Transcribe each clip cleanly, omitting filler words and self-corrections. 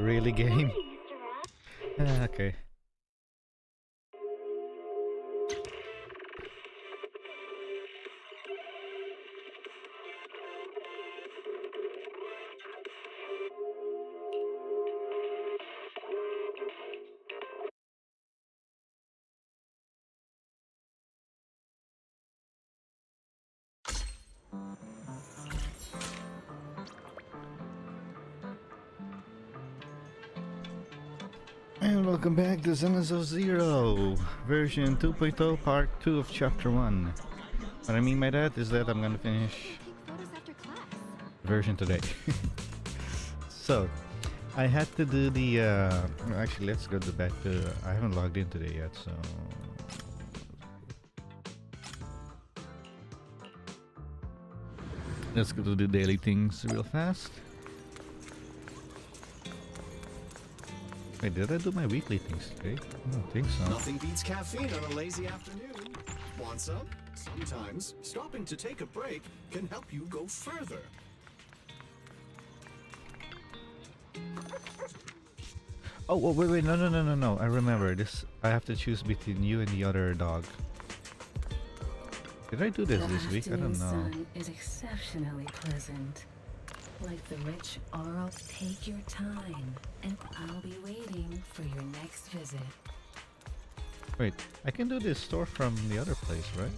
Really, game? Okay. And welcome back to Zenless of Zero, version 2.0, part 2 of chapter 1. What I mean by that is that I'm gonna finish version today. So, I had to do the, actually let's go back to, I haven't logged in today yet, so... Let's go to the daily things real fast. Wait, did I do my weekly things today? I don't think so. Nothing beats caffeine on a lazy afternoon. Want some? Sometimes stopping to take a break can help you go further. Oh, wait, no. I remember this. I have to choose between you and the other dog. Did I do this week? I don't know. The sun is exceptionally pleasant. Like the rich oral, take your time, and I'll be waiting for your next visit. Wait, I can do this store from the other place, right?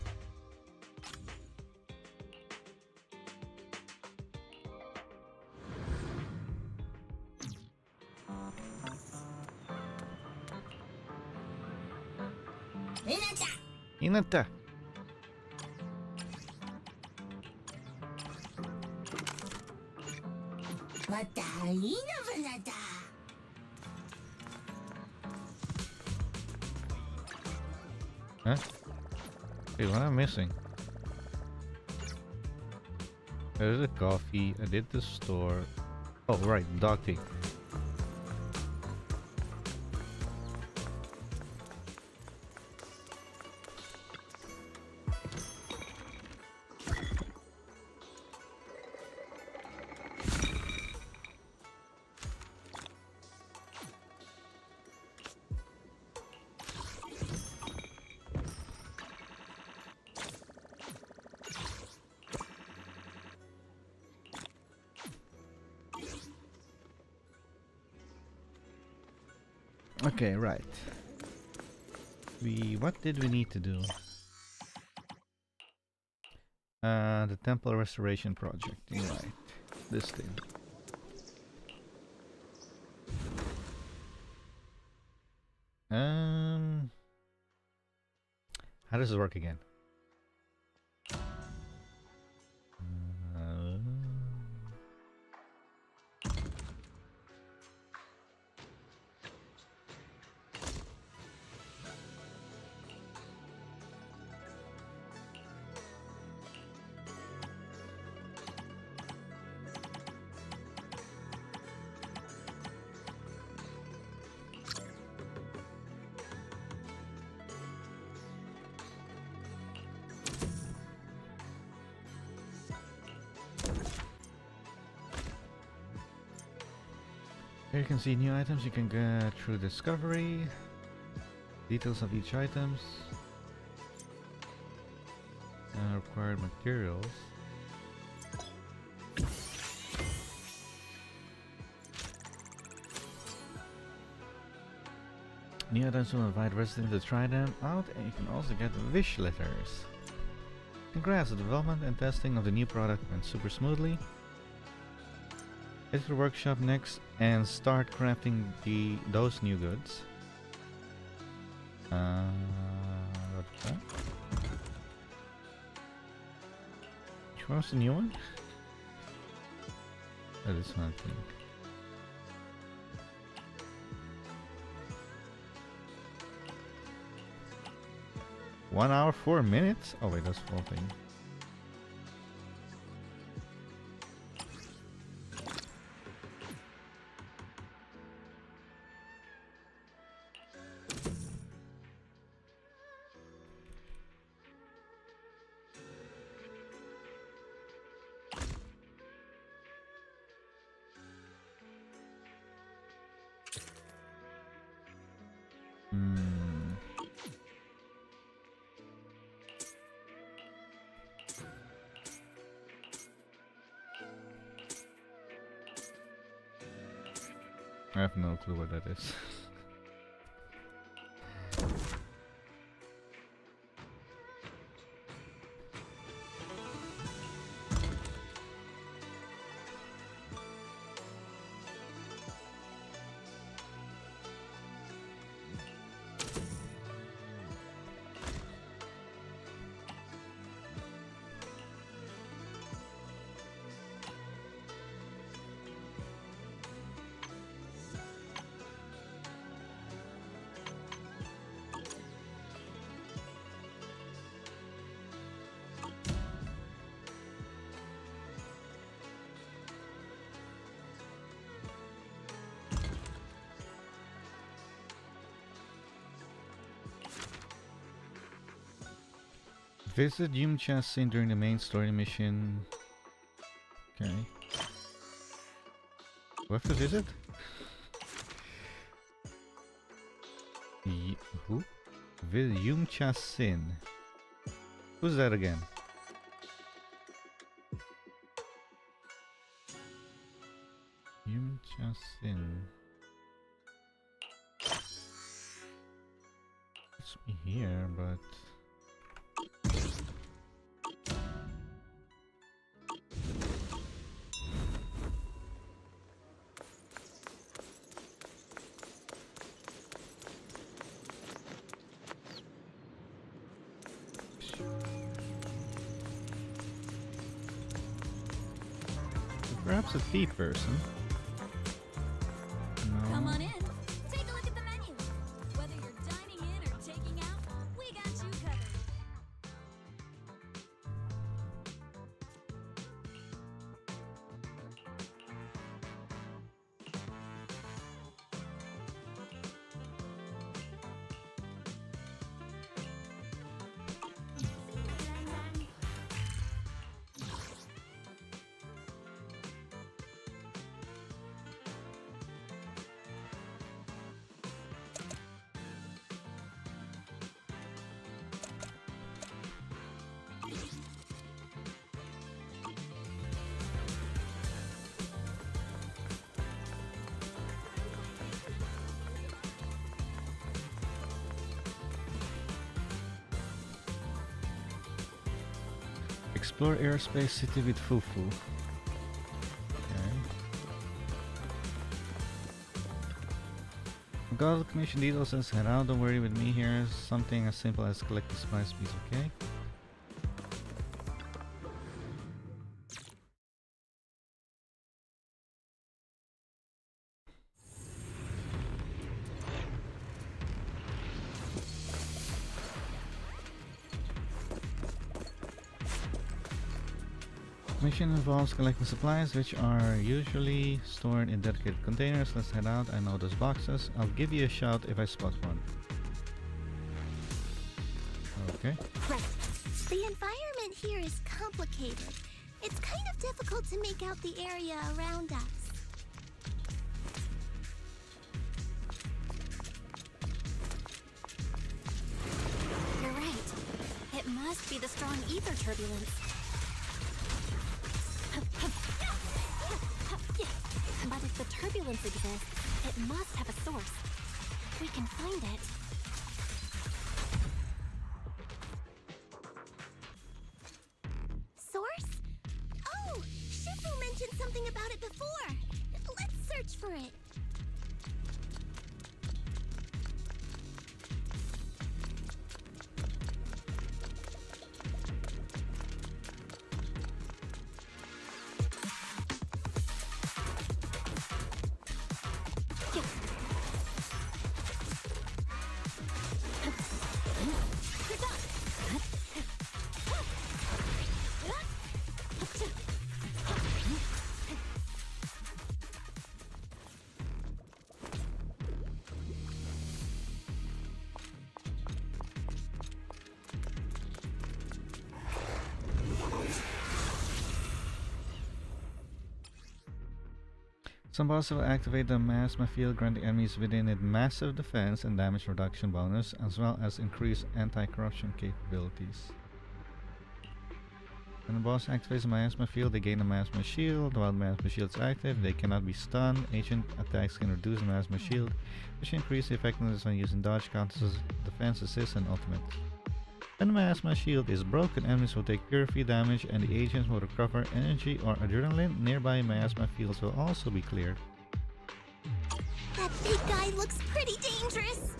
Hinata! Huh? Wait, what am I missing? There's the coffee, I did the store. Oh, right, dog tea. Okay, right. What did we need to do? The temple restoration project. Right. This thing. How does it work again? Here you can see new items you can get through discovery, details of each items, required materials. New items will invite residents to try them out, and you can also get wish letters. Congrats, the development and testing of the new product went super smoothly. Head to the workshop next and start crafting those new goods. What's that? Which one's the new one? Oh, this one, I think. One hour, 4 minutes? Oh wait, that's the whole thing. have no clue what that is. Visit Yumcha Sin during the main story mission. Okay. Do I have to visit? Who? Yumcha Sin. Who's that again? Yumcha Sin. It's me here, but... Perhaps a thief person. No. Come on in. Take a look at the menu. Whether you're dining in or taking out, we got you covered. Explore airspace city with Fufu. Okay. Got the commission details says head out, don't worry with me here. Something as simple as collect the spice piece, okay? Mission involves collecting supplies which are usually stored in dedicated containers. Let's head out. I know those boxes. I'll give you a shout if I spot one. Okay. Right. The environment here is complicated. It's kind of difficult to make out the area around us. You're right. It must be the strong ether turbulence. But if the turbulence exists, it must have a source. We can find it. Source? Oh, Shifu mentioned something about it before. Let's search for it. Some bosses will activate the Miasma Field, granting enemies within it massive defense and damage reduction bonus, as well as increased anti-corruption capabilities. When the boss activates a miasma field, they gain a miasma shield. While the miasma shield is active, they cannot be stunned. Agent attacks can reduce the miasma shield, which increases the effectiveness when using dodge, counters, defense, assist, and ultimate. When the miasma shield is broken, enemies will take pure free damage and the agents will recover energy or adrenaline. Nearby miasma fields will also be cleared. That big guy looks pretty dangerous.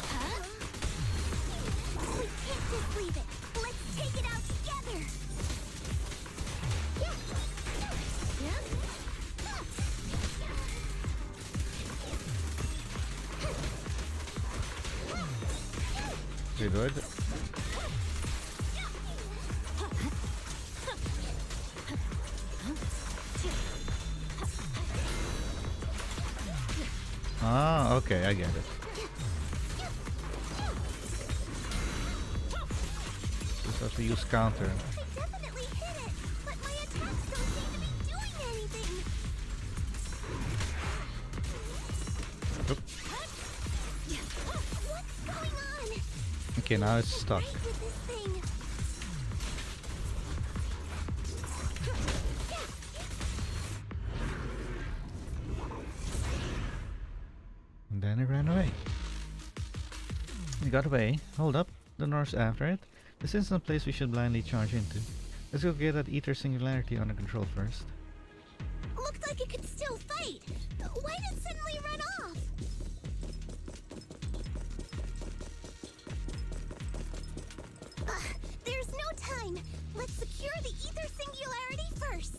Huh? We can't just leave it. Let's take it out together. Good. Ah, okay, I get it. Just have to use counter. I definitely hit it, but my attacks don't seem to be doing anything. Oop. What's going on? Okay, now it's stuck. Right with this thing. And then it ran away. It got away. Hold up. The Norse after it. This isn't a place we should blindly charge into. Let's go get that ether singularity under control first. Looked like it could still fight. Why did it suddenly run off? There's no time. Let's secure the ether singularity first.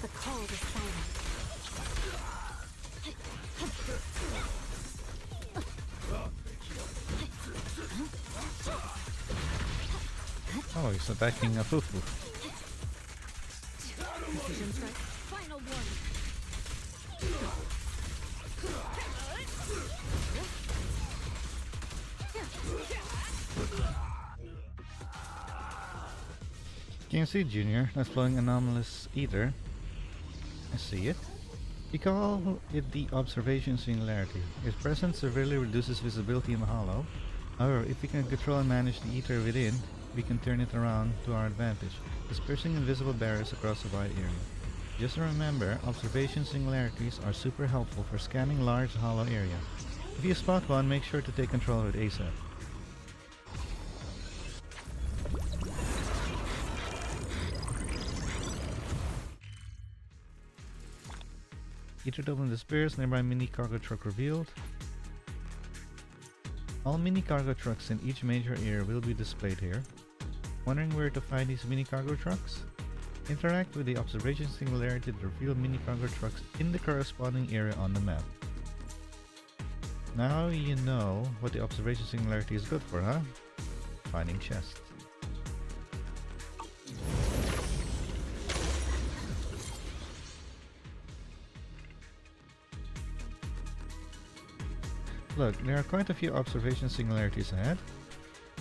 The cold is silent. Oh, he's attacking a Fufu. Precision strike. Final warning. Can you see Junior? That's flowing anomalous ether. I see it. We call it the observation singularity. Its presence severely reduces visibility in the hollow. However, if we can control and manage the ether within, we can turn it around to our advantage, dispersing invisible barriers across a wide area. Just remember, observation singularities are super helpful for scanning large hollow area. If you spot one, make sure to take control of it ASAP. Ether Dublin disappears, nearby mini cargo truck revealed. All mini cargo trucks in each major area will be displayed here. Wondering where to find these mini cargo trucks? Interact with the observation singularity to reveal mini cargo trucks in the corresponding area on the map. Now you know what the observation singularity is good for, huh? Finding chests. Look, there are quite a few observation singularities ahead.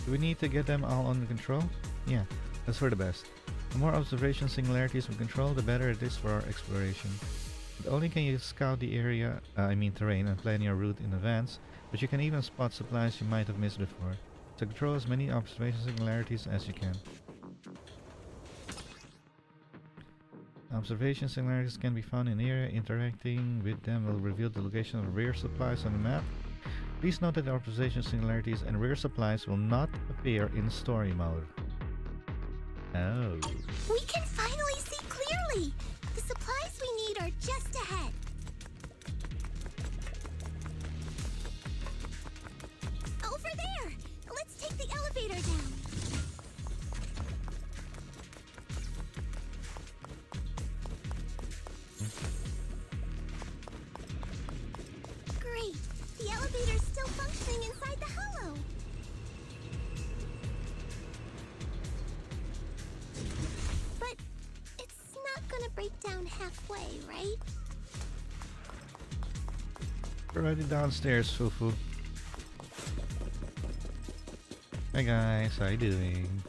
Do we need to get them all under control? Yeah, that's for the best. The more observation singularities we control, the better it is for our exploration. Not only can you scout the area, terrain, and plan your route in advance, but you can even spot supplies you might have missed before. So control as many observation singularities as you can. Observation singularities can be found in the area. Interacting with them will reveal the location of rare supplies on the map. Please note that the observation singularities and rare supplies will not appear in story mode. Oh. We can finally see clearly! The supplies we need are just ahead. Over there! Let's take the elevator down. right? Already downstairs, Fufu. Hey guys, how you doing?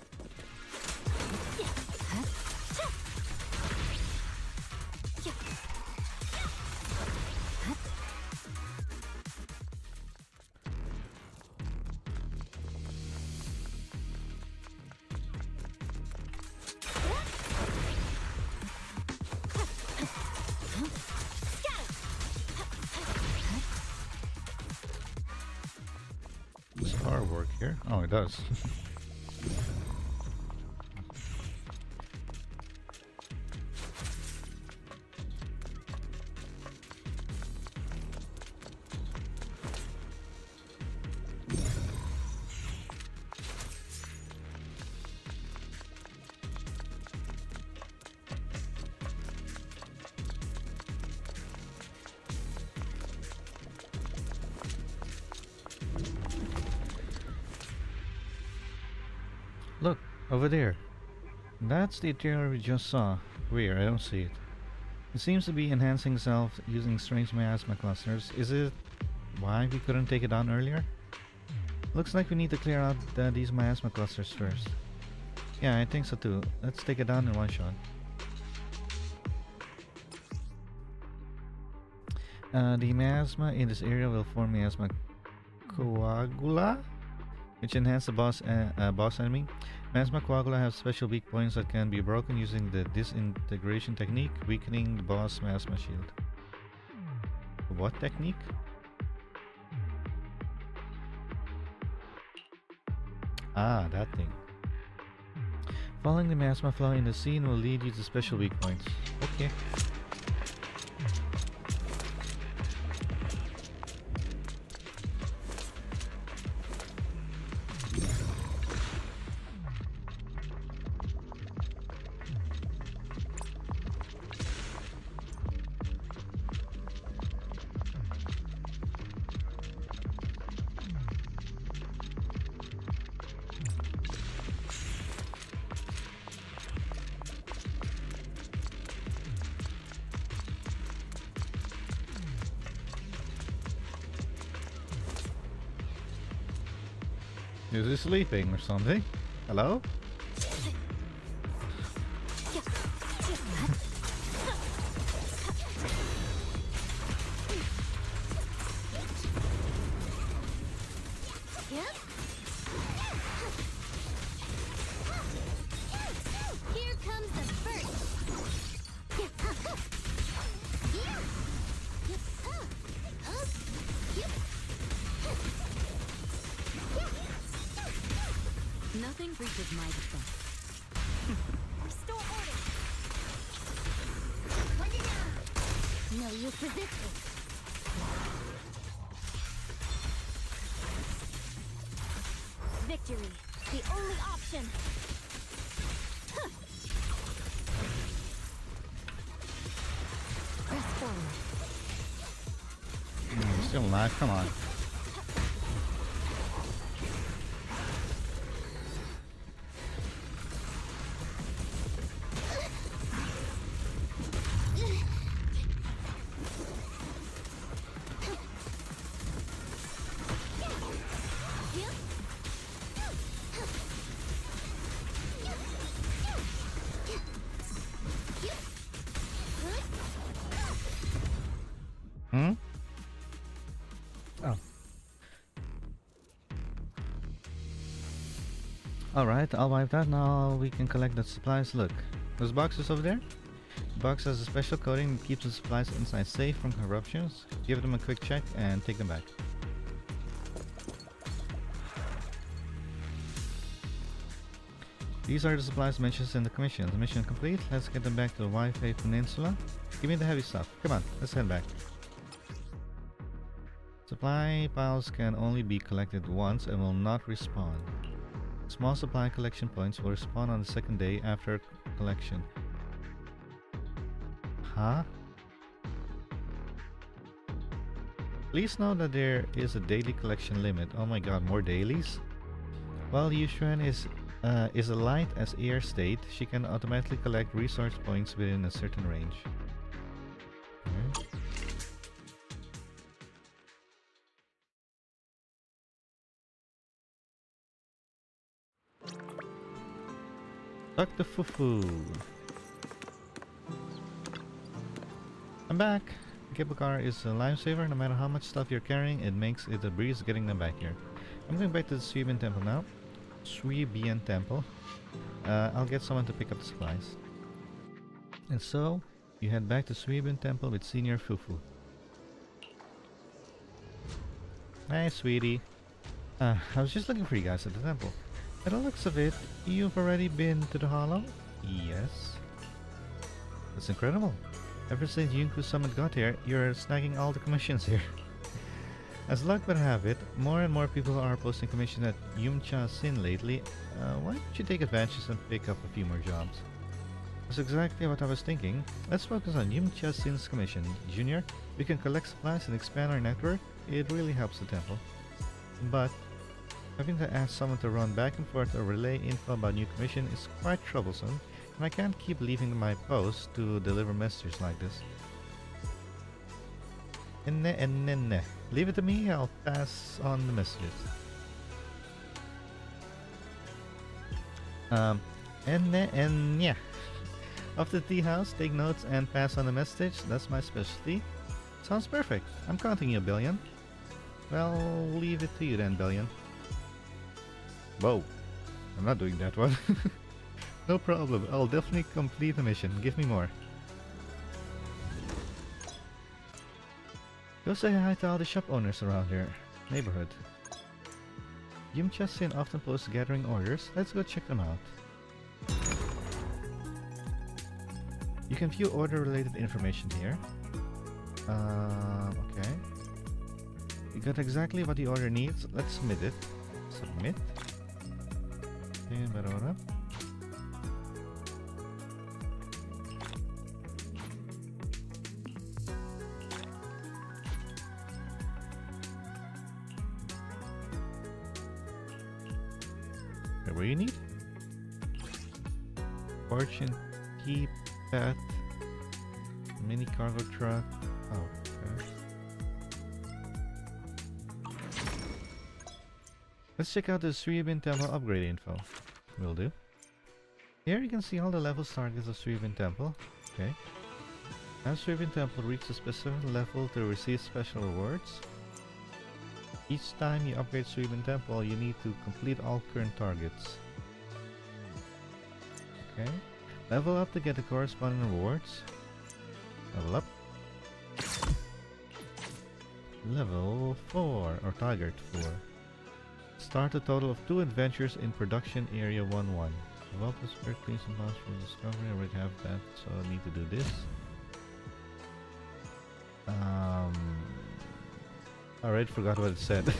Does car work here? Oh, it does. Look, over there. That's the itinerary we just saw. Where? I don't see it. It seems to be enhancing itself using strange miasma clusters. Is it why we couldn't take it down earlier? Looks like we need to clear out these miasma clusters first. Yeah, I think so too. Let's take it down in one shot. The miasma in this area will form miasma coagula, which enhance the boss enemy. Miasma coagula have special weak points that can be broken using the disintegration technique, weakening the boss miasma shield. What technique? Ah, that thing. Following the miasma flow in the scene will lead you to special weak points. Okay. Is he sleeping or something? Hello? Yep. Here comes the first. Nothing reaches my defense. Restore order. Bring it down. No use resisting. Victory, the only option. Press forward. Still alive, come on. Hmm? Oh. Alright, I'll wipe that. Now we can collect the supplies. Look, those boxes over there? The box has a special coating that keeps the supplies inside safe from corruptions. Give them a quick check and take them back. These are the supplies mentioned in the commission. The mission complete. Let's get them back to the Wi-Fi Peninsula. Give me the heavy stuff. Come on, let's head back. Supply piles can only be collected once and will not respawn. Small supply collection points will respawn on the second day after collection. Huh? Please know that there is a daily collection limit. Oh my god, more dailies? While Yushuan is a light as air state, she can automatically collect resource points within a certain range. Talk to Fufu. I'm back. The cable car is a lifesaver. No matter how much stuff you're carrying, it makes it a breeze getting them back here. I'm going back to the Suibian Temple now. Suibian Temple. I'll get someone to pick up the supplies. And so, you head back to Suibian Temple with Senior Fufu. Hi, sweetie. I was just looking for you guys at the temple. By the looks of it, you've already been to the Hollow? Yes. That's incredible. Ever since Yunku's summit got here, you're snagging all the commissions here. As luck would have it, more and more people are posting commissions at Yumcha Sin lately. Why don't you take advantage and pick up a few more jobs? That's exactly what I was thinking. Let's focus on Yumcha Sin's commission. Junior, we can collect supplies and expand our network. It really helps the temple. But having to ask someone to run back and forth or relay info about new commission is quite troublesome, and I can't keep leaving my post to deliver messages like this. Leave it to me, I'll pass on the messages. Yeah. Off to the tea house, take notes and pass on the message. That's my specialty. Sounds perfect. I'm counting you, Billion. Well, leave it to you then, Billion. Whoa. I'm not doing that one. No problem. I'll definitely complete the mission. Give me more. Go say hi to all the shop owners around your neighborhood. Yumcha Sin often posts gathering orders. Let's go check them out. You can view order related information here. Okay. You got exactly what the order needs. Let's submit it. Submit. Okay, Barora. Okay, what do you need? Fortune keypad, mini cargo truck. Oh, okay. Let's check out the Suibian Temple upgrade info. Will do. Here you can see all the levels targets of Suibian Temple. Okay. As Suibian Temple reaches a specific level to receive special rewards. Each time you upgrade Suibian Temple, you need to complete all current targets. Okay. Level up to get the corresponding rewards. Level up. Level 4, or target 4. Start a total of 2 adventures in Production Area 1-1. Develop the spirit cleans and pass from discovery. I already have that, so I need to do this. Alright, forgot what it said.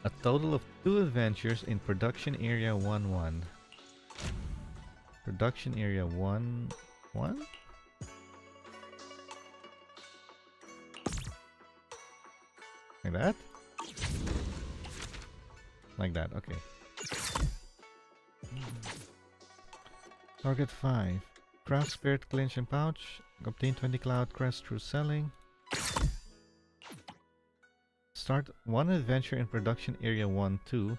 A total of 2 adventures in Production Area 1-1. Production Area 1-1? Like that? Like that, okay. Target 5. Craft Spirit Clinch and Pouch. Obtain 20 Cloud Crest through selling. Start 1 adventure in Production Area 1-2.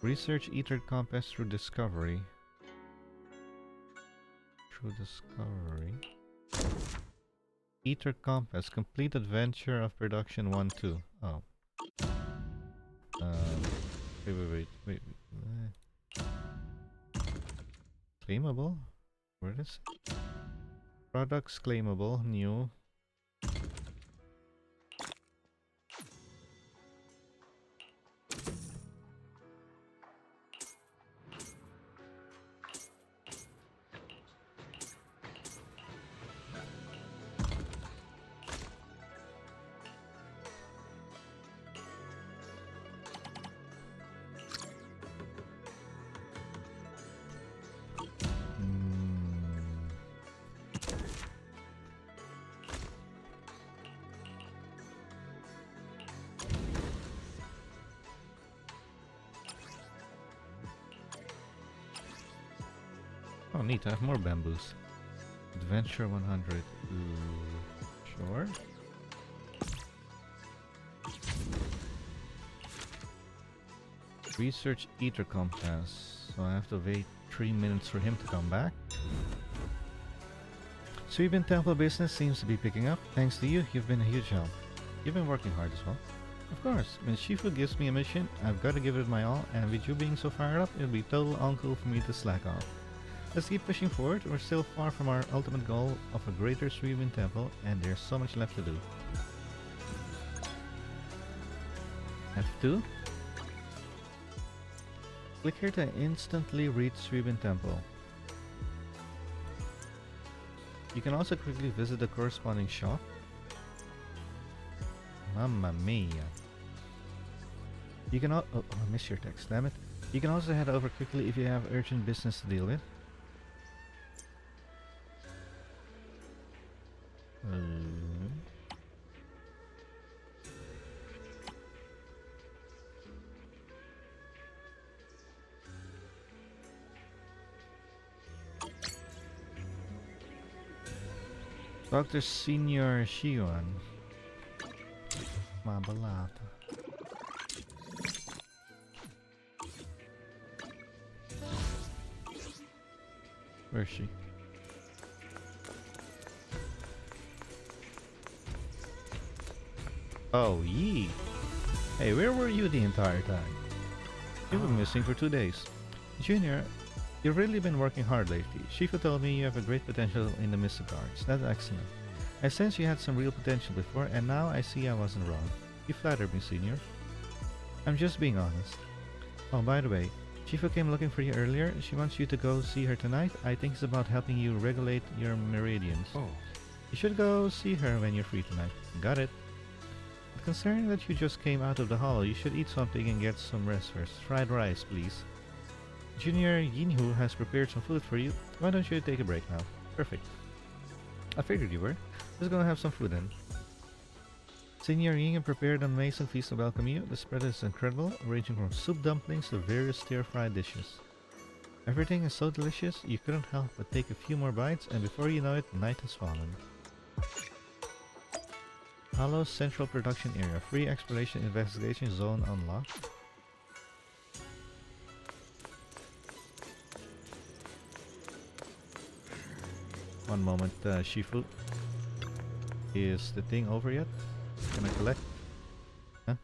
Research Ether Compass through Discovery. Ether Compass. Complete adventure of Production 1-2. Oh. Wait. Claimable? Where is it? Products claimable. New. Oh, neat. I have more bamboos. Adventure 100. Sure. Research ether compass. So I have to wait 3 minutes for him to come back. Suibin Temple business seems to be picking up. Thanks to you, you've been a huge help. You've been working hard as well. Of course, when Shifu gives me a mission, I've got to give it my all, and with you being so fired up, it'll be total uncool for me to slack off. Let's keep pushing forward. We're still far from our ultimate goal of a greater Suibin Temple, and there's so much left to do. F2. Click here to instantly reach Suibin Temple. You can also quickly visit the corresponding shop. Mamma mia. You can I missed your text, damn it. You can also head over quickly if you have urgent business to deal with. Dr. Senior Shion. Mabalata. Where is she? Oh, yee. Hey, where were you the entire time? You've been missing for 2 days. Junior, you've really been working hard lately. Shifu told me you have a great potential in the Mystic Arts. That's excellent. I sense you had some real potential before, and now I see I wasn't wrong. You flattered me, Senior. I'm just being honest. Oh, by the way, Shifu came looking for you earlier. She wants you to go see her tonight. I think it's about helping you regulate your meridians. Oh. You should go see her when you're free tonight. Got it. But considering that you just came out of the hollow, you should eat something and get some rest first. Fried rice, please. Junior Yinhu has prepared some food for you. Why don't you take a break now? Perfect. I figured you were. Just gonna have some food then. Senior Ying prepared an amazing feast to welcome you. The spread is incredible, ranging from soup dumplings to various stir-fried dishes. Everything is so delicious, you couldn't help but take a few more bites, and before you know it, night has fallen. Hollow Central Production Area. Free Exploration Investigation Zone unlocked. One moment, Shifu. Is the thing over yet? Can I collect? Huh?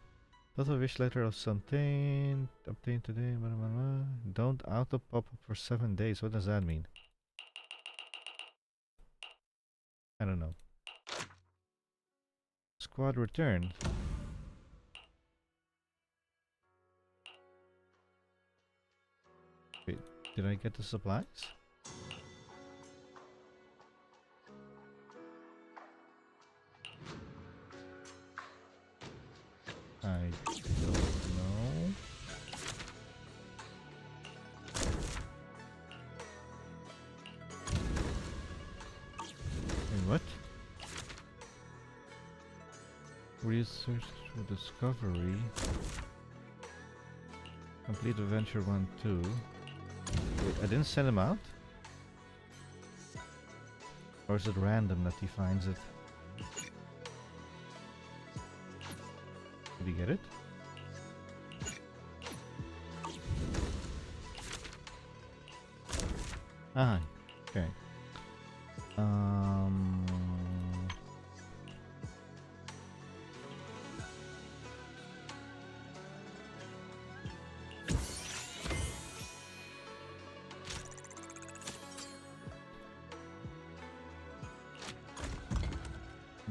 Total wish letter of something obtained today. Blah, blah, blah. Don't auto pop up for 7 days. What does that mean? I don't know. Squad return. Wait, did I get the supplies? I don't know. Wait, what? Research through discovery. Complete adventure 1-2. Wait, I didn't send him out? Or is it random that he finds it? Did he get it? Ah, okay.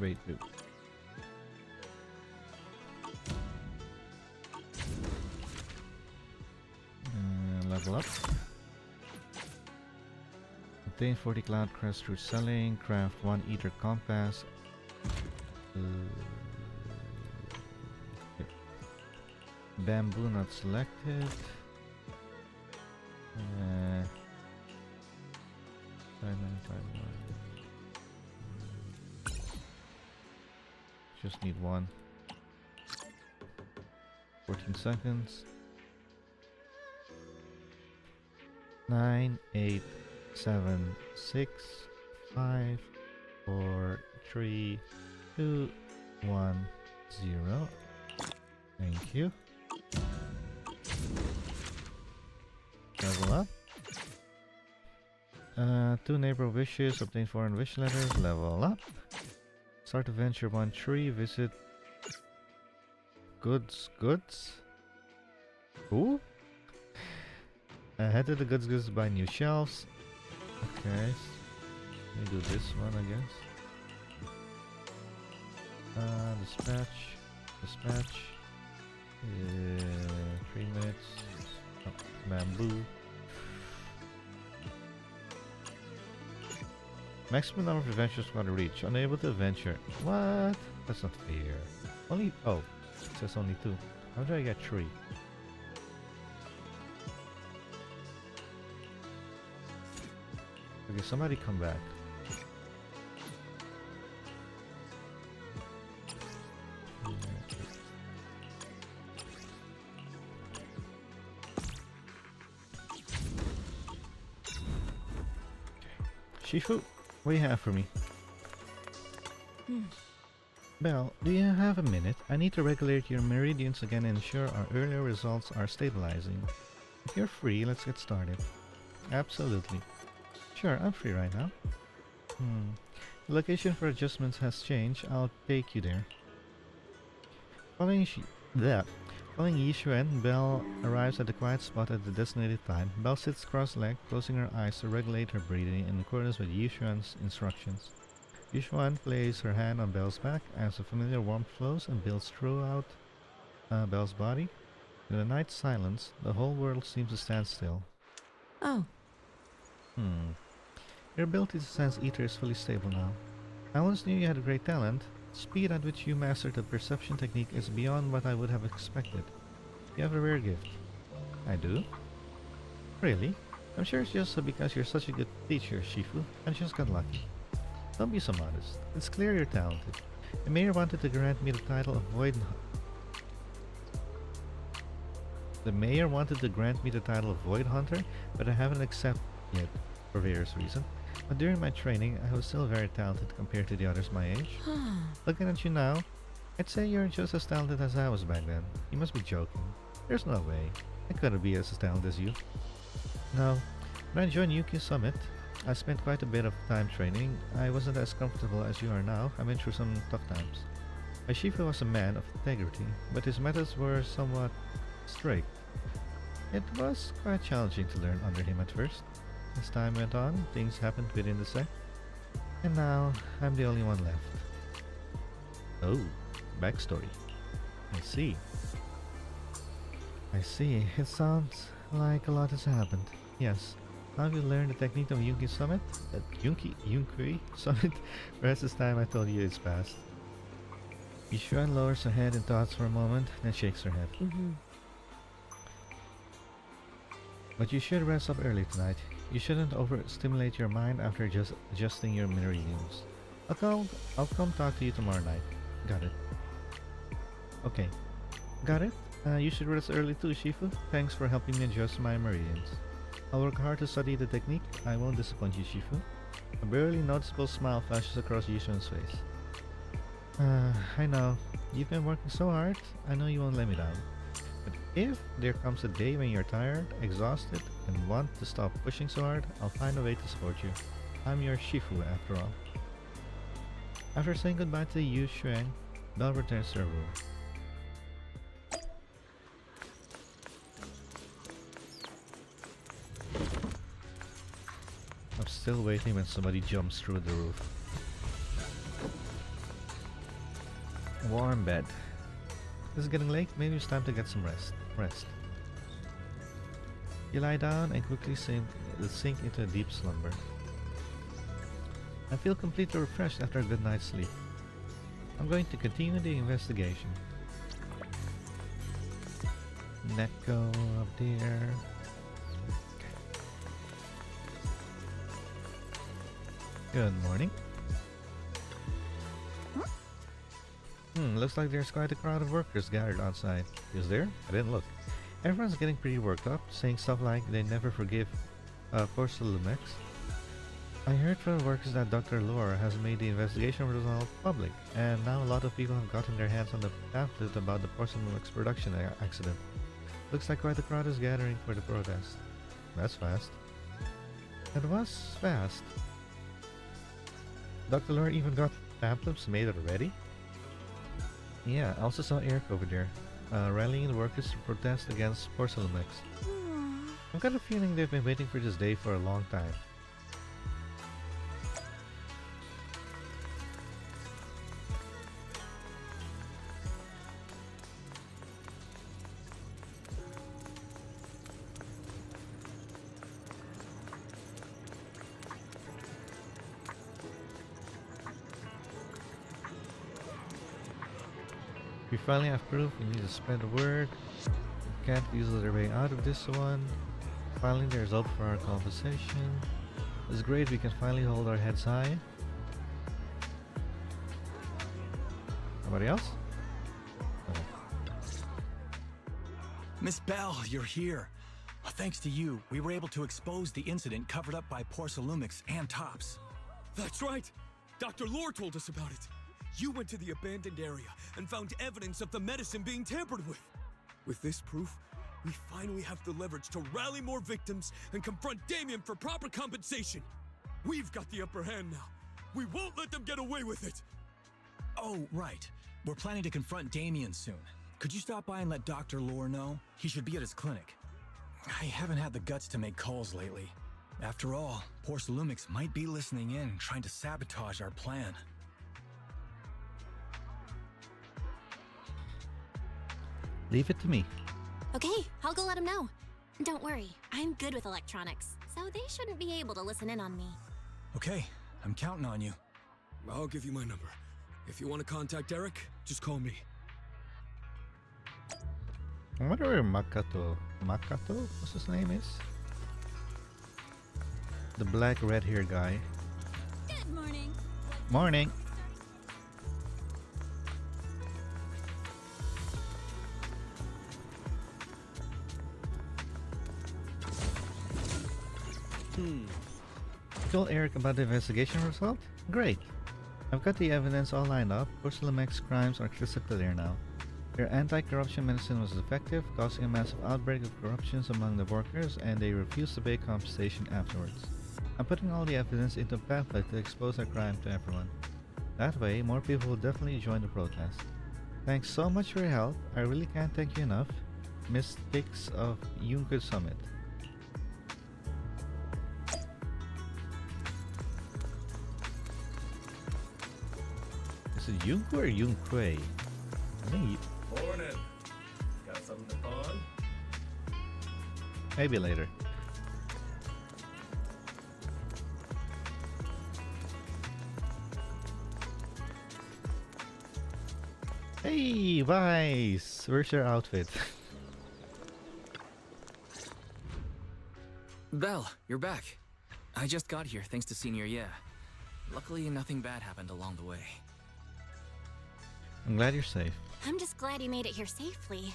Wait. Level up. Obtain 40 cloud crest through selling. Craft 1 ether compass. Bamboo not selected. Just need 1. 14 seconds. 9, 8, 7, 6, 5, 4, 3, 2, 1, 0. Thank you. Level up. 2 neighbor wishes, obtain foreign wish letters, level up. Start adventure 1 tree, visit goods. Who? Head to the goods to buy new shelves. Okay. Let me do this one, I guess. Dispatch. 3 minutes. Oh, bamboo. Maximum number of adventures gotta reach. Unable to adventure. What? That's not fair. Only. Oh, it says only 2. How do I get 3? Okay, somebody come back. Shifu, what do you have for me? Belle, do you have a minute? I need to regulate your meridians again and ensure our earlier results are stabilizing. If you're free, let's get started. Absolutely. Sure, I'm free right now. The location for adjustments has changed. I'll take you there. Following Yishuan, Belle arrives at the quiet spot at the designated time. Belle sits cross-legged, closing her eyes to regulate her breathing in accordance with Yishuan's instructions. Yishuan places her hand on Belle's back as a familiar warmth flows and builds throughout Belle's body. In the night silence, the whole world seems to stand still. Oh. Your ability to sense ether is fully stable now. I once knew you had a great talent. The speed at which you mastered the perception technique is beyond what I would have expected. You have a rare gift. I do? Really? I'm sure it's just because you're such a good teacher, Shifu. I just got lucky. Don't be so modest. It's clear you're talented. The mayor wanted to grant me the title of Void Hunter, but I haven't accepted yet for various reasons. But during my training, I was still very talented compared to the others my age. Looking at you now, I'd say you're just as talented as I was back then. You must be joking. There's no way. I couldn't be as talented as you. No. When I joined Yuki Summit, I spent quite a bit of time training. I wasn't as comfortable as you are now. I've been through some tough times. My Shifu was a man of integrity, but his methods were somewhat strict. It was quite challenging to learn under him at first. As time went on, things happened within the sect, and now I'm the only one left. Oh, backstory. I see. It sounds like a lot has happened. Yes. Now you learned the technique of Yunki Summit? Yunki Summit? Whereas this time I told you it's past. Yishuan lowers her head in thoughts for a moment, then shakes her head. But you should rest up early tonight. You shouldn't overstimulate your mind after just adjusting your meridians. I'll come talk to you tomorrow night. Got it. Okay. Got it? You should rest early too, Shifu. Thanks for helping me adjust my meridians. I'll work hard to study the technique. I won't disappoint you, Shifu. A barely noticeable smile flashes across Yishuan's face. I know. You've been working so hard. I know you won't let me down. But if there comes a day when you're tired, exhausted, and want to stop pushing so hard, I'll find a way to support you. I'm your Shifu, after all. After saying goodbye to Yishuan, Belle returns to her room. I'm still waiting when somebody jumps through the roof. Warm bed. It's getting late, maybe it's time to get some rest. You lie down and quickly sink into a deep slumber. I feel completely refreshed after a good night's sleep. I'm going to continue the investigation. Neko up there. Good morning. Looks like there's quite a crowd of workers gathered outside. Is there? I didn't look. Everyone's getting pretty worked up, saying stuff like they never forgive Porcelumex. I heard from the workers that Dr. Laura has made the investigation result public, and now a lot of people have gotten their hands on the pamphlet about the Porcelumex production accident. Looks like quite a crowd is gathering for the protest. That's fast. It was fast. Dr. Lore even got pamphlets made already? Yeah, I also saw Eric over there, rallying the workers to protest against Porcelain. I've got a feeling they've been waiting for this day for a long time. We finally have proof, we need to spread the word. We can't weasel our way out of this one. Finally the result for our conversation. It's great we can finally hold our heads high. Somebody else? Okay. Miss Bell, you're here. Thanks to you, we were able to expose the incident covered up by Porcelumix and Tops. That's right! Dr. Lore told us about it. You went to the abandoned area and found evidence of the medicine being tampered with. With this proof, we finally have the leverage to rally more victims and confront Damien for proper compensation. We've got the upper hand now. We won't let them get away with it. Oh, right. We're planning to confront Damien soon. Could you stop by and let Dr. Lore know? He should be at his clinic. I haven't had the guts to make calls lately. After all, Porcelumix might be listening in, trying to sabotage our plan. Leave it to me. Okay, I'll go let him know. Don't worry, I'm good with electronics, so they shouldn't be able to listen in on me. Okay, I'm counting on you. I'll give you my number. If you want to contact Eric, just call me. I wonder where Makato, what's his name is? The black red hair guy. Good morning. Morning. Told Eric about the investigation result? Great. I've got the evidence all lined up. Porcelumix crimes are crystal clear now. Their anti-corruption medicine was effective, causing a massive outbreak of corruptions among the workers, and they refused to pay compensation afterwards. I'm putting all the evidence into a pamphlet to expose their crime to everyone. That way, more people will definitely join the protest. Thanks so much for your help. I really can't thank you enough. Mystics of Yunkud Summit. Is it Yunku or Yunkui? I think Morning. Got something to pawn? maybe later. Hey, Vice! Where's your outfit? Belle, you're back. I just got here thanks to Senior Ye. Luckily, nothing bad happened along the way. I'm glad you're safe. I'm just glad you made it here safely.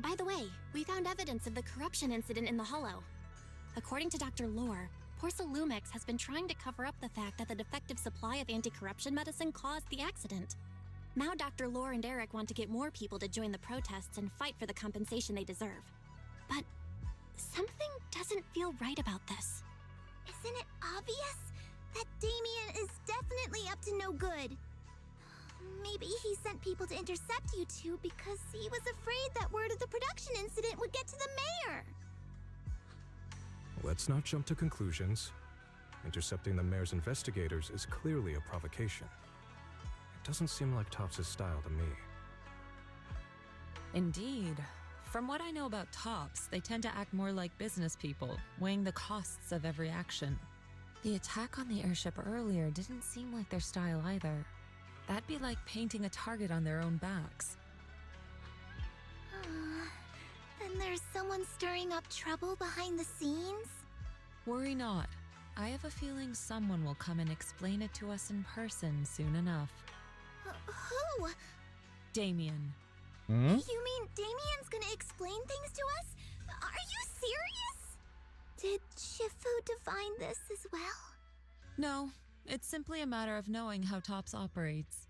By the way, we found evidence of the corruption incident in the Hollow. According to Dr. Lore, Porcelumix has been trying to cover up the fact that the defective supply of anti-corruption medicine caused the accident. Now Dr. Lore and Eric want to get more people to join the protests and fight for the compensation they deserve. But something doesn't feel right about this. Isn't it obvious that Damien is definitely up to no good? Maybe he sent people to intercept you two because he was afraid that word of the production incident would get to the mayor. Let's not jump to conclusions. Intercepting the mayor's investigators is clearly a provocation. It doesn't seem like Tops' style to me. Indeed. From what I know about Tops, they tend to act more like business people, weighing the costs of every action. The attack on the airship earlier didn't seem like their style either. That'd be like painting a target on their own backs. Then there's someone stirring up trouble behind the scenes? Worry not. I have a feeling someone will come and explain it to us in person soon enough. Who? Damien. You mean Damien's gonna explain things to us? Are you serious? Did Shifu define this as well? No, it's simply a matter of knowing how Tops operates.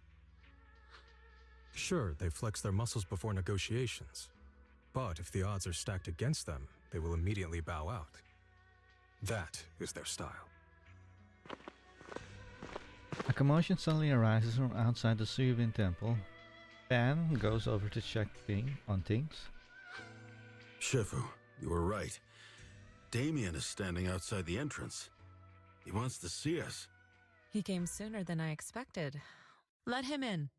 Sure, they flex their muscles before negotiations. But if the odds are stacked against them, they will immediately bow out. That is their style. A commotion suddenly arises from outside the Suvian temple. Pan goes over to check on things. Shifu, you were right. Damien is standing outside the entrance. He wants to see us. He came sooner than I expected. Let him in.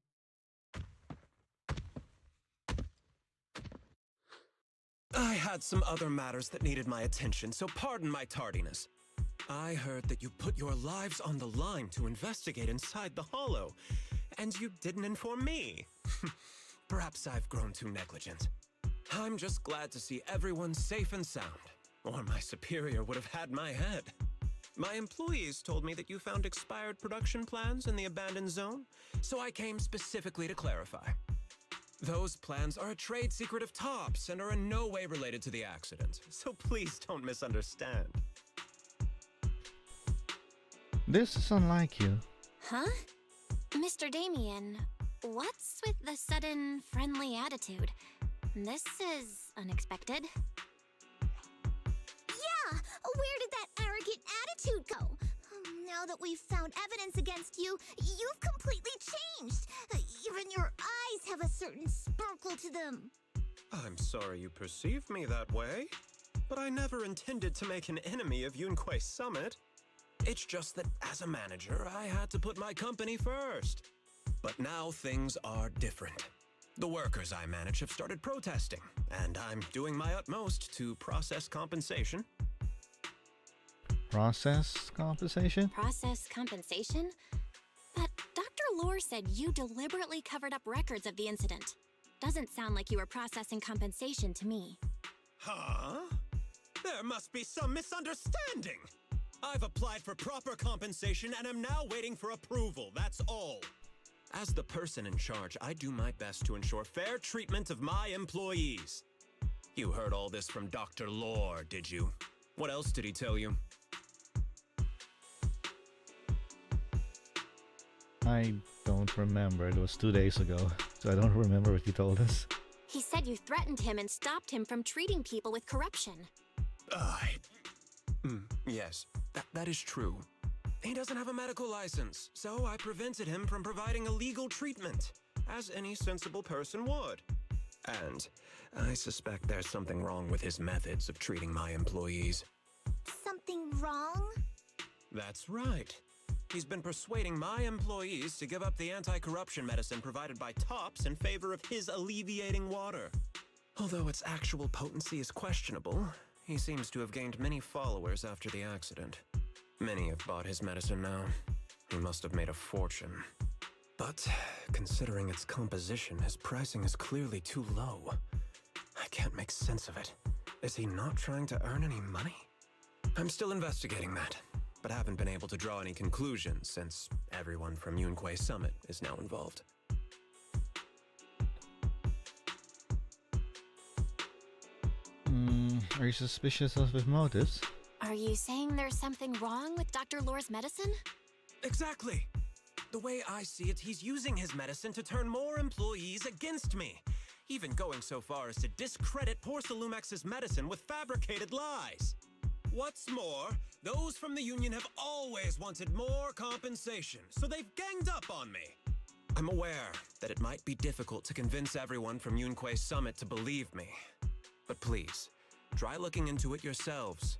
I had some other matters that needed my attention, so pardon my tardiness. I heard that you put your lives on the line to investigate inside the Hollow, and you didn't inform me. Perhaps I've grown too negligent. I'm just glad to see everyone safe and sound, or my superior would have had my head. My employees told me that you found expired production plans in the abandoned zone, so I came specifically to clarify. Those plans are a trade secret of Topps and are in no way related to the accident, so please don't misunderstand. This is unlike you. Huh? Mr. Damien, what's with the sudden friendly attitude? This is unexpected. Yeah! Where did that arrogant attitude go? Now that we've found evidence against you, you've completely changed. Even your eyes have a certain sparkle to them. I'm sorry you perceive me that way, but I never intended to make an enemy of Yunquei Summit. It's just that as a manager, I had to put my company first. But now things are different. The workers I manage have started protesting, and I'm doing my utmost to process compensation. Process compensation? Process compensation? But Dr. Lore said you deliberately covered up records of the incident. Doesn't sound like you were processing compensation to me. Huh? There must be some misunderstanding. I've applied for proper compensation and am now waiting for approval, that's all. As the person in charge, I do my best to ensure fair treatment of my employees. You heard all this from Dr. Lore, did you? What else did he tell you? I don't remember. It was 2 days ago, so I don't remember what he told us. He said you threatened him and stopped him from treating people with corruption. Yes, that is true. He doesn't have a medical license, so I prevented him from providing a legal treatment, as any sensible person would. And I suspect there's something wrong with his methods of treating my employees. Something wrong? That's right. He's been persuading my employees to give up the anti-corruption medicine provided by Topps in favor of his alleviating water. Although its actual potency is questionable, he seems to have gained many followers after the accident. Many have bought his medicine now. He must have made a fortune. But considering its composition, his pricing is clearly too low. I can't make sense of it. Is he not trying to earn any money? I'm still investigating that, but haven't been able to draw any conclusions since everyone from Yunquei Summit is now involved. Are you suspicious of his motives? Are you saying there's something wrong with Dr. Lore's medicine? Exactly! The way I see it, he's using his medicine to turn more employees against me, even going so far as to discredit Porcelumex's medicine with fabricated lies. What's more, those from the Union have always wanted more compensation, so they've ganged up on me. I'm aware that it might be difficult to convince everyone from Yunquei Summit to believe me, but please, try looking into it yourselves.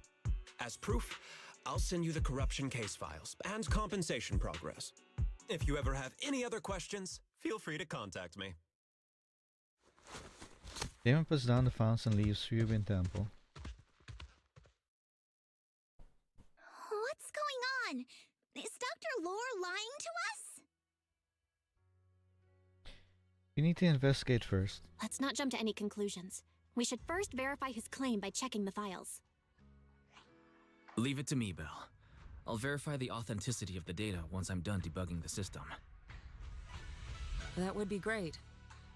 As proof, I'll send you the corruption case files and compensation progress. If you ever have any other questions, feel free to contact me. Damon puts down the files and leaves Suvian Temple. What's going on? Is Dr. Lore lying to us? You need to investigate first. Let's not jump to any conclusions. We should first verify his claim by checking the files. Leave it to me, Belle. I'll verify the authenticity of the data once I'm done debugging the system. That would be great.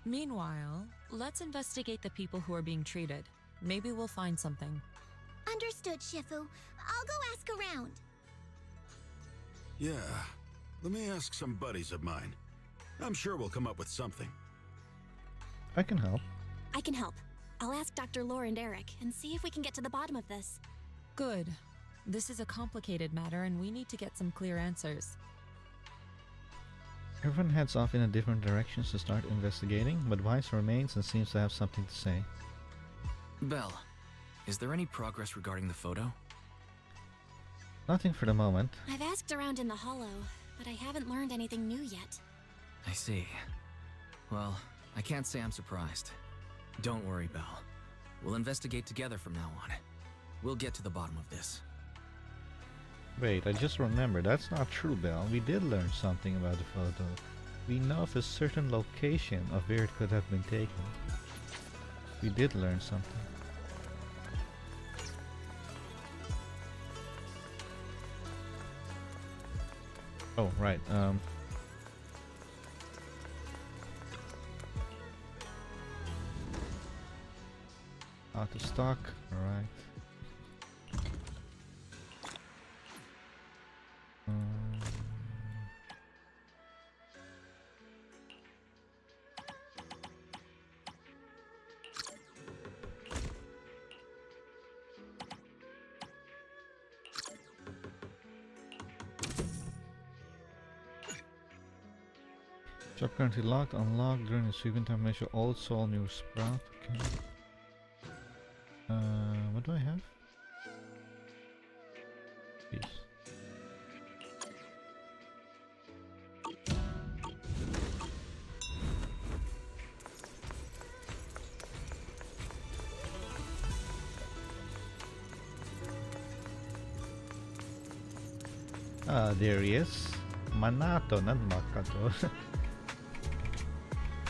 Meanwhile, let's investigate the people who are being treated. Maybe we'll find something. Understood, Shifu. I'll go ask around. Yeah, let me ask some buddies of mine. I'm sure we'll come up with something. I can help. I can help. I'll ask Dr. Lore and Eric and see if we can get to the bottom of this. Good. This is a complicated matter and we need to get some clear answers. Everyone heads off in a different directions to start investigating, but Weiss remains and seems to have something to say. Belle, is there any progress regarding the photo? Nothing for the moment. I've asked around in the hollow, but I haven't learned anything new yet. I see. Well, I can't say I'm surprised. Don't worry, Belle. We'll investigate together from now on. We'll get to the bottom of this. Wait, I just remembered, that's not true, Belle. We did learn something about the photo. We know of a certain location of where it could have been taken. We did learn something. Oh, right, out of stock, alright. Shop currently locked, unlocked during the sweeping time. Measure old soul, new sprout. Okay. What do I have? Peace. Ah, there he is. Manato, not Makato.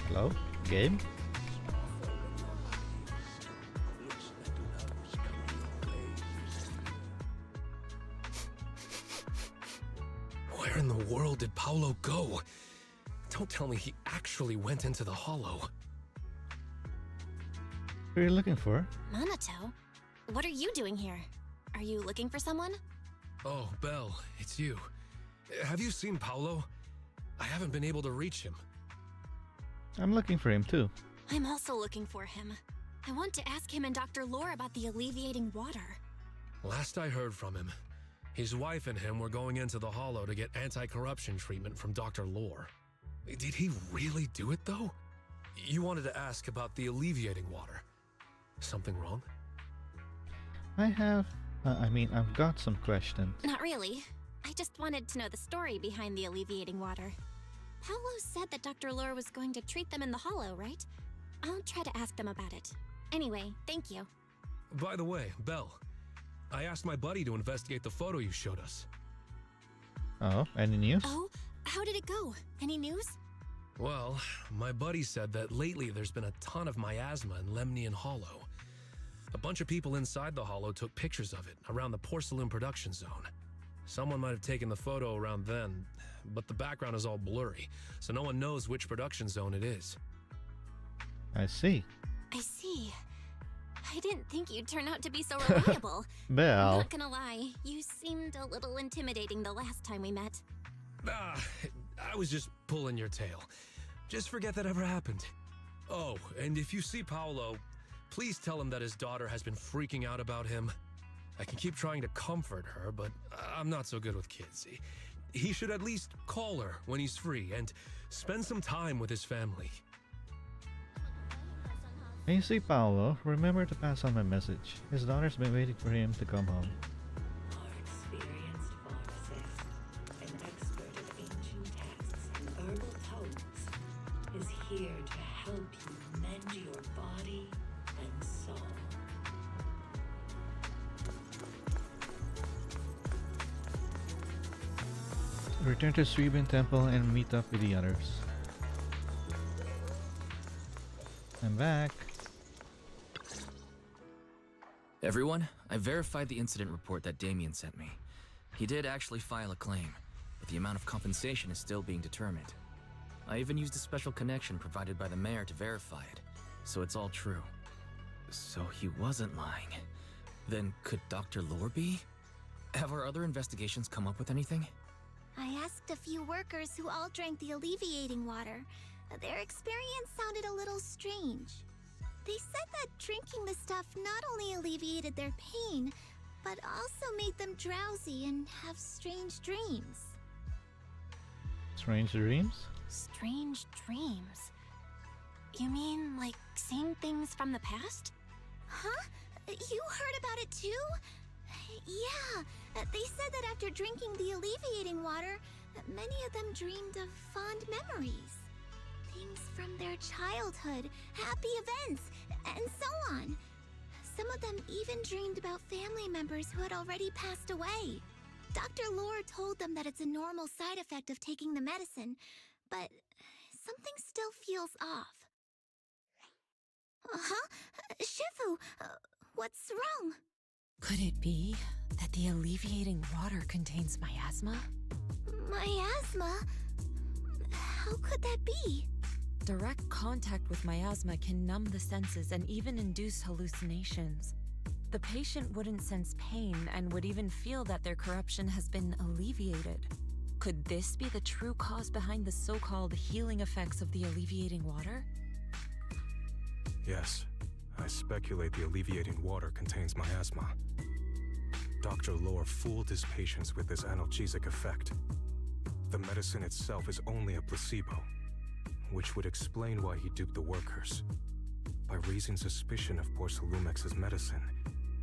Hello? Game? Where in the world did Paolo go? Don't tell me he actually went into the hollow. What are you looking for? Manato? What are you doing here? Are you looking for someone? Oh, Belle, it's you. Have you seen Paolo? I haven't been able to reach him. I'm looking for him too. I'm also looking for him. I want to ask him and Dr. Lore about the alleviating water. Last I heard from him, his wife and him were going into the hollow to get anti-corruption treatment from Dr. Lore. Did he really do it though? You wanted to ask about the alleviating water. Something wrong? I've got some questions. Not really. I just wanted to know the story behind the alleviating water. Paolo said that Dr. Lore was going to treat them in the hollow, right? I'll try to ask them about it. Anyway, thank you. By the way, Belle, I asked my buddy to investigate the photo you showed us. Oh, any news? Oh, how did it go? Any news? Well, my buddy said that lately there's been a ton of miasma in Lemnian Hollow. A bunch of people inside the hollow took pictures of it around the porcelain production zone. Someone might have taken the photo around then, but the background is all blurry, so no one knows which production zone it is. I see. I see. I didn't think you'd turn out to be so reliable. Belle. I'm not gonna lie, you seemed a little intimidating the last time we met. I was just pulling your tail. Just forget that ever happened. Oh, and if you see Paolo, please tell him that his daughter has been freaking out about him. I can keep trying to comfort her, but I'm not so good with kids. He should at least call her when he's free and spend some time with his family. When you see Paolo, remember to pass on my message. His daughter's been waiting for him to come home. Our experienced pharmacist, an expert at ancient texts and herbal tones, is here to help you mend your body and soul. Return to Suibin Temple and meet up with the others. I'm back. Everyone, I verified the incident report that Damien sent me. He did actually file a claim, but the amount of compensation is still being determined. I even used a special connection provided by the mayor to verify it, so it's all true. So he wasn't lying. Then could Dr. Lore be? Have our other investigations come up with anything? I asked a few workers who all drank the alleviating water. Their experience sounded a little strange. They said that drinking the stuff not only alleviated their pain, but also made them drowsy and have strange dreams. Strange dreams? Strange dreams? You mean, like, seeing things from the past? Huh? You heard about it too? Yeah, they said that after drinking the alleviating water, many of them dreamed of fond memories. Things from their childhood, happy events, and so on. Some of them even dreamed about family members who had already passed away. Dr. Lore told them that it's a normal side effect of taking the medicine, but something still feels off. Uh-huh? Shifu, what's wrong? Could it be that the alleviating water contains miasma? Miasma? How could that be? Direct contact with miasma can numb the senses and even induce hallucinations. The patient wouldn't sense pain and would even feel that their corruption has been alleviated. Could this be the true cause behind the so-called healing effects of the alleviating water? Yes, I speculate the alleviating water contains miasma. Dr. Lore fooled his patients with this analgesic effect. The medicine itself is only a placebo, which would explain why he duped the workers. By raising suspicion of Porcelumex's medicine,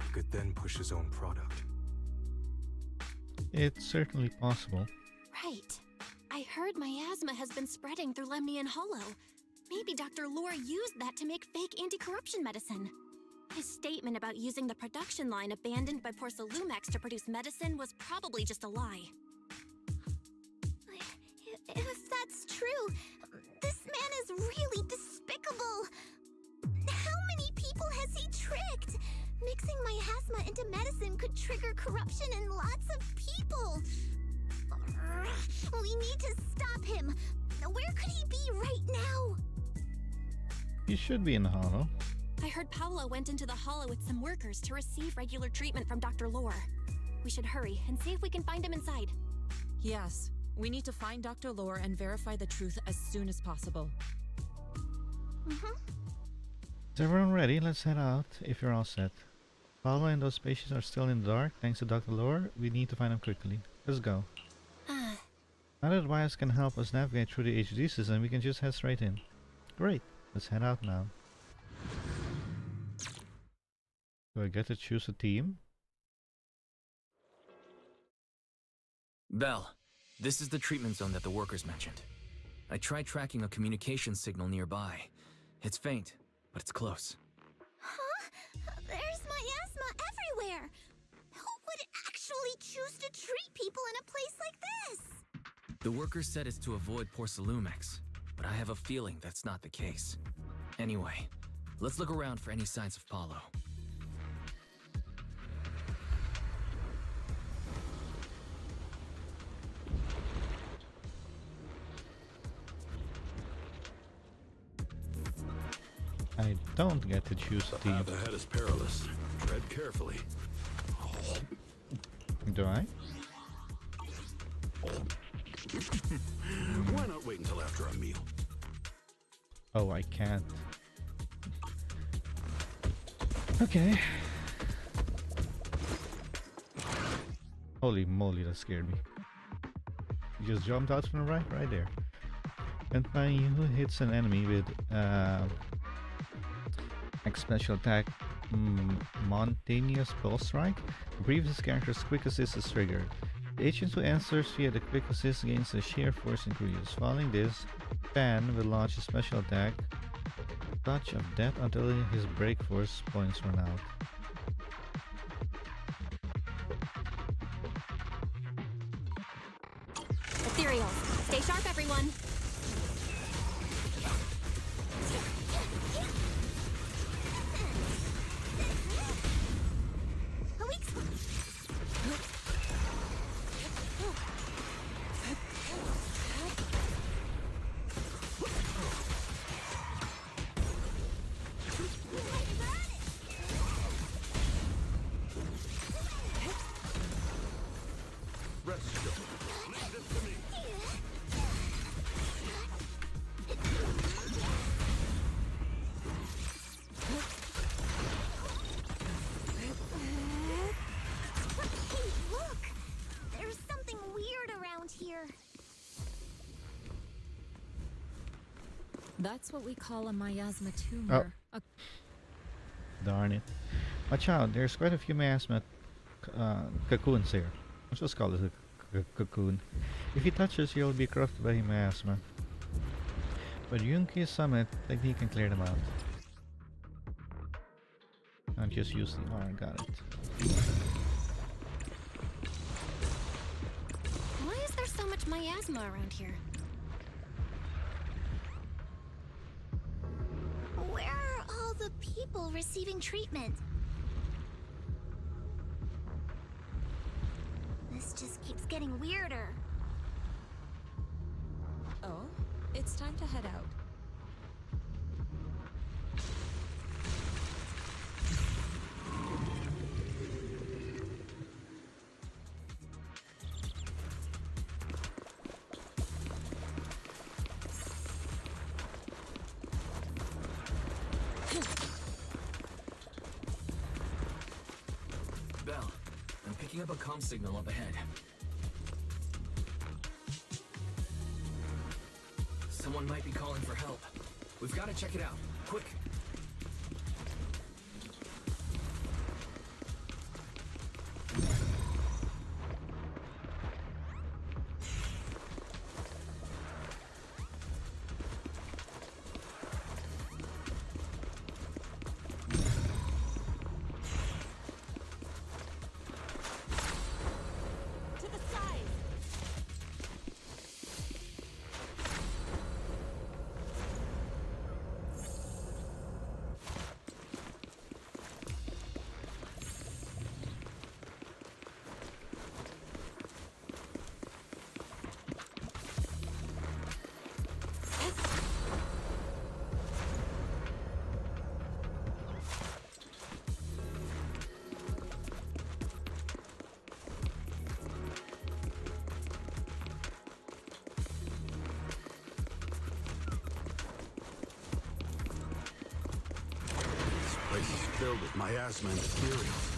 he could then push his own product. It's certainly possible. Right. I heard miasma has been spreading through Lemnian Hollow. Maybe Dr. Lore used that to make fake anti-corruption medicine. His statement about using the production line abandoned by Porcelumex to produce medicine was probably just a lie. If that's true, this man is really despicable. How many people has he tricked? Mixing miasma into medicine could trigger corruption in lots of people. We need to stop him. Where could he be right now? He should be in the hollow. I heard Paolo went into the hollow with some workers to receive regular treatment from Dr. Lore. We should hurry and see if we can find him inside. Yes, we need to find Dr. Lore and verify the truth as soon as possible. Is everyone ready? Let's head out if you're all set. Paolo and those patients are still in the dark. Thanks to Dr. Lore, we need to find them quickly. Let's go. Now that Wise can help us navigate through the HD system, we can just head straight in. Great, let's head out now. Do I get to choose a team? Belle, this is the treatment zone that the workers mentioned. I tried tracking a communication signal nearby. It's faint, but it's close. Huh? There's miasma everywhere. Who would actually choose to treat people in a place like this? The workers said it's to avoid Porcelumex, but I have a feeling that's not the case. Anyway, let's look around for any signs of Paolo. I don't get to choose a The team. path ahead is perilous. Tread carefully. Do I? Why not wait until after a meal? Oh, I can't. Okay. Holy moly, that scared me. He just jumped out from the right there. And when you hits an enemy with X special attack Montaneous Pulse Strike, the previous character's quick assist is triggered. The agent who answers via the quick assist gains a sheer force increase. Following this, Pan will launch a special attack, Touch of Death, until his break force points run out. Ethereals, stay sharp, everyone. That's what we call a miasma tumor. Darn it. Watch out, there's quite a few miasma cocoons here. Let's just call it a cocoon. If he touches, you'll be crushed by miasma. But Yunki's summit technique can clear them out. And just use the R, got it. Why is there so much miasma around here? Where are all the people receiving treatment? This just keeps getting weirder. Oh, it's time to head out. Belle, I'm picking up a comm signal up ahead. Someone might be calling for help. We've got to check it out. Quick! This place is filled with miasma and materials.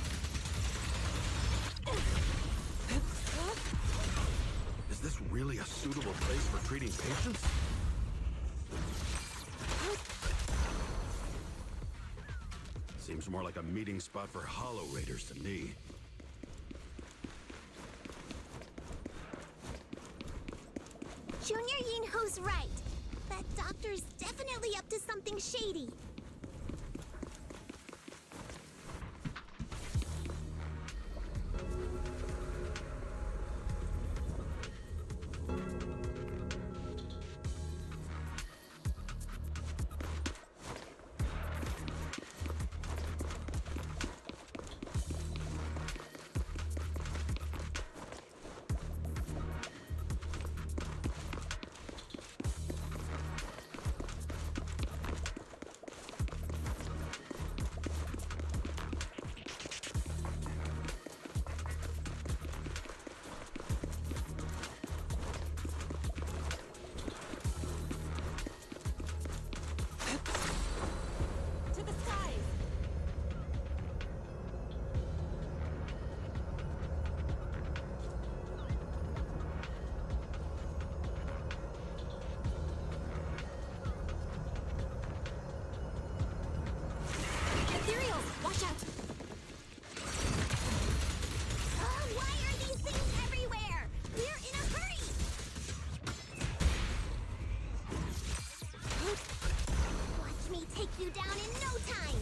Is this really a suitable place for treating patients? Seems more like a meeting spot for Hollow Raiders to me. Junior Yinho's right. That doctor's definitely up to something shady. You down in no time!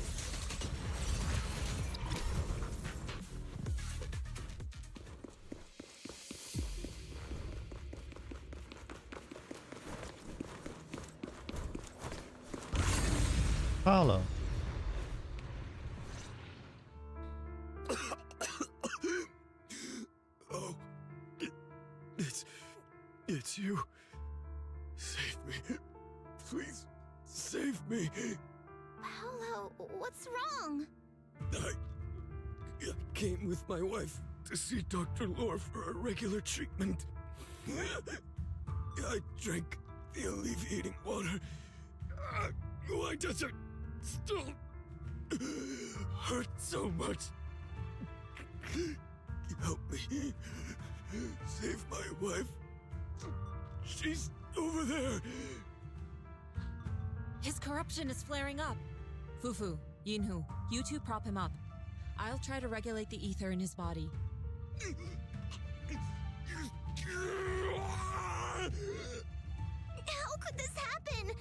Follow. Oh, it's you. Save me. Please, save me. Paolo, what's wrong? I came with my wife to see Dr. Lore for a regular treatment. I drank the alleviating water. Why does it still hurt so much? Help me. Save my wife. She's over there. His corruption is flaring up. Fufu, Yinhu, you two prop him up. I'll try to regulate the ether in his body. How could this happen?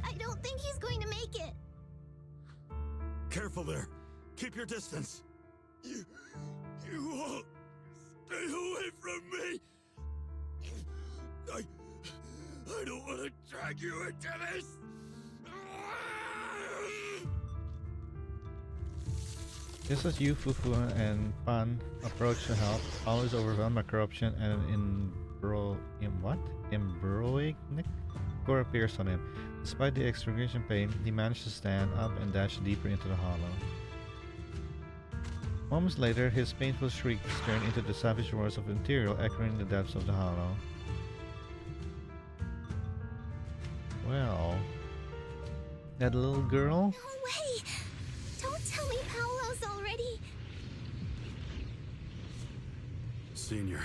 I don't think he's going to make it. Careful there. Keep your distance. You all stay away from me. I don't want to drag you into this. Just as you, Fufu, and Pan approach to help, Paolo is overwhelmed by corruption and embroic core appears on him. Despite the excruciating pain, he managed to stand up and dash deeper into the hollow. Moments later, his painful shrieks turned into the savage roars of Imperial echoing the depths of the hollow. Well, that little girl? No way! Don't tell me Paolo's already... Senior,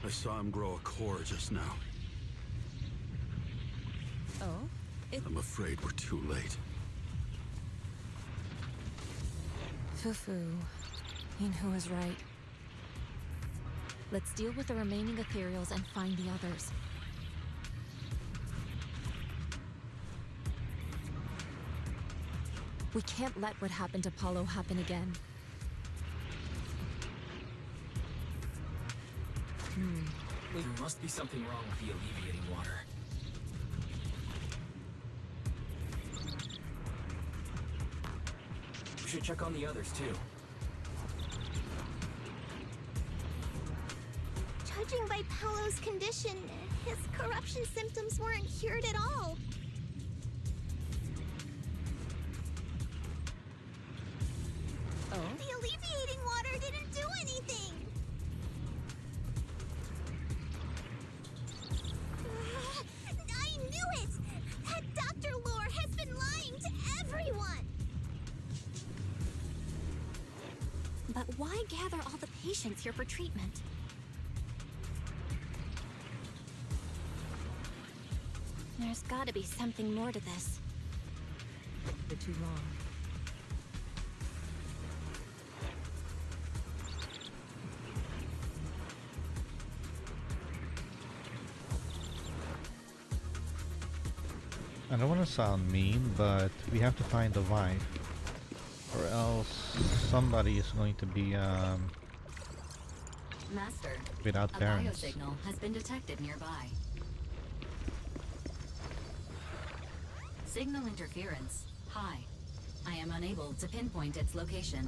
I saw him grow a core just now. Oh? I'm afraid we're too late. Fufu, Yinhu is right. Let's deal with the remaining ethereals and find the others. We can't let what happened to Paolo happen again. There must be something wrong with the alleviating water. We should check on the others too. Judging by Paolo's condition, his corruption symptoms weren't cured at all. Oh? The alleviating water didn't do anything! I knew it! That Dr. Lore has been lying to everyone! But why gather all the patients here for treatment? There's gotta be something more to this. You're too wrong. I don't want to sound mean, but we have to find the wife, or else somebody is going to be Master, without a parents. biosignal has been detected nearby. Signal interference. High. I am unable to pinpoint its location.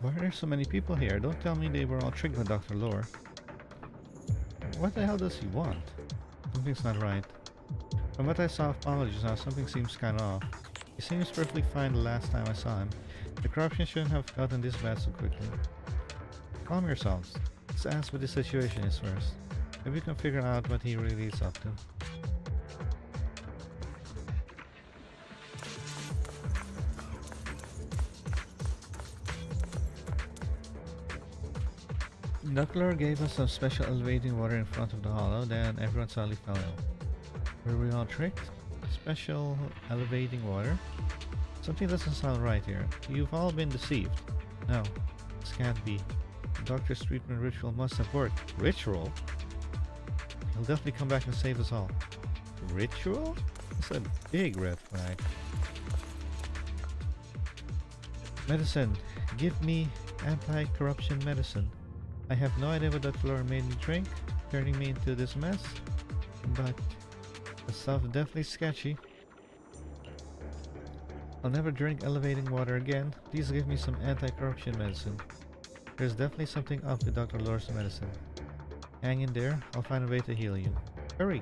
Why are there so many people here? Don't tell me they were all tricked by Dr. Lore. What the hell does he want? Something's not right. From what I saw of Paolo just now, something seems kinda off. He seems perfectly fine the last time I saw him. The corruption shouldn't have gotten this bad so quickly. Calm yourselves. Let's ask what the situation is first. Maybe we can figure out what he really is up to. Dr. Lore gave us some special elevating water in front of the hollow, then everyone suddenly fell ill. Were we all tricked? Special elevating water? Something doesn't sound right here. You've all been deceived. No, this can't be. The doctor's treatment ritual must have worked. Ritual? He'll definitely come back and save us all. Ritual? That's a big red flag. Medicine. Give me anti-corruption medicine. I have no idea what Dr. Lore made me drink, turning me into this mess, but the stuff is definitely sketchy. I'll never drink elevating water again. Please give me some anti-corruption medicine. There's definitely something up with Dr. Lore's medicine. Hang in there, I'll find a way to heal you. Hurry!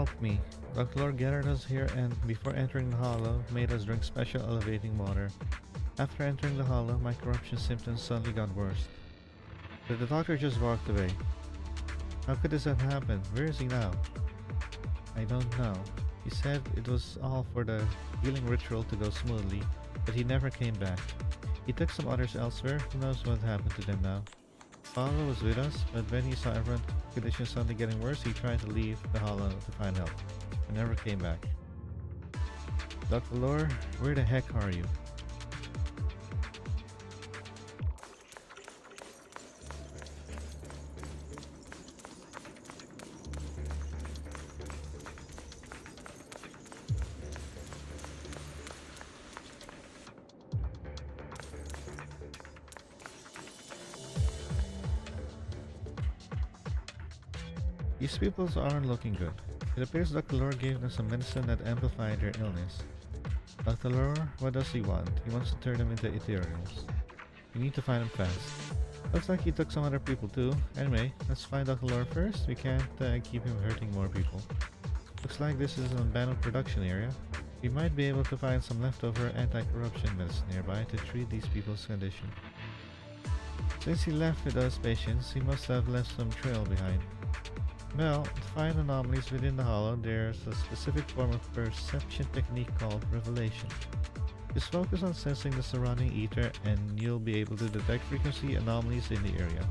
help me. Dr. Lord gathered us here and, before entering the hollow, made us drink special elevating water. After entering the hollow, my corruption symptoms suddenly got worse. But the doctor just walked away. How could this have happened? Where is he now? I don't know. He said it was all for the healing ritual to go smoothly, but he never came back. He took some others elsewhere. Who knows what happened to them now? Paulo was with us, but when he saw everyone's condition suddenly getting worse, he tried to leave the hollow to find help, and never came back. Dr. Lore, where the heck are you? These people aren't looking good. It appears Dr. Lore gave them some medicine that amplified their illness. Dr. Lore, what does he want? He wants to turn them into ethereals. We need to find him fast. Looks like he took some other people too. Anyway, let's find Dr. Lore first. We can't keep him hurting more people. Looks like this is an abandoned production area. We might be able to find some leftover anti-corruption medicine nearby to treat these people's condition. Since he left with us patients, he must have left some trail behind. Well, to find anomalies within the hollow, there's a specific form of perception technique called revelation. Just focus on sensing the surrounding ether and you'll be able to detect frequency anomalies in the area.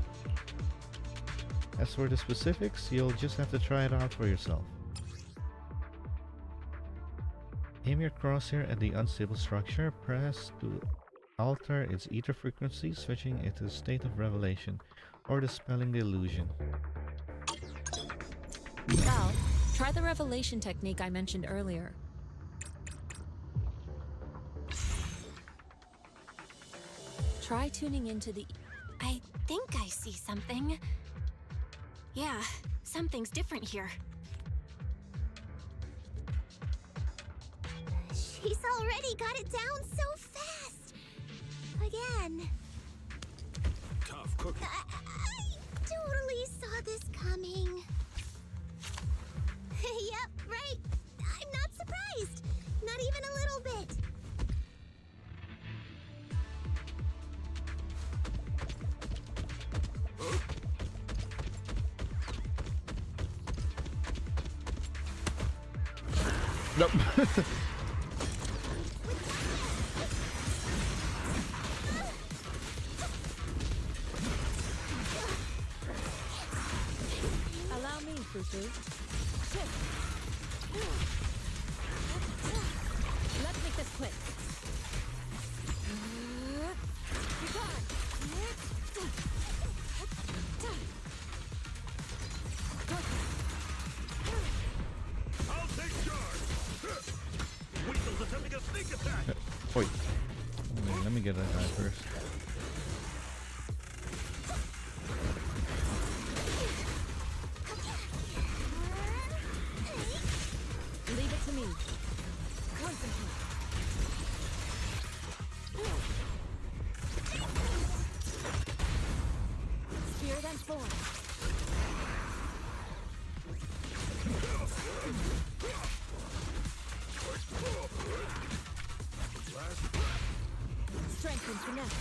As for the specifics, you'll just have to try it out for yourself. Aim your crosshair at the unstable structure, press to alter its ether frequency, switching it to a state of revelation, or dispelling the illusion. Val, try the revelation technique I mentioned earlier. Try tuning into the... I think I see something. Yeah, something's different here. She's already got it down so fast! Again. Tough cookie. I totally saw this coming. Yep, right. I'm not surprised. Not even a little bit. Nope. Allow me, Fufu. Let's make this quick. I'll take charge. Weasel's attempting a sneak attack. Wait. Let me get that guy first. Leave it to me. Concentrate. Spear them forward. Strength and finesse.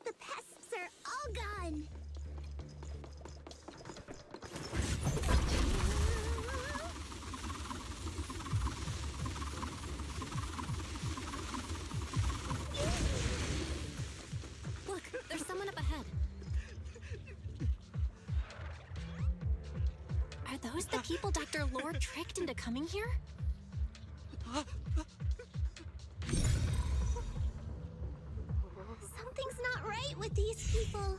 The pests are all gone. Look, there's someone up ahead. Are those the people Dr. Lore tricked into coming here? Something's not right with these people.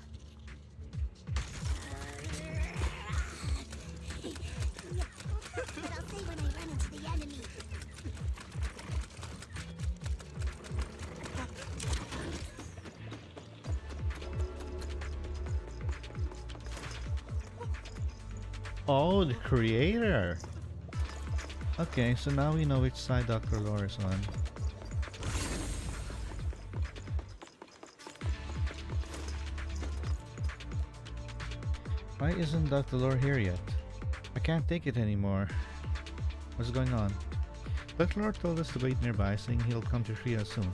But I'll say when I run into the enemy. Oh, the creator. Okay, so now we know which side Dr. Lore is on. Why isn't Dr. Lore here yet? I can't take it anymore. What's going on? Dr. Lore told us to wait nearby, saying he'll come to treat us soon.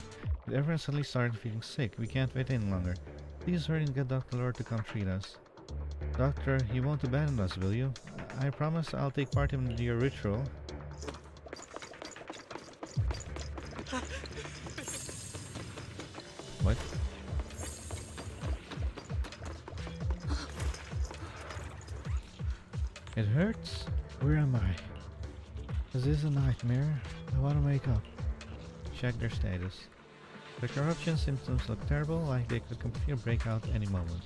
But everyone suddenly started feeling sick. We can't wait any longer. Please hurry and get Dr. Lore to come treat us. Doctor, you won't abandon us, will you? I promise I'll take part in your ritual. What? It hurts? Where am I? Is this a nightmare? I want to wake up. Check their status. The corruption symptoms look terrible, like they could completely break out any moment.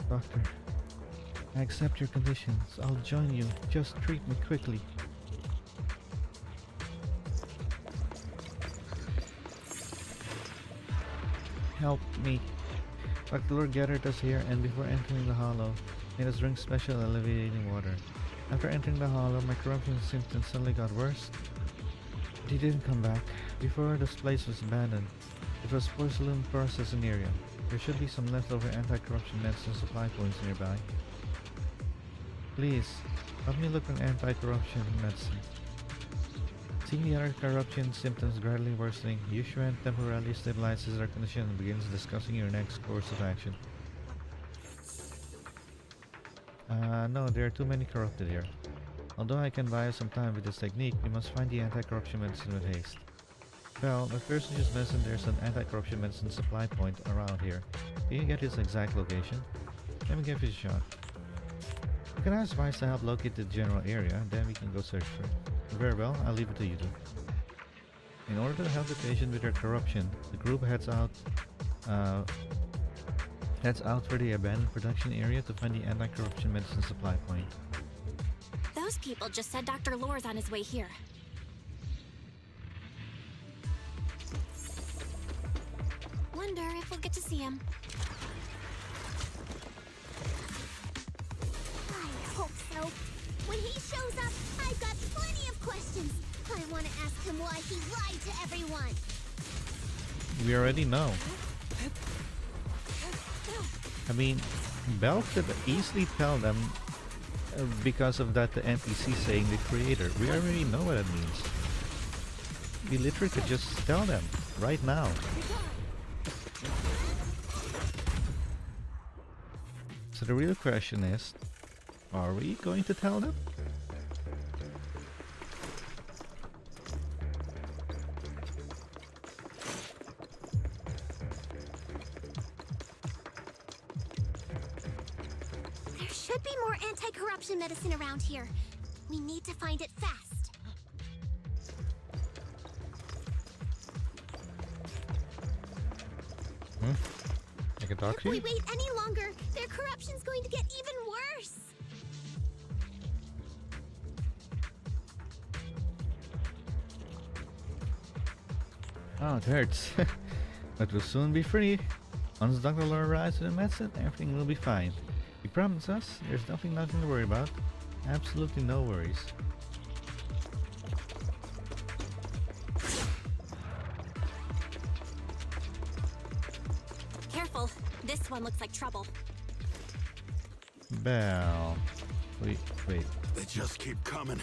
Doctor, I accept your conditions. I'll join you. Just treat me quickly. Help me. Dr. Lord gathered us here, and before entering the hollow, made us drink special alleviating water. After entering the hollow, my corruption symptoms suddenly got worse. But he didn't come back. Before this place was abandoned, it was porcelain processing area. There should be some leftover anti-corruption medicine supply points nearby. Please, help me look for anti-corruption medicine. Seeing the other corruption symptoms gradually worsening, Yushuan temporarily stabilizes our condition and begins discussing your next course of action. No, there are too many corrupted here. Although I can buy us some time with this technique, we must find the anti-corruption medicine with haste. Well, the person just mentioned there's an anti-corruption medicine supply point around here. Can you get its exact location? Let me give it a shot. You can ask Vice to help locate the general area, then we can go search for it. Very well, I'll leave it to you two. In order to help the patient with their corruption, the group heads out for the abandoned production area to find the anti-corruption medicine supply point. Those people just said Dr. Lore's on his way here. Wonder if we'll get to see him. I hope so. When he shows up, I've got plenty of questions. I want to ask him why he lied to everyone. We already know. I mean, Belle could easily tell them because of that the NPC saying the creator. We already know what it means. We literally could just tell them right now. So the real question is, are we going to tell them? There should be more anti-corruption medicine around here. We need to find it fast. I can talk If to we you? wait any longer, their corruption's going to get even worse. Oh, it hurts. But we'll soon be free. Once Dr. Lore arrives with the medicine, everything will be fine. He promised us there's nothing to worry about. Absolutely no worries. Careful, this one looks like trouble. Belle. Wait. They just keep coming.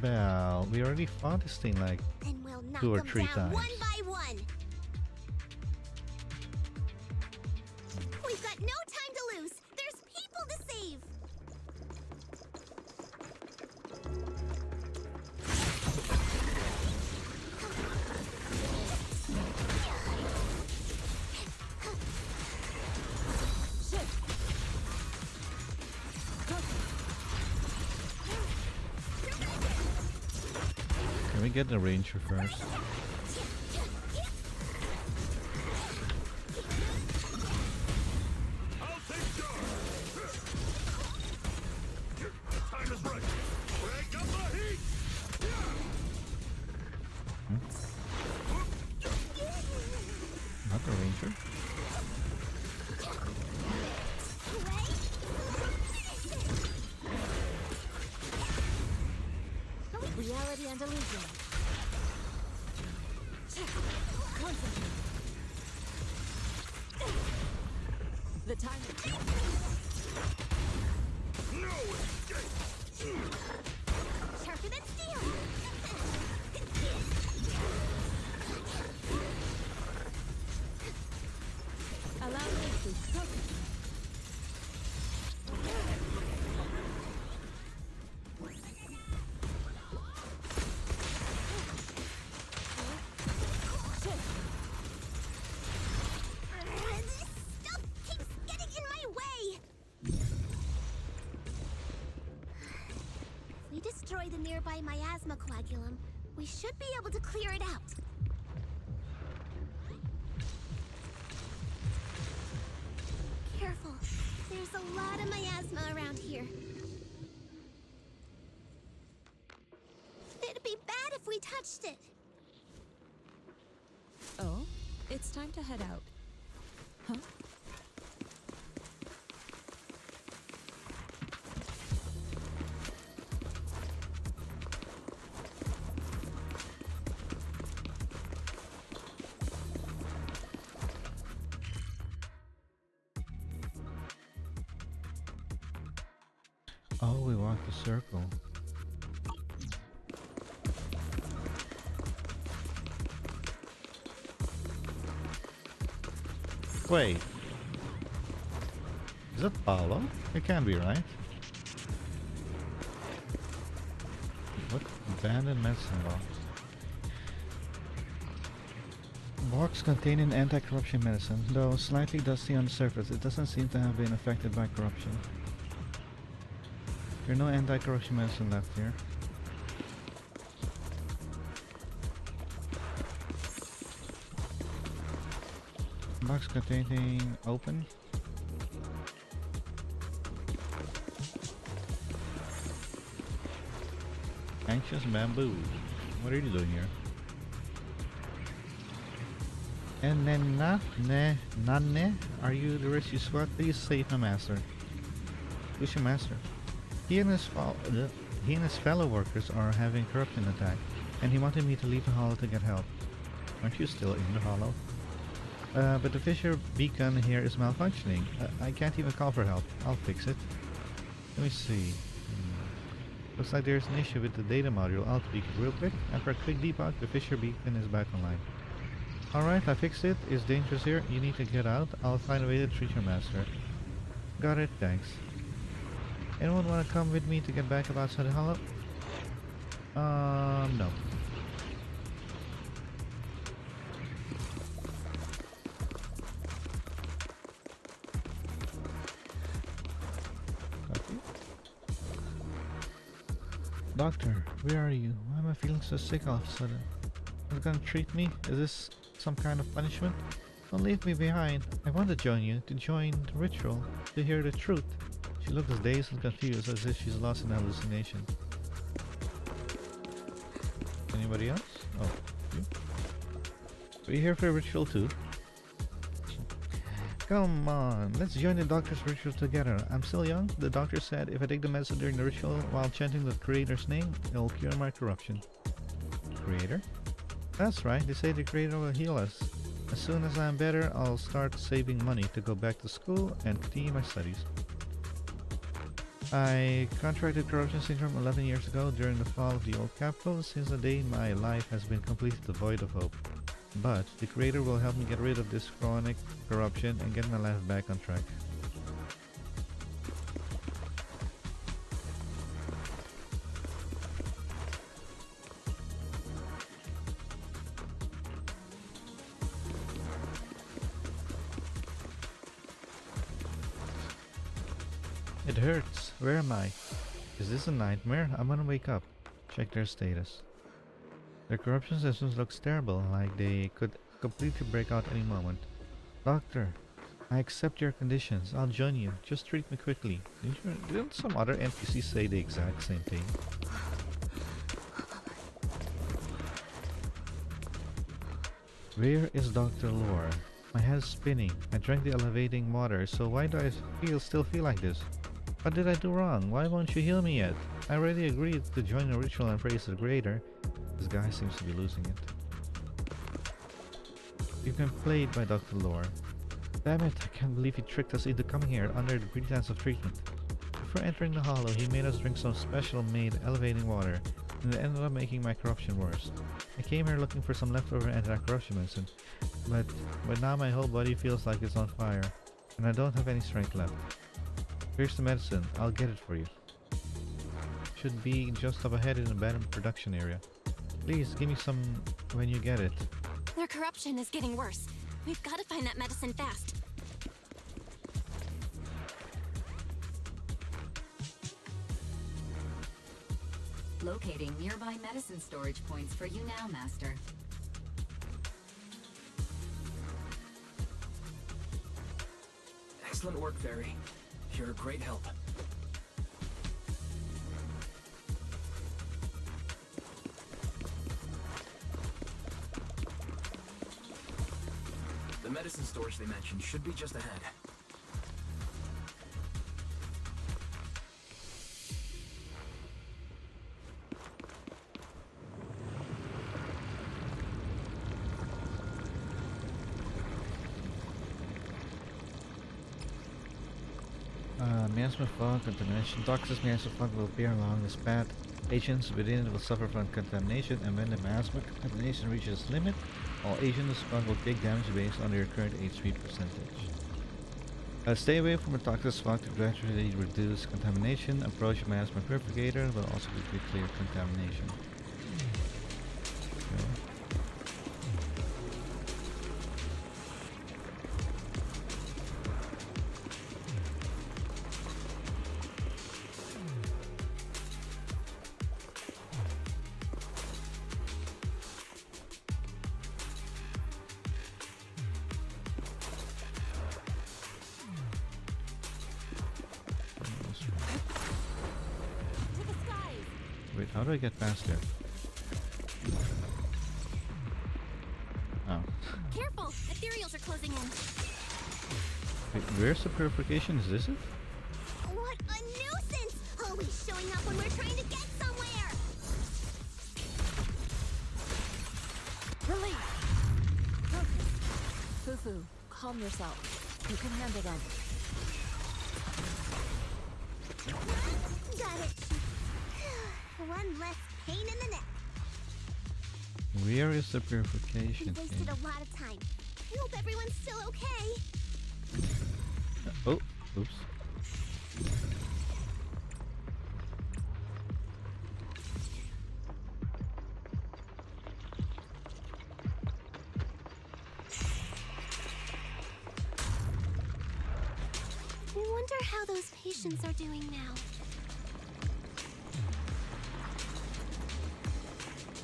Belle, we already fought this thing like And we'll knock 2 or them 3 down times. one by one. We've got no time to lose. There's people to save. Can we get the ranger first? Not the ranger. the Andalusian. Concentrate. The time is... No escape! Sharper than steel! Allow me to focus. Stuff keeps getting in my way! If we destroy the nearby miasma coagulum, we should be able to clear it out. Careful. There's a lot of miasma around here. It'd be bad if we touched it. Oh, it's time to head out. Huh? Oh, we walk the circle. Wait. Is that Paolo? It can't be, right? What abandoned medicine box? Box containing anti-corruption medicine. Though slightly dusty on the surface, it doesn't seem to have been affected by corruption. There's no anti-corruption medicine left here. Box containing open. Anxious bamboo. What are you doing here? And then Nane, are you the rescue squad? Please save my master. Who's your master? He and his fellow workers are having corruption attack, and he wanted me to leave the hollow to get help. Aren't you still in the hollow? But the Fisher beacon here is malfunctioning. I can't even call for help. I'll fix it. Let me see. Looks like there's an issue with the data module. I'll tweak it real quick. After a quick debug, the Fisher beacon is back online. Alright, I fixed it. It's dangerous here. You need to get out. I'll find a way to treat your master. Got it, thanks. Anyone want to come with me to get back up outside the hollow? No. Doctor, where are you? Why am I feeling so sick all of a sudden? Are you gonna treat me? Is this some kind of punishment? Don't leave me behind. I want to join you, to join the ritual, to hear the truth. She looks as dazed and confused, as if she's lost in hallucination. Anybody else? Oh, you? Are you here for a ritual too? Come on, let's join the doctor's ritual together. I'm still young. The doctor said if I take the medicine during the ritual while chanting the creator's name, it'll cure my corruption. Creator? That's right, they say the creator will heal us. As soon as I'm better, I'll start saving money to go back to school and continue my studies. I contracted corruption syndrome 11 years ago during the fall of the old capital. Since the day my life has been completely devoid of hope. But the creator will help me get rid of this chronic corruption and get my life back on track. It hurts. Where am I? Is this a nightmare? I'm gonna wake up. Check their status. Their corruption systems looks terrible, like they could completely break out any moment. Doctor, I accept your conditions. I'll join you. Just treat me quickly. Didn't some other NPC say the exact same thing? Where is Dr. Lore? My head's spinning. I drank the elevating water, so why do I still feel like this? What did I do wrong? Why won't you heal me yet? I already agreed to join the ritual and praise the creator. This guy seems to be losing it. You've been played by Dr. Lore. Damn it, I can't believe he tricked us into coming here under the pretense of treatment. Before entering the hollow, he made us drink some special-made elevating water, and it ended up making my corruption worse. I came here looking for some leftover anti-corruption medicine, but now my whole body feels like it's on fire, and I don't have any strength left. Here's the medicine, I'll get it for you. Should be just up ahead in the abandoned production area. Please, give me some when you get it. Their corruption is getting worse. We've got to find that medicine fast. Locating nearby medicine storage points for you now, Master. Excellent work, Fairy. You're a great help. The medicine storage they mentioned should be just ahead. Miasma fog contamination. Toxic miasma fog will appear along this path. Agents within it will suffer from contamination, and when the miasma contamination reaches its limit, all agents in the fog will take damage based on their current HP percentage. Stay away from the toxic fog to gradually reduce contamination. Approach a miasma purificator will also quickly clear contamination. Okay. Wait, how do I get past there? Oh. Careful! Ethereals are closing in. Wait, where's the purification? Is this it? What a nuisance! Always showing up when we're trying to get somewhere! Release! Focus. Fufu, calm yourself. You can handle them. Got it. One less pain in the neck. Where is the purification? We wasted a lot of time. I hope everyone's still okay. Oh, oops. I wonder how those patients are doing now.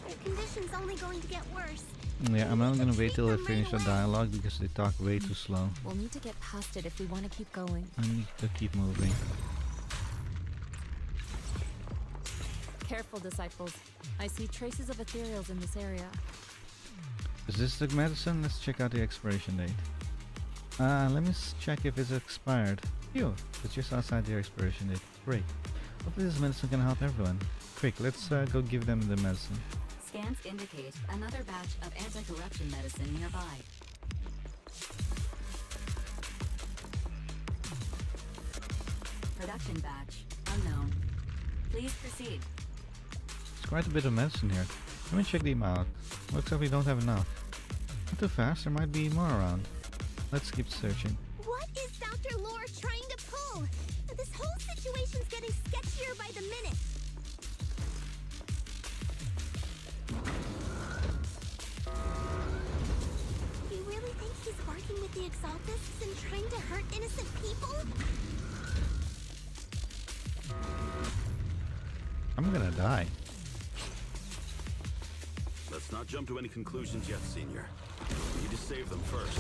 Their condition's only going to get worse. Yeah, I'm not gonna wait till I finish the dialogue because they talk way too slow. We'll need to get past it if we want to keep going. I need to keep moving. Careful, disciples. I see traces of ethereals in this area. Is this the medicine? Let's check out the expiration date. Let me check if it's expired. Phew, it's just outside the expiration date. Great. Hopefully this medicine can help everyone. Quick, let's go give them the medicine. Scans indicate another batch of anti-corruption medicine nearby. Production batch unknown. Please proceed. It's quite a bit of medicine here. Let me check them out. Looks like we don't have enough. Not too fast, there might be more around. Let's keep searching. What is Dr. Lore trying to pull? This whole situation's getting sketchier by the minute. You really think he's working with the Exaltists and trying to hurt innocent people? I'm gonna die. Let's not jump to any conclusions yet, Senior. We need to save them first.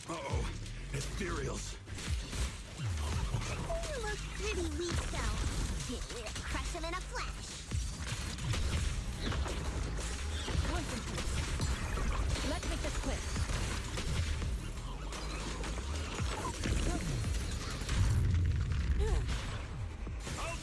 Uh-oh. Ethereals. You look pretty weak, though. We'll crush him in a flash. Concentrate. Let's make this quick. I'll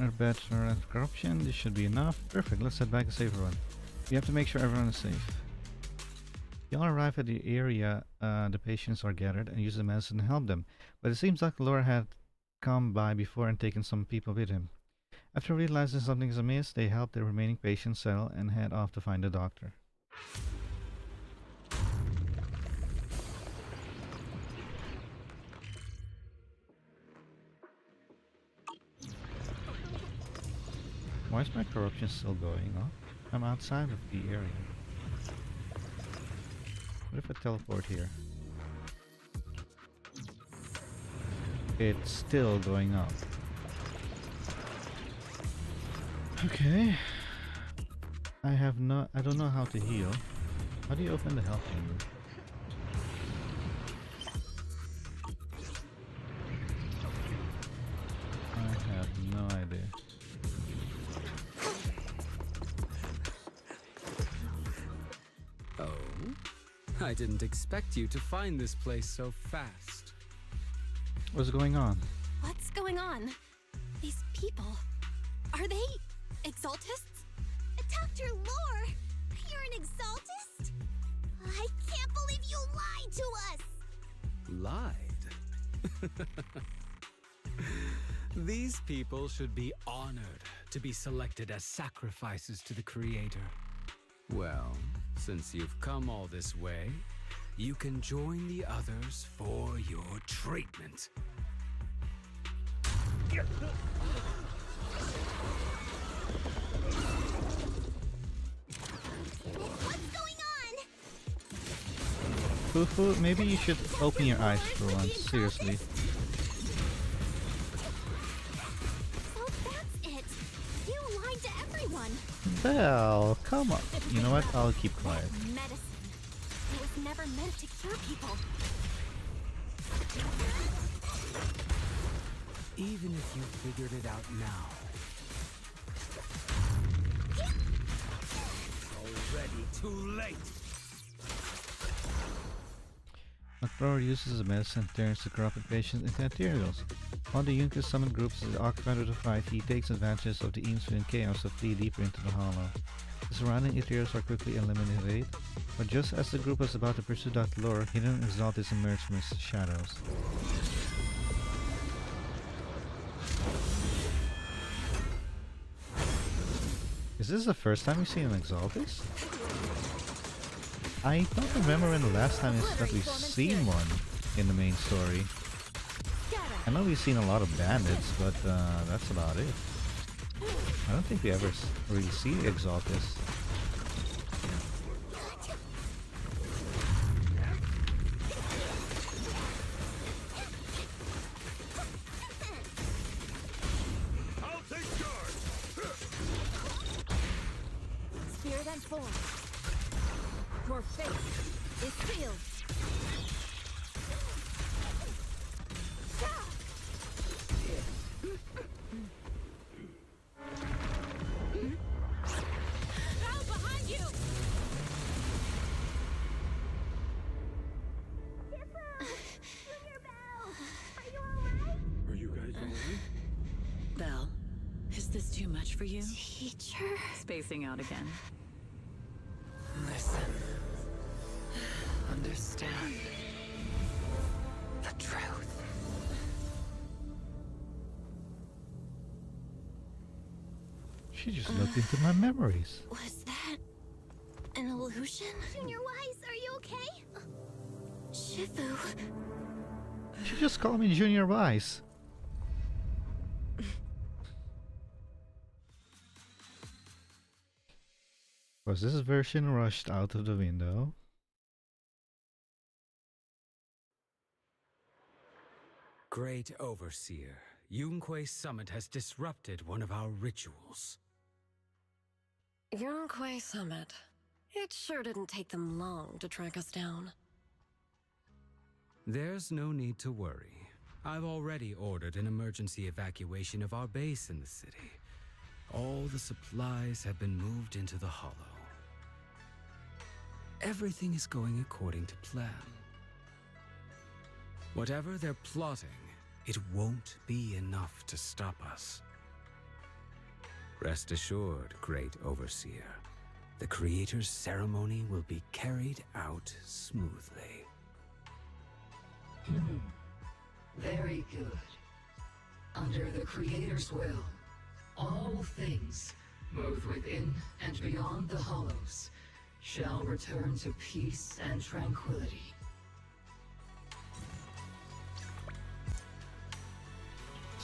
Our bets are at corruption. This should be enough. Perfect. Let's head back and save everyone. We have to make sure everyone is safe. You all arrive at the area the patients are gathered and use the medicine to help them. But it seems Dr. Laura had come by before and taken some people with him. After realizing something is amiss, they help the remaining patients settle and head off to find the doctor. Why is my corruption still going on? I'm outside of the area. What if I teleport here? It's still going up. Okay. I don't know how to heal. How do you open the health menu? I have no idea. Oh? I didn't expect you to find this place so fast. What's going on? What's going on? These people, are they exaltists? Dr. Lore, you're an exaltist? I can't believe you lied to us! Lied? These people should be honored to be selected as sacrifices to the Creator. Well, since you've come all this way, you can join the others for your treatment. What's going on? Fufu, maybe you should open your eyes for once, seriously. So that's it. You lied to everyone. Well, come on. You know what? I'll keep quiet. Medicine. It was never meant to cure people. Even if you figured it out now, already too late. McClure uses the medicine and turns the corrupted patients into materials. While the Yunkus summon groups is occupied with the fight, he takes advantage of the ensuing chaos to flee deeper into the hollow. The surrounding Ethereals are quickly eliminated, but just as the group was about to pursue Dr. Lore, hidden exaltists emerge from its shadows. Is this the first time you've seen an exaltist? I don't remember when the last time is that we've seen one in the main story. I know we've seen a lot of bandits, but that's about it. I don't think we ever really see exaltists. I'll take charge. Spirit and form. Your fate is sealed. Now behind you! Are you guys alright? Belle, is this too much for you? Teacher. Spacing out again. Listen. Understand the truth. She just looked into my memories. Was that an illusion? Junior Wise, are you okay? Shifu. She just called me Junior Wise. Was this version rushed out of the window? Great Overseer, Yunque's summit has disrupted one of our rituals. Yunque Summit. It sure didn't take them long to track us down. There's no need to worry. I've already ordered an emergency evacuation of our base in the city. All the supplies have been moved into the hollow. Everything is going according to plan. Whatever they're plotting, it won't be enough to stop us. Rest assured, Great Overseer. The Creator's ceremony will be carried out smoothly. Very good. Under the Creator's will, all things, both within and beyond the Hollows, shall return to peace and tranquility.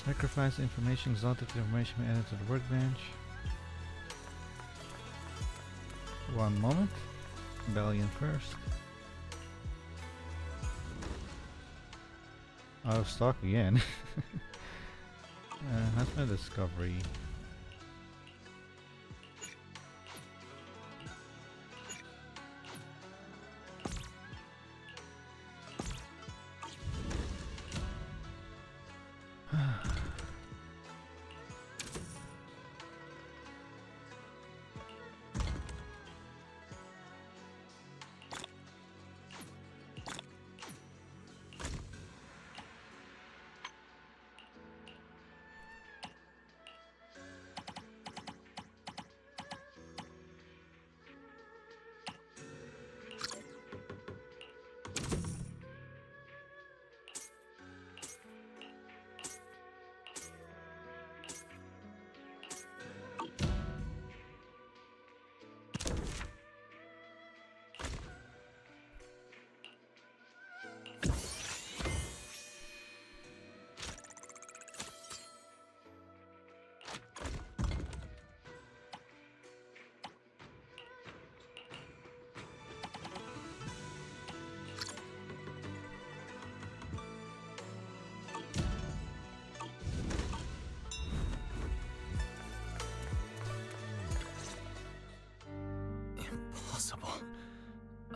Sacrifice information, exalted information added to the workbench. One moment. Rebellion first. Out of stock again. That's my discovery.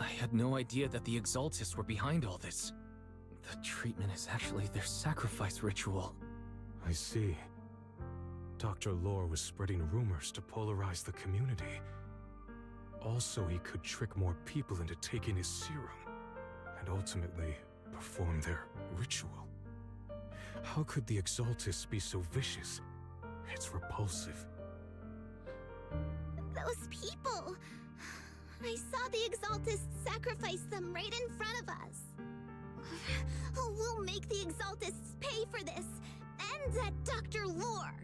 I had no idea that the Exaltists were behind all this. The treatment is actually their sacrifice ritual. I see. Dr. Lore was spreading rumors to polarize the community. Also, he could trick more people into taking his serum, and ultimately perform their ritual. How could the Exaltists be so vicious? It's repulsive. Those people! I saw the Exaltists sacrifice them right in front of us. We'll make the Exaltists pay for this, and that Dr. Lore!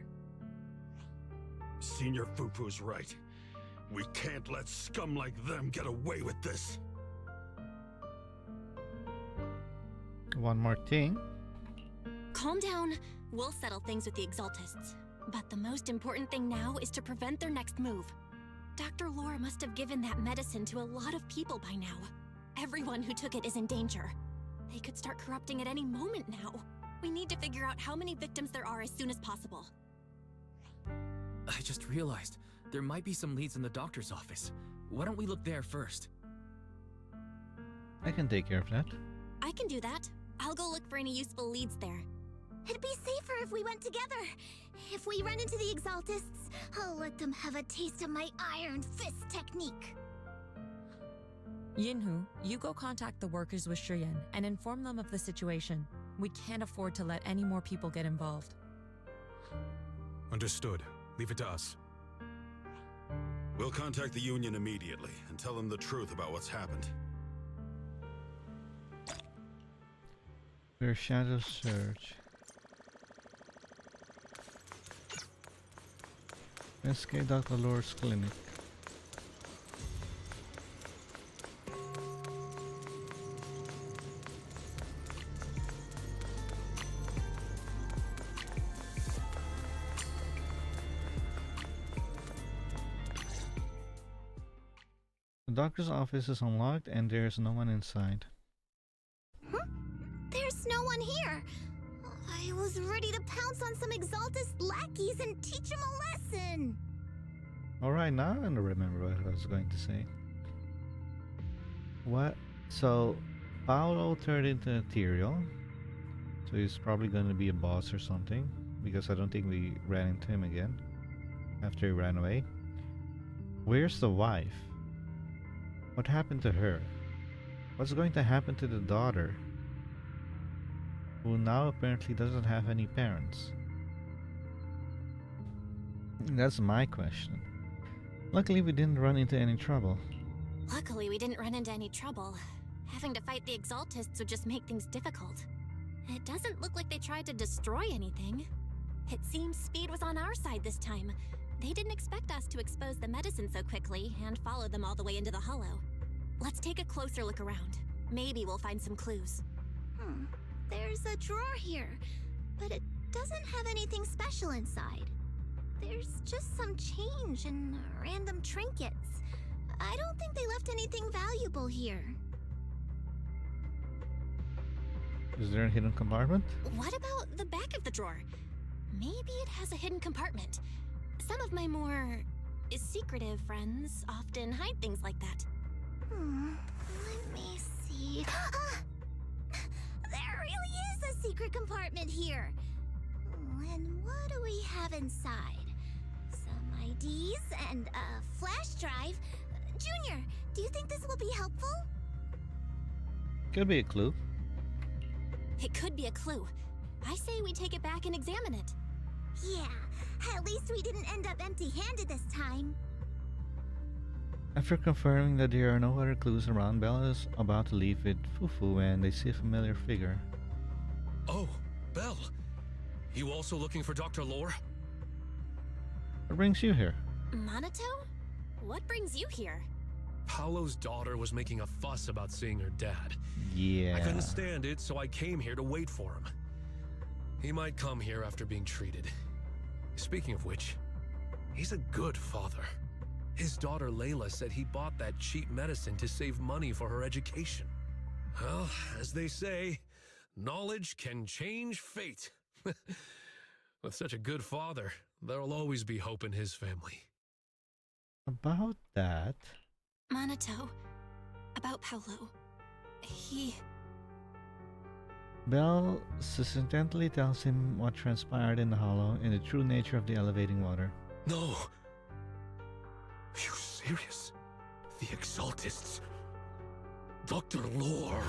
Senior Fufu's right. We can't let scum like them get away with this. One more thing. Calm down. We'll settle things with the Exaltists. But the most important thing now is to prevent their next move. Dr. Lore must have given that medicine to a lot of people by now. Everyone who took it is in danger. They could start corrupting at any moment now. We need to figure out how many victims there are as soon as possible. I just realized there might be some leads in the doctor's office. Why don't we look there first? I can take care of that. I can do that. I'll go look for any useful leads there. It'd be safer if we went together. If we run into the Exaltists, I'll let them have a taste of my Iron Fist technique. Yinhu, you go contact the workers with Shiyan and inform them of the situation. We can't afford to let any more people get involved. Understood. Leave it to us. We'll contact the Union immediately and tell them the truth about what's happened. Where's Shadow Surge? Escape Dr. Lore's clinic. The doctor's office is unlocked and there's no one inside. Huh? There's no one here. I was ready to pounce on some Exaltist lackeys and teach them a lesson. Alright, now I don't remember what I was going to say. What? So, Paolo turned into Ethereal. So he's probably going to be a boss or something. Because I don't think we ran into him again. After he ran away. Where's the wife? What happened to her? What's going to happen to the daughter? Who now apparently doesn't have any parents. That's my question. Luckily, we didn't run into any trouble. Luckily, we didn't run into any trouble. Having to fight the Exaltists would just make things difficult. It doesn't look like they tried to destroy anything. It seems speed was on our side this time. They didn't expect us to expose the medicine so quickly and follow them all the way into the hollow. Let's take a closer look around. Maybe we'll find some clues. There's a drawer here, but it doesn't have anything special inside. There's just some change and random trinkets. I don't think they left anything valuable here. Is there a hidden compartment? What about the back of the drawer? Maybe it has a hidden compartment. Some of my more secretive friends often hide things like that. Let me see. There really is a secret compartment here. And what do we have inside? Some IDs and a flash drive. Junior, do you think this will be helpful? Could be a clue. It could be a clue. I say we take it back and examine it. Yeah, at least we didn't end up empty-handed this time. After confirming that there are no other clues around, Belle is about to leave with Fufu when they see a familiar figure. Oh, Belle. You also looking for Dr. Lore? What brings you here? Minato? What brings you here? Paolo's daughter was making a fuss about seeing her dad. Yeah. I couldn't stand it, so I came here to wait for him. He might come here after being treated. Speaking of which, he's a good father. His daughter Layla said he bought that cheap medicine to save money for her education. Well, as they say, knowledge can change fate. With such a good father, there'll always be hope in his family. About that... Minato. About Paolo. Belle succinctly tells him what transpired in the hollow and the true nature of the elevating water. No! Are you serious? The Exaltists? Dr. Lore?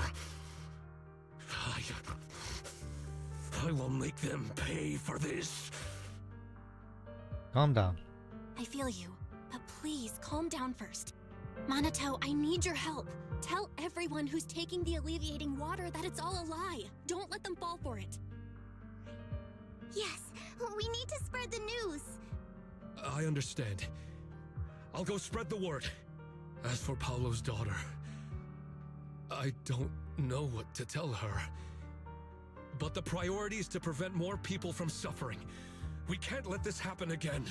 I will make them pay for this. Calm down. I feel you, but please calm down first. Minato, I need your help. Tell everyone who's taking the alleviating water that it's all a lie. Don't let them fall for it. Yes, we need to spread the news. I understand. I'll go spread the word. As for Paolo's daughter, I don't know what to tell her. But the priority is to prevent more people from suffering. We can't let this happen again.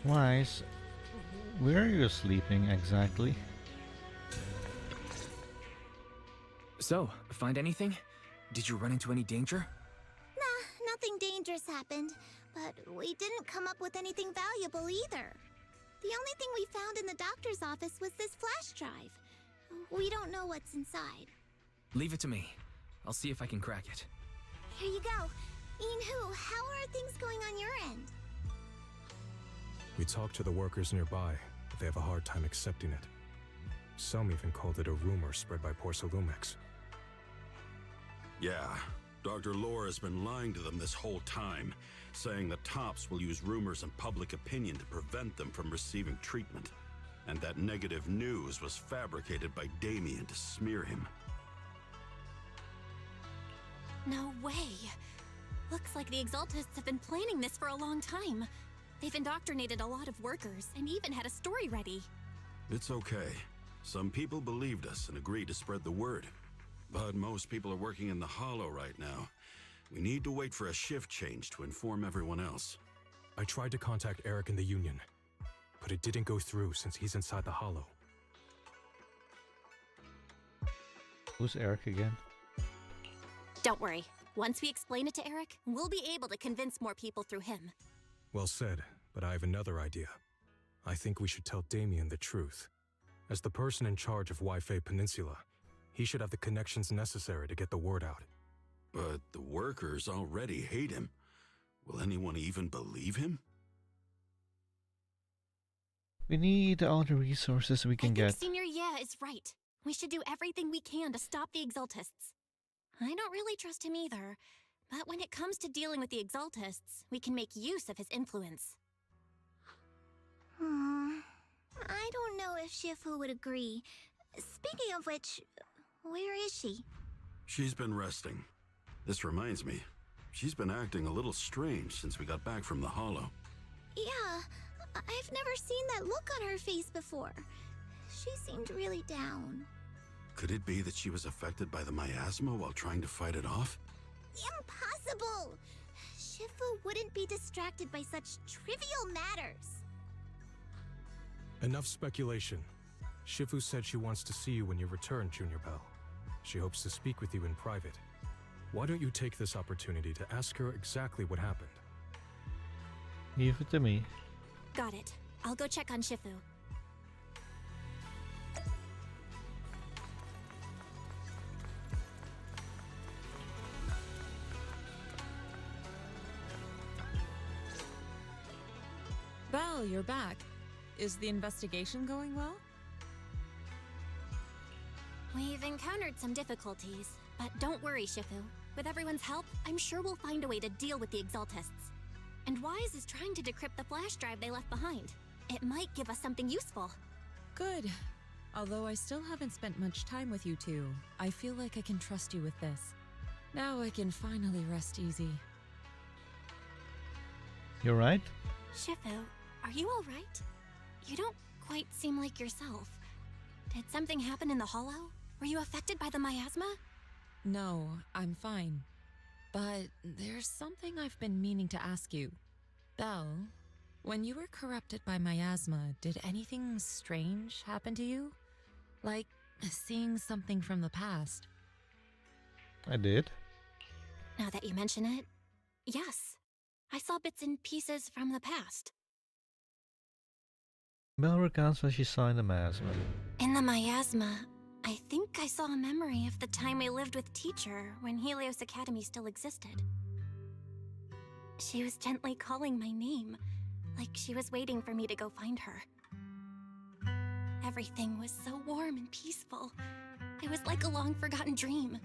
Wise, where are you sleeping exactly? So, find anything? Did you run into any danger? Nah, nothing dangerous happened, but we didn't come up with anything valuable either. The only thing we found in the doctor's office was this flash drive. We don't know what's inside. Leave it to me. I'll see if I can crack it. Here you go. Inhu, how are things going on your end? We talked to the workers nearby, but they have a hard time accepting it. Some even called it a rumor spread by Porcelumex. Yeah, Dr. Lore has been lying to them this whole time, saying the Tops will use rumors and public opinion to prevent them from receiving treatment. And that negative news was fabricated by Damien to smear him. No way. Looks like the Exaltists have been planning this for a long time. They've indoctrinated a lot of workers and even had a story ready. It's okay. Some people believed us and agreed to spread the word. But most people are working in the Hollow right now. We need to wait for a shift change to inform everyone else. I tried to contact Eric in the Union, but it didn't go through since he's inside the Hollow. Who's Eric again? Don't worry. Once we explain it to Eric, we'll be able to convince more people through him. Well said, but I have another idea. I think we should tell Damien the truth. As the person in charge of Waifei Peninsula, he should have the connections necessary to get the word out. But the workers already hate him. Will anyone even believe him? We need all the resources we can get. Senior Ye is right. We should do everything we can to stop the Exaltists. I don't really trust him either, but when it comes to dealing with the Exaltists, we can make use of his influence. I don't know if Shifu would agree. Speaking of which, where is she? She's been resting. This reminds me, she's been acting a little strange since we got back from the Hollow. Yeah, I've never seen that look on her face before. She seemed really down. Could it be that she was affected by the miasma while trying to fight it off? Impossible! Shifu wouldn't be distracted by such trivial matters. Enough speculation. Shifu said she wants to see you when you return, Junior Bell. She hopes to speak with you in private. Why don't you take this opportunity to ask her exactly what happened? Leave it to me. Got it. I'll go check on Shifu. Belle, you're back. Is the investigation going well? We've encountered some difficulties, but don't worry, Shifu. With everyone's help, I'm sure we'll find a way to deal with the Exaltists. And Wise is trying to decrypt the flash drive they left behind. It might give us something useful. Good. Although I still haven't spent much time with you two, I feel like I can trust you with this. Now I can finally rest easy. You're right? Shifu, are you alright? You don't quite seem like yourself. Did something happen in the Hollow? Were you affected by the miasma? No, I'm fine. But there's something I've been meaning to ask you. Belle, when you were corrupted by miasma, did anything strange happen to you? Like seeing something from the past? I did. Now that you mention it, yes. I saw bits and pieces from the past. Belle recounts what she saw in the miasma. In the miasma, I think I saw a memory of the time we lived with Teacher when Helios Academy still existed. She was gently calling my name, like she was waiting for me to go find her. Everything was so warm and peaceful. It was like a long-forgotten dream.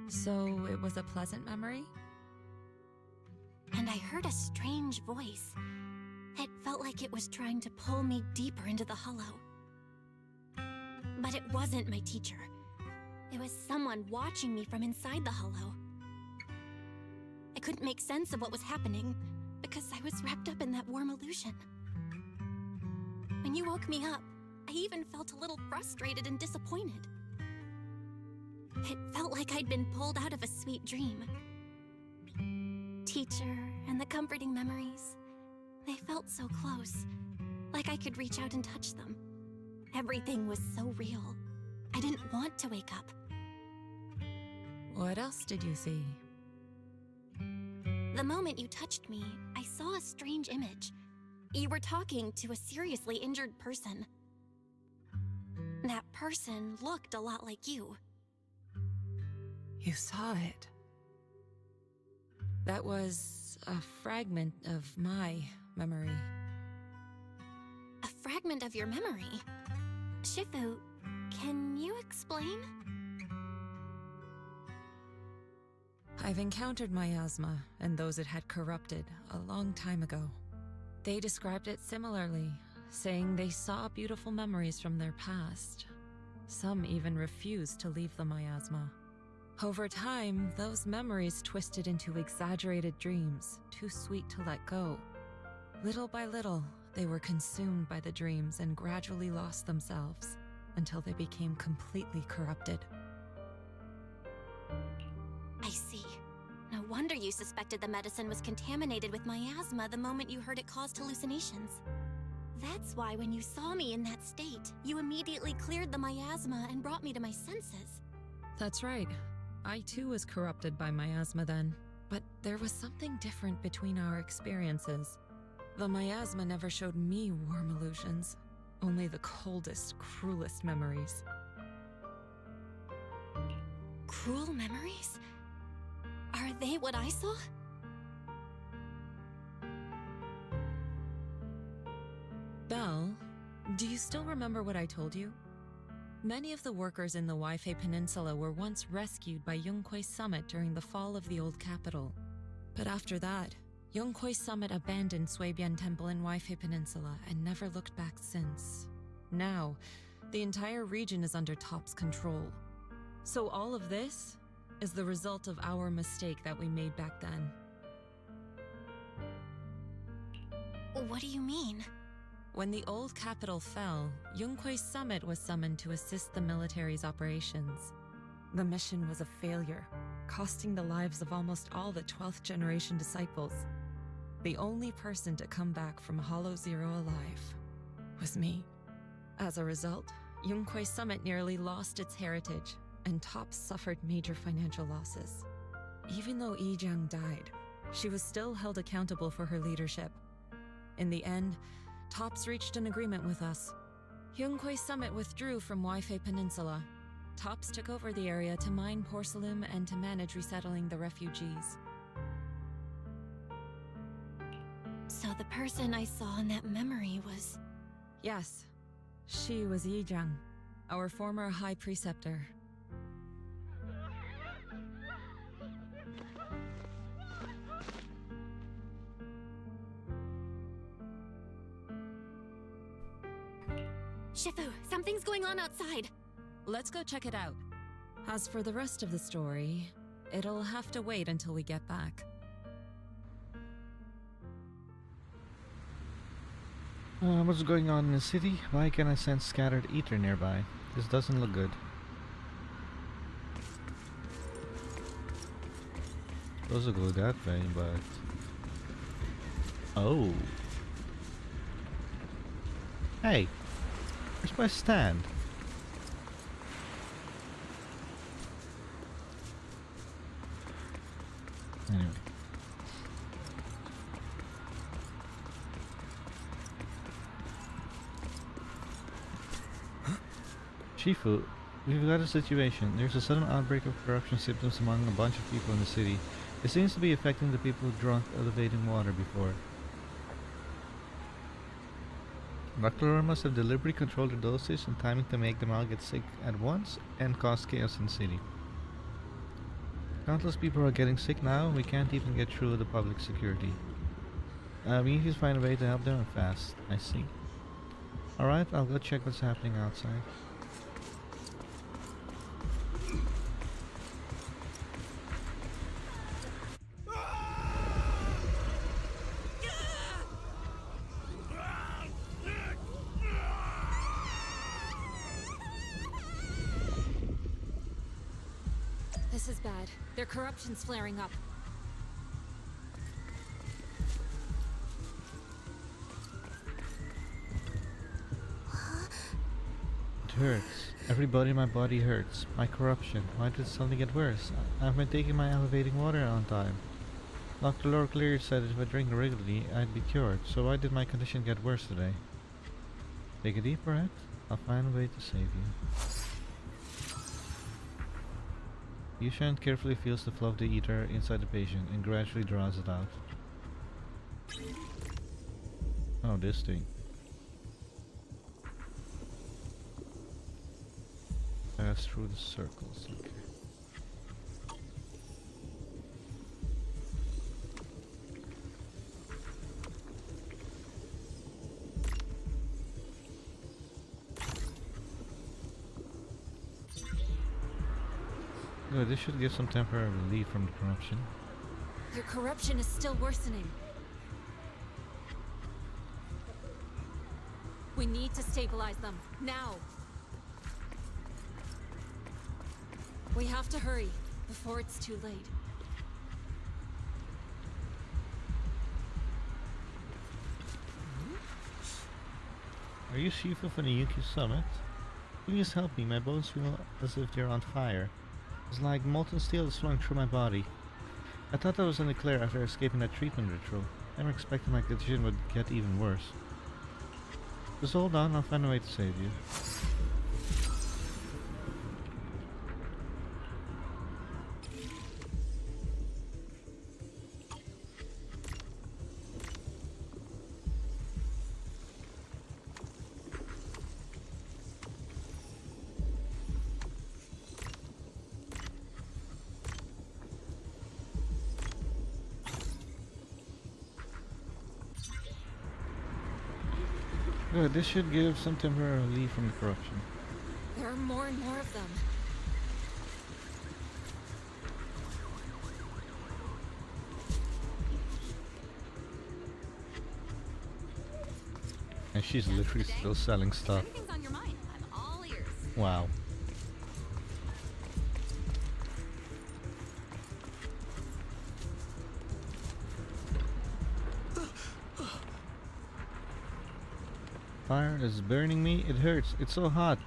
So it was a pleasant memory? And I heard a strange voice. It felt like it was trying to pull me deeper into the Hollow. But it wasn't my teacher. It was someone watching me from inside the Hollow. I couldn't make sense of what was happening because I was wrapped up in that warm illusion. When you woke me up, I even felt a little frustrated and disappointed. It felt like I'd been pulled out of a sweet dream. Teacher and the comforting memories, they felt so close, like I could reach out and touch them. Everything was so real. I didn't want to wake up. What else did you see? The moment you touched me, I saw a strange image. You were talking to a seriously injured person. That person looked a lot like you. You saw it. That was a fragment of my memory. A fragment of your memory? Shifu, can you explain? I've encountered miasma and those it had corrupted a long time ago. They described it similarly, saying they saw beautiful memories from their past. Some even refused to leave the miasma. Over time, those memories twisted into exaggerated dreams, too sweet to let go. Little by little, they were consumed by the dreams and gradually lost themselves, until they became completely corrupted. I see. No wonder you suspected the medicine was contaminated with miasma the moment you heard it caused hallucinations. That's why when you saw me in that state, you immediately cleared the miasma and brought me to my senses. That's right. I too was corrupted by miasma then, but there was something different between our experiences. The miasma never showed me warm illusions, only the coldest, cruelest memories. Cruel memories? Are they what I saw? Belle, do you still remember what I told you? Many of the workers in the Waifei Peninsula were once rescued by Yonghui Summit during the fall of the old capital. But after that, Yonghui Summit abandoned Suibian Temple in Waifei Peninsula and never looked back since. Now, the entire region is under Top's control. So all of this is the result of our mistake that we made back then. What do you mean? When the old capital fell, Yonghui Summit was summoned to assist the military's operations. The mission was a failure, costing the lives of almost all the 12th generation disciples. The only person to come back from Hollow Zero alive was me. As a result, Yonghui Summit nearly lost its heritage, and Top suffered major financial losses. Even though Yijiang died, she was still held accountable for her leadership. In the end, Tops reached an agreement with us. Yonghui Summit withdrew from Waifei Peninsula. Tops took over the area to mine porcelain and to manage resettling the refugees. So the person I saw in that memory was... Yes, she was Yijiang, our former High Preceptor. Shifu, something's going on outside. Let's go check it out. As for the rest of the story, it'll have to wait until we get back. What's going on in the city? Why can I sense scattered ether nearby? This doesn't look good. Supposed to go that way, but... Oh. Hey! Where's my stand? Anyway. Shifu, we've got a situation. There's a sudden outbreak of corruption symptoms among a bunch of people in the city. It seems to be affecting the people who drunk elevating water before. Dr. Lore must have deliberately controlled the dosage and timing to make them all get sick at once and cause chaos in the city. Countless people are getting sick now, we can't even get through the public security. We need to find a way to help them and fast. I see. Alright, I'll go check what's happening outside. This is bad. Their corruption's flaring up. It hurts. Everybody in my body hurts. My corruption. Why did it suddenly get worse? I've been taking my elevating water on time. Dr. Lore clearly said if I drink regularly, I'd be cured. So why did my condition get worse today? Take a deep breath. I'll find a way to save you. Yushan carefully feels the flow of the ether inside the patient and gradually draws it out. Oh, this thing. Pass through the circles, okay. Good, this should give some temporary relief from the corruption. Their corruption is still worsening. We need to stabilize them, now! We have to hurry, before it's too late. Are you Shifu from the Yuki Summit? Please help me, my bones feel as if they're on fire. It's like molten steel is flowing through my body. I thought I was in the clear after escaping that treatment ritual. Never expected my condition would get even worse. Just hold on, I'll find a way to save you. Good, this should give some temporary relief from the corruption. There are more and more of them. And she's literally still selling stuff. Anything's on your mind, I'm all ears. Wow. Fire is burning me. It hurts. It's so hot.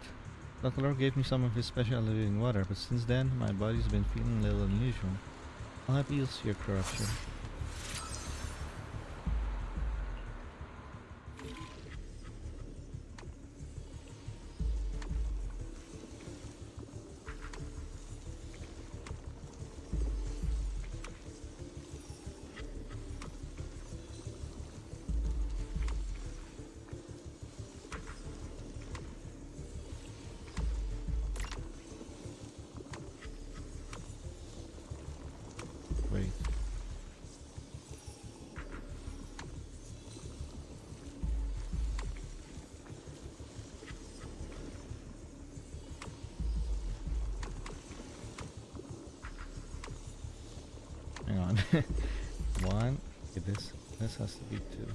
Dr. Lore gave me some of his special living water, but since then, my body's been feeling a little unusual. I'll help you see your corruption. Wait. Hang on. One. Okay, this has to be two.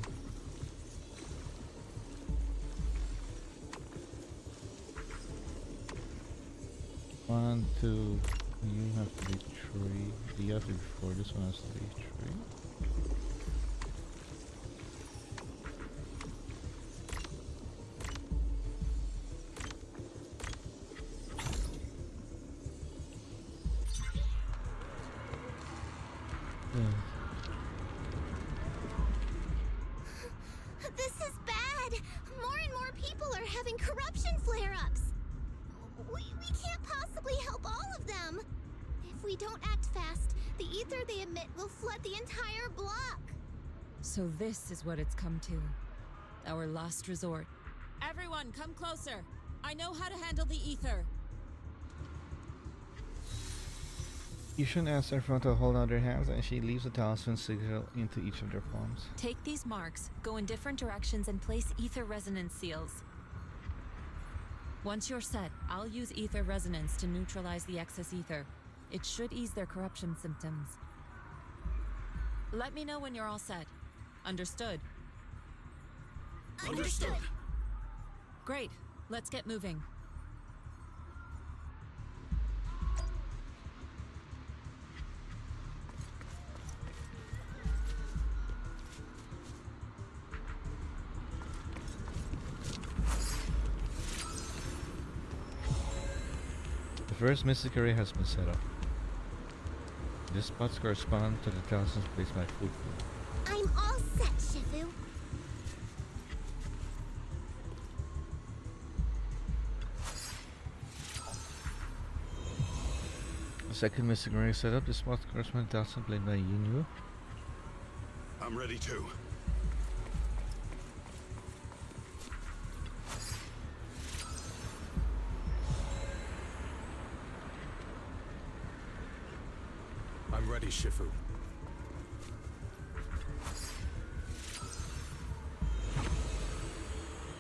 One, two. You have to be three. You have to be four. This one has to be three. This is bad! More and more people are having corruption flare-ups! We can't possibly help all of them! If we don't act fast, the ether they emit will flood the entire block! So this is what it's come to. Our last resort. Everyone, come closer! I know how to handle the ether! You shouldn't ask everyone to hold out their hands, and she leaves a talisman sigil into each of their palms. Take these marks, go in different directions, and place ether resonance seals. Once you're set, I'll use ether resonance to neutralize the excess ether. It should ease their corruption symptoms. Let me know when you're all set. Understood? Understood. Great. Let's get moving. The first mystic array has been set up. These spots correspond to the talismans placed by Fufu. I'm all set, Shifu. The second mystic array set up. The spots correspond to the talisman played by Yinyu. I'm ready too. I'm ready, Shifu.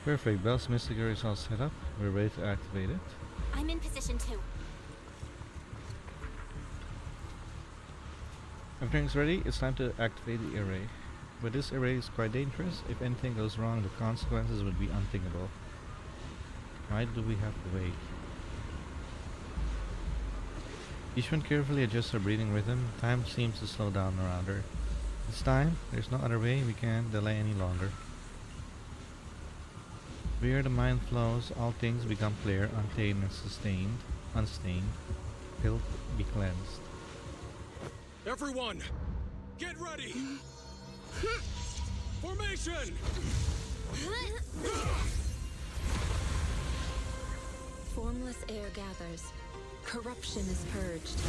Perfect. Bell's mystic array is all set up. We're ready to activate it. I'm in position too. Everything's ready. It's time to activate the array. But this array is quite dangerous. If anything goes wrong, the consequences would be unthinkable. Why do we have to wait? Ishwan carefully adjusts her breathing rhythm. Time seems to slow down around her. It's time. There's no other way. We can't delay any longer. Where the mind flows, all things become clear, untamed and sustained, unstained. Filth be cleansed. Everyone, get ready! Concentration! Formless air gathers. Corruption is purged.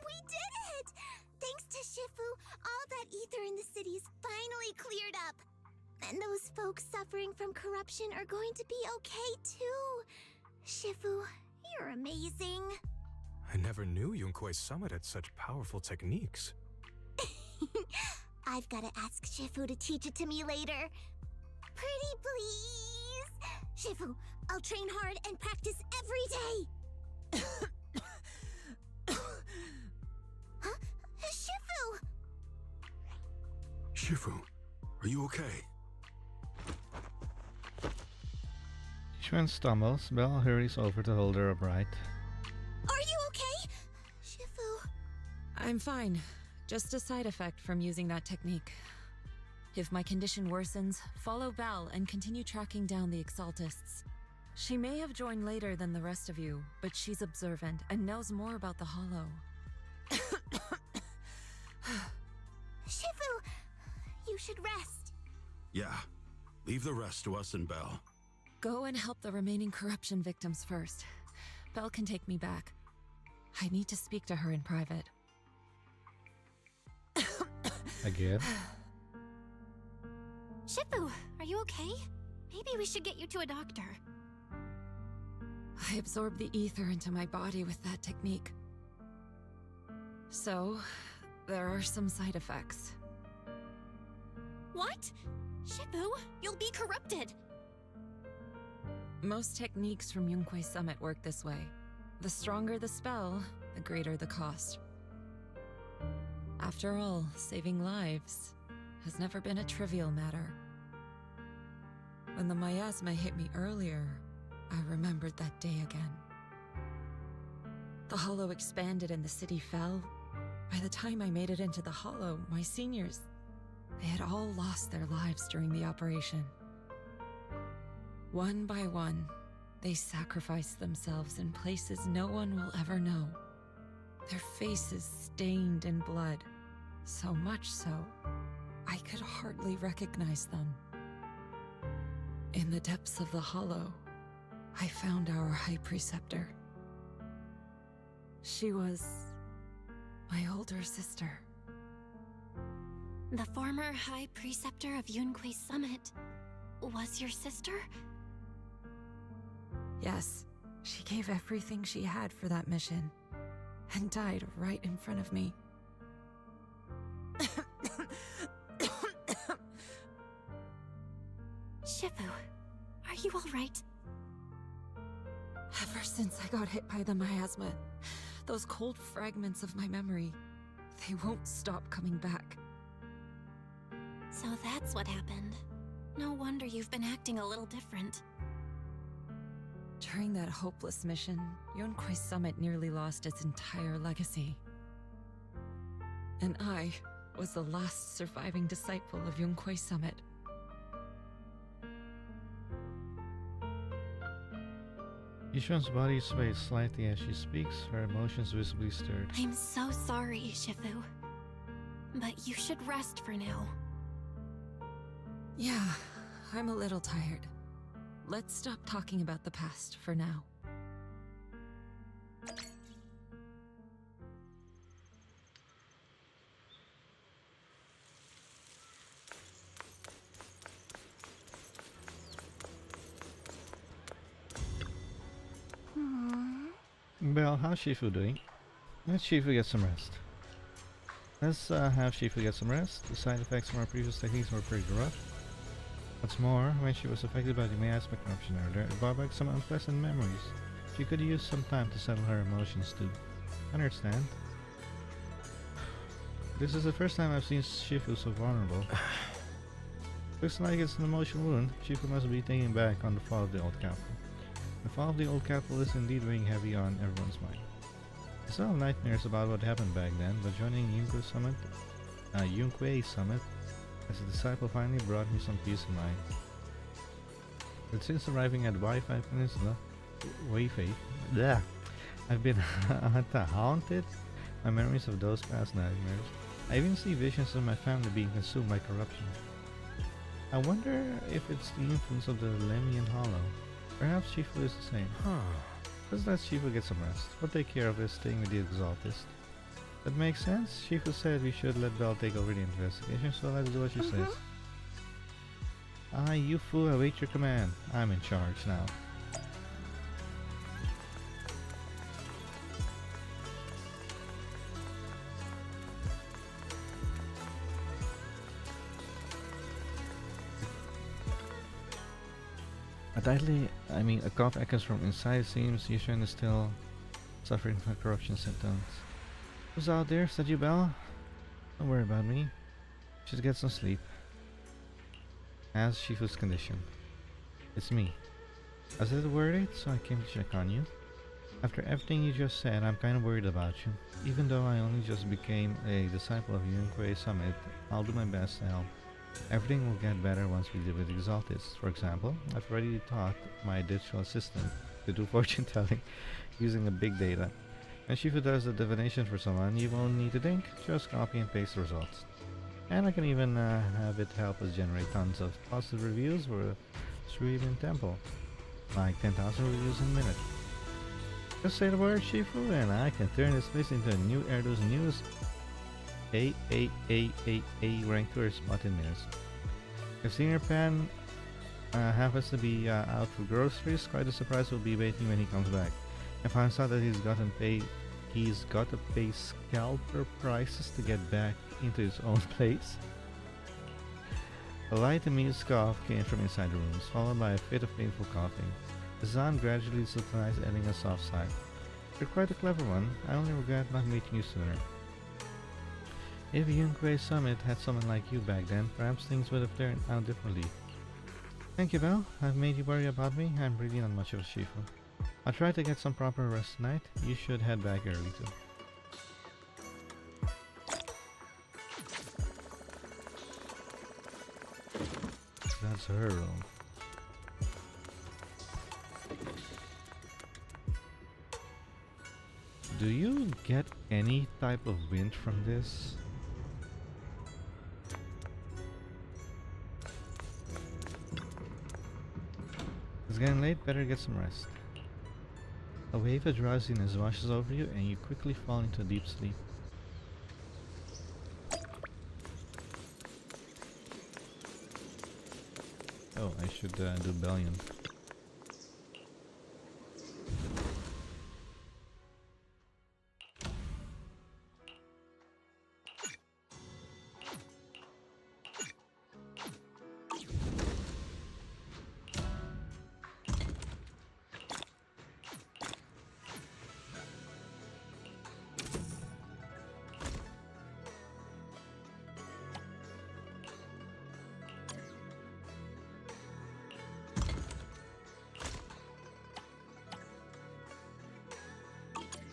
We did it! Thanks to Shifu, all that ether in the city's finally cleared up. And those folks suffering from corruption are going to be okay too. Shifu, you're amazing. I never knew Yunque's summit had such powerful techniques. I've got to ask Shifu to teach it to me later. Pretty please? Shifu, I'll train hard and practice every day. Huh? Shifu! Shifu, are you okay? Xuan stumbles. Belle hurries over to hold her upright. Are you okay? Shifu. I'm fine. Just a side effect from using that technique. If my condition worsens, follow Belle and continue tracking down the Exaltists. She may have joined later than the rest of you, but she's observant and knows more about the Hollow. Shifu, you should rest. Yeah. Leave the rest to us and Belle. Go and help the remaining corruption victims first. Belle can take me back. I need to speak to her in private. Again? Shifu, are you okay? Maybe we should get you to a doctor. I absorbed the ether into my body with that technique. So, there are some side effects. What? Shifu, you'll be corrupted! Most techniques from Yunque's summit work this way. The stronger the spell, the greater the cost. After all, saving lives has never been a trivial matter. When the miasma hit me earlier, I remembered that day again. The Hollow expanded and the city fell. By the time I made it into the Hollow, my seniors, they had all lost their lives during the operation. One by one, they sacrificed themselves in places no one will ever know. Their faces stained in blood, so much so, I could hardly recognize them. In the depths of the Hollow, I found our High Preceptor. She was my older sister. The former High Preceptor of Yunque's Summit was your sister? Yes, she gave everything she had for that mission, and died right in front of me. Shifu, are you alright? Ever since I got hit by the miasma, those cold fragments of my memory, they won't stop coming back. So that's what happened. No wonder you've been acting a little different. During that hopeless mission, Yunque's Summit nearly lost its entire legacy. And I was the last surviving disciple of Yunque's Summit. Yishuan's body sways slightly as she speaks, her emotions visibly stirred. I'm so sorry, Shifu. But you should rest for now. Yeah, I'm a little tired. Let's stop talking about the past for now. Belle, how's Shifu doing? Let Shifu get some rest. Let's have Shifu get some rest. The side effects from our previous techniques were pretty rough. What's more, when she was affected by the miasma corruption earlier, it brought back some unpleasant memories. She could use some time to settle her emotions too. Understand? This is the first time I've seen Shifu so vulnerable. Looks like it's an emotional wound. Shifu must be thinking back on the fall of the old capital. The fall of the old capital is indeed weighing heavy on everyone's mind. I still have nightmares about what happened back then, but joining Yunquei Summit as a disciple finally brought me some peace of mind. But since arriving at Wi-Fi Peninsula, I've been haunted by memories of those past nightmares. I even see visions of my family being consumed by corruption. I wonder if it's the influence of the Lemian Hollow. Perhaps Shifu is the same. Let's let Shifu get some rest. We'll take care of this thing with the Exaltist. That makes sense. Shifu said we should let Belle take over the investigation, so let's do what she says. Ah, you fool, I await your command. I'm in charge now. A cough echoes from inside. Seems Yushan is still suffering from corruption symptoms. Who's out there? Is that you, Belle? Don't worry about me. Just get some sleep. How's Shifu's condition? It's me. I was a little worried, so I came to check on you. After everything you just said, I'm kind of worried about you. Even though I only just became a disciple of Yunquei Summit, I'll do my best to help. Everything will get better once we deal with Exaltists. For example, I've already taught my digital assistant to do fortune telling using a big data. When Shifu does the divination for someone, you won't need to think, just copy and paste the results. And I can even have it help us generate tons of positive reviews for a Shuimin temple. Like 10,000 reviews in a minute. Just say the word Shifu and I can turn this place into a new Erdo's news A ranked tourist spot in minutes. If Senior Pan happens to be out for groceries, quite a surprise will be waiting when he comes back. And finds out that he's got to pay scalper prices to get back into his own place. A light amused cough came from inside the rooms, followed by a fit of painful coughing. The Zan gradually subsidized, adding a soft sigh. You're quite a clever one. I only regret not meeting you sooner. If Yunquei Summit had someone like you back then, perhaps things would have turned out differently. Thank you, Belle. I've made you worry about me. I'm really not much of a Shifu. I'll try to get some proper rest tonight. You should head back early too. That's her room. Do you get any type of wind from this? It's getting late, better get some rest. A wave of drowsiness washes over you and you quickly fall into a deep sleep. Oh, I should do Bellion.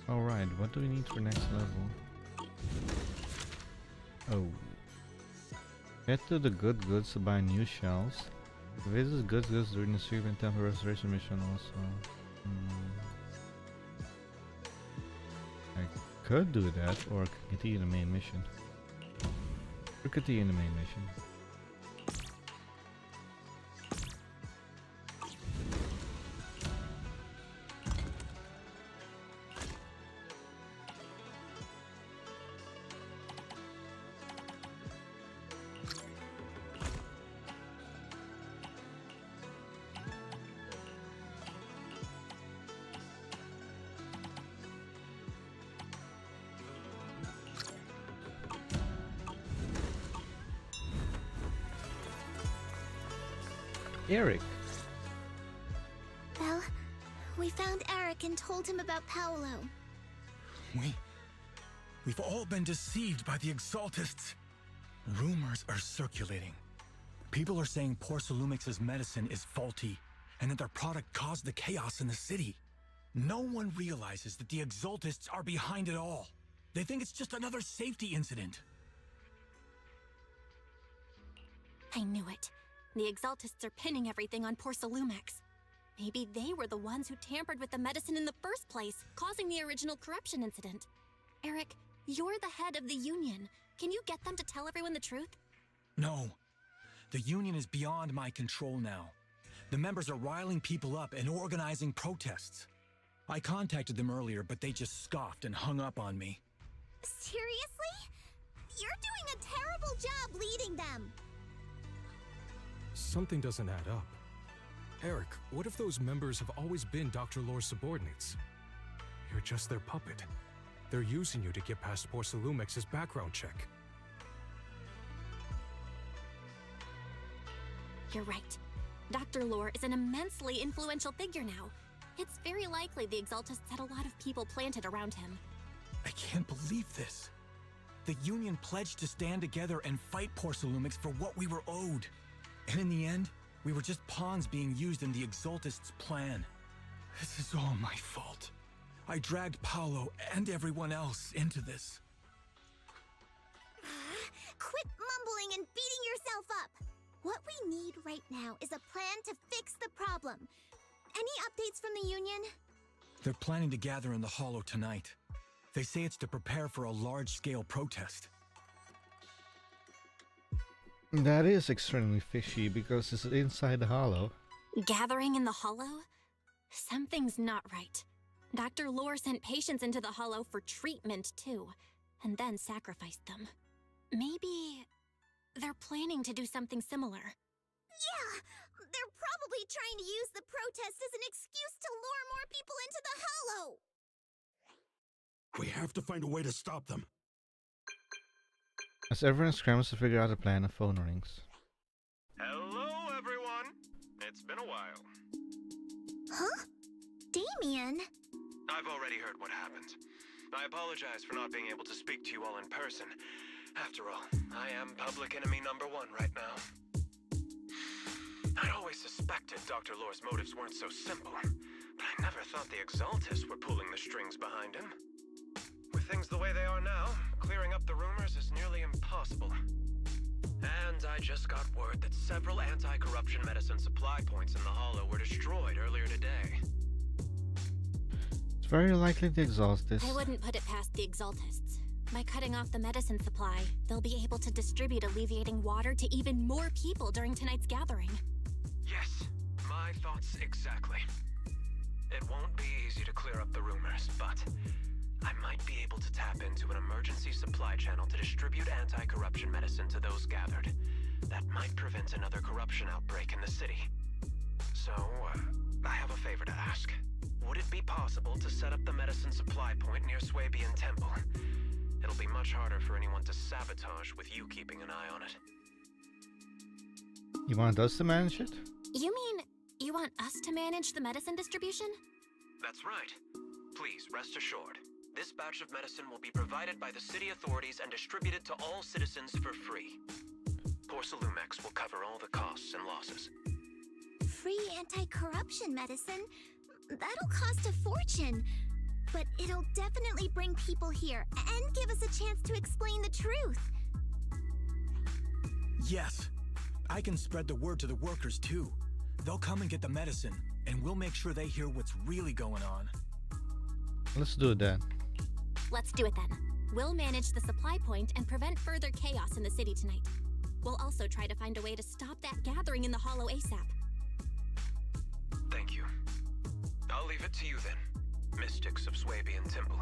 Alright, what do we need for next level? Oh. Get to the good goods to buy new shells. Visit good goods during the Sweep and Temple Restoration mission also. I could do that or continue the main mission. Or continue the main mission. Eric. Well, we found Eric and told him about Paolo. We've all been deceived by the Exaltists. Rumors are circulating. People are saying Porcelumix's medicine is faulty, and that their product caused the chaos in the city. No one realizes that the Exaltists are behind it all. They think it's just another safety incident. I knew it. The Exaltists are pinning everything on Porcelumix. Maybe they were the ones who tampered with the medicine in the first place, causing the original corruption incident. Eric, you're the head of the Union. Can you get them to tell everyone the truth? No. The Union is beyond my control now. The members are riling people up and organizing protests. I contacted them earlier, but they just scoffed and hung up on me. Seriously? You're doing a terrible job leading them. Something doesn't add up. Eric, what if those members have always been Dr. Lore's subordinates? You're just their puppet. They're using you to get past Porcelumix's background check. You're right. Dr. Lore is an immensely influential figure now. It's very likely the Exaltists had a lot of people planted around him. I can't believe this. The Union pledged to stand together and fight Porcelumix for what we were owed. And in the end, we were just pawns being used in the Exaltists' plan. This is all my fault. I dragged Paolo and everyone else into this. Quit mumbling and beating yourself up. What we need right now is a plan to fix the problem. Any updates from the Union? They're planning to gather in the Hollow tonight. They say it's to prepare for a large-scale protest. That is extremely fishy because it's inside the Hollow. Gathering in the Hollow? Something's not right. Dr. Lore sent patients into the Hollow for treatment, too, and then sacrificed them. Maybe they're planning to do something similar. Yeah, they're probably trying to use the protest as an excuse to lure more people into the Hollow. We have to find a way to stop them. As everyone scrambles to figure out a plan, a phone rings. Hello, everyone. It's been a while. Huh? Damien? I've already heard what happened. I apologize for not being able to speak to you all in person. After all, I am public enemy #1 right now. I'd always suspected Dr. Lore's motives weren't so simple, but I never thought the Exaltists were pulling the strings behind him. With things the way they are now, clearing up the rumors is nearly impossible. And I just got word that several anti-corruption medicine supply points in the Hollow were destroyed earlier today. It's very likely the Exaltists. I wouldn't put it past the Exaltists. By cutting off the medicine supply, they'll be able to distribute alleviating water to even more people during tonight's gathering. Yes, my thoughts exactly. It won't be easy to clear up the rumors, but I might be able to tap into an emergency supply channel to distribute anti-corruption medicine to those gathered. That might prevent another corruption outbreak in the city. So, I have a favor to ask. Would it be possible to set up the medicine supply point near Swabian Temple? It'll be much harder for anyone to sabotage with you keeping an eye on it. You want us to manage it? You mean you want us to manage the medicine distribution? That's right. Please, rest assured. This batch of medicine will be provided by the city authorities and distributed to all citizens for free. Porcelumix will cover all the costs and losses. Free anti-corruption medicine? That'll cost a fortune. But it'll definitely bring people here and give us a chance to explain the truth. Yes. I can spread the word to the workers, too. They'll come and get the medicine, and we'll make sure they hear what's really going on. Let's do it then. Let's do it then. We'll manage the supply point and prevent further chaos in the city tonight. We'll also try to find a way to stop that gathering in the Hollow ASAP. Thank you. I'll leave it to you then, mystics of Swabian Temple.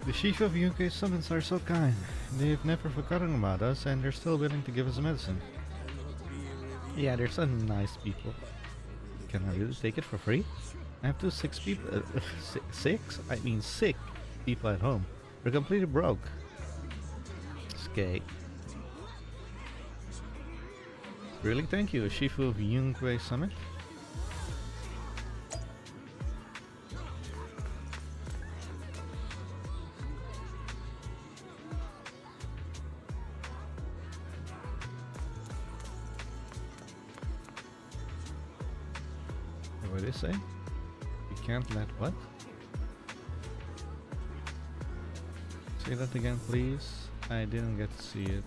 The chief of UK summons are so kind. They've never forgotten about us and they're still willing to give us medicine. Yeah, they're so nice people. Can I really take it for free? I have 2 sick people. Six? I mean sick people at home. They're completely broke. Okay. Really? Thank you, Shifu of Yungwei Summit. What did it say? You can't let what? Say that again, please. I didn't get to see it.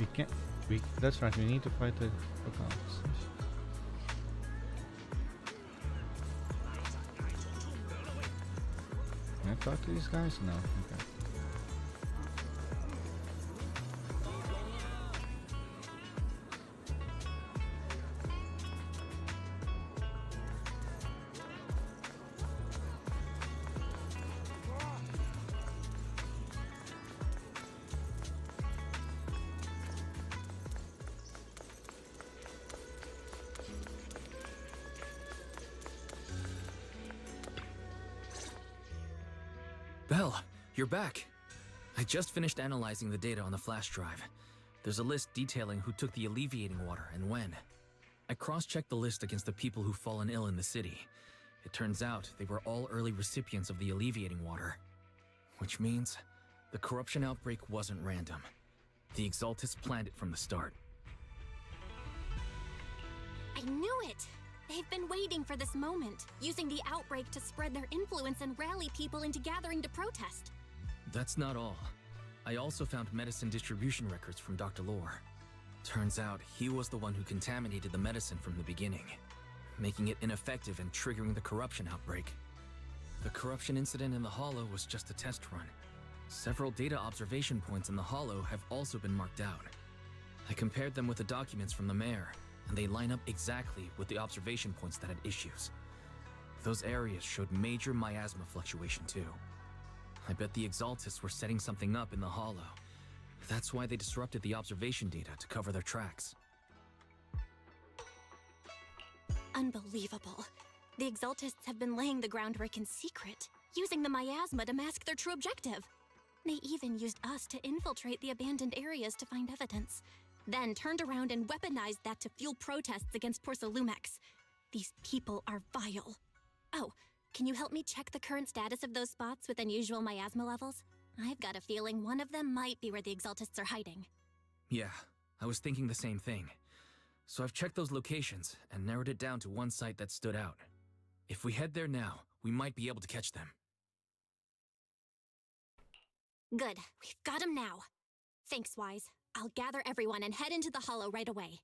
We can't. That's right. We need to fight the accounts. Can I talk to these guys? No. Okay. Belle, you're back. I just finished analyzing the data on the flash drive. There's a list detailing who took the alleviating water and when. I cross-checked the list against the people who've fallen ill in the city. It turns out they were all early recipients of the alleviating water. Which means the corruption outbreak wasn't random. The Exaltists planned it from the start. I knew it! They've been waiting for this moment, using the outbreak to spread their influence and rally people into gathering to protest. That's not all. I also found medicine distribution records from Dr. Lore. Turns out he was the one who contaminated the medicine from the beginning, making it ineffective and triggering the corruption outbreak. The corruption incident in the Hollow was just a test run. Several data observation points in the Hollow have also been marked out. I compared them with the documents from the mayor, and they line up exactly with the observation points that had issues. Those areas showed major miasma fluctuation too. I bet the Exaltists were setting something up in the Hollow. That's why they disrupted the observation data to cover their tracks. Unbelievable. The Exaltists have been laying the groundwork in secret, using the miasma to mask their true objective. They even used us to infiltrate the abandoned areas to find evidence, then turned around and weaponized that to fuel protests against Porsalumex. These people are vile. Oh, can you help me check the current status of those spots with unusual miasma levels? I've got a feeling one of them might be where the Exaltists are hiding. Yeah, I was thinking the same thing. So I've checked those locations and narrowed it down to one site that stood out. If we head there now, we might be able to catch them. Good, we've got him now. Thanks, Wise. I'll gather everyone and head into the Hollow right away.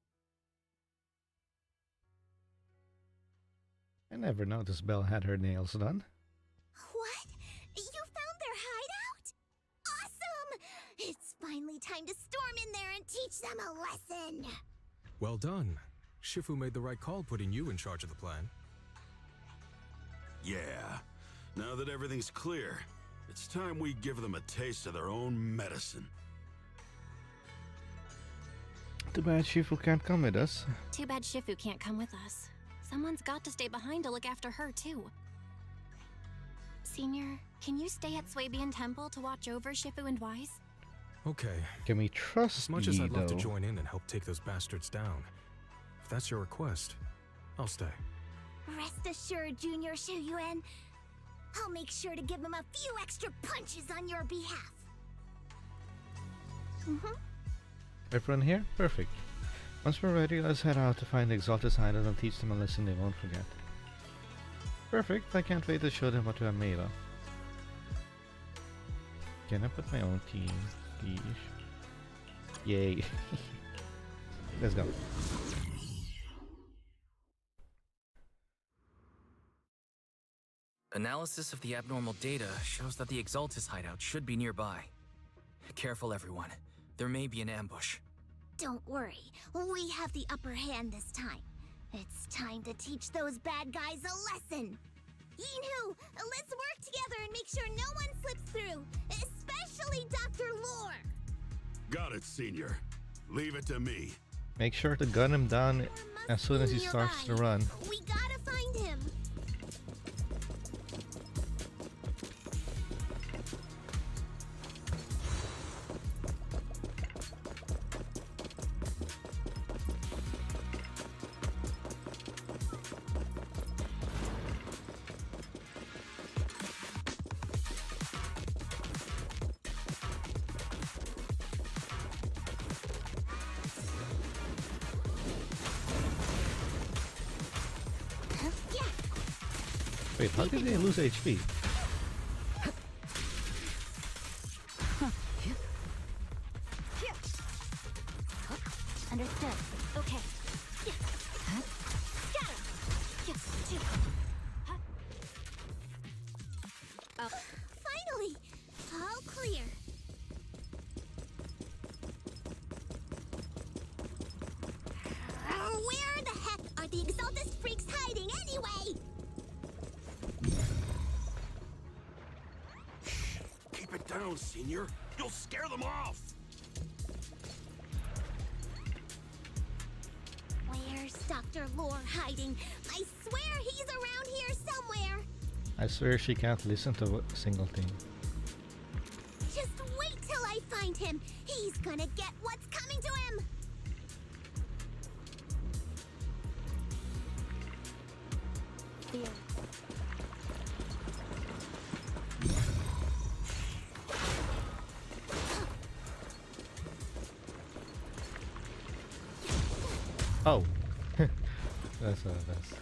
I never noticed Belle had her nails done. What? You found their hideout? Awesome! It's finally time to storm in there and teach them a lesson. Well done. Shifu made the right call putting you in charge of the plan. Yeah. Now that everything's clear, it's time we give them a taste of their own medicine. Too bad Shifu can't come with us. Too bad Shifu can't come with us. Someone's got to stay behind to look after her, too. Senior, can you stay at Swabian Temple to watch over Shifu and Wise? Okay. Can we trust As much as I'd love to though? join in and help take those bastards down, if that's your request, I'll stay. Rest assured, Junior Shuyuan, I'll make sure to give him a few extra punches on your behalf. Everyone here? Perfect. Once we're ready, let's head out to find the Exalted hideout and teach them a lesson they won't forget. Perfect. I can't wait to show them what we are made of. Can I put my own team, please? Yay. Let's go. Analysis of the abnormal data shows that the Exaltis hideout should be nearby. Careful, everyone. There may be an ambush. Don't worry, we have the upper hand this time. It's time to teach those bad guys a lesson. Yinhu, let's work together and make sure no one slips through, especially Dr. Lore. Got it, Senior. Leave it to me. Make sure to gun him down as soon as he starts to run. We gotta find him. Wait, how did they lose HP? Understood. Okay. Finally! All clear. Where the heck are the Exaltus freaks hiding anyway? Keep it down, Senior. You'll scare them off. Where's Dr. Lore hiding? I swear he's around here somewhere. I swear she can't listen to a single thing. Just wait till I find him. He's gonna get what's coming to him. Fear. Oh, that's that's.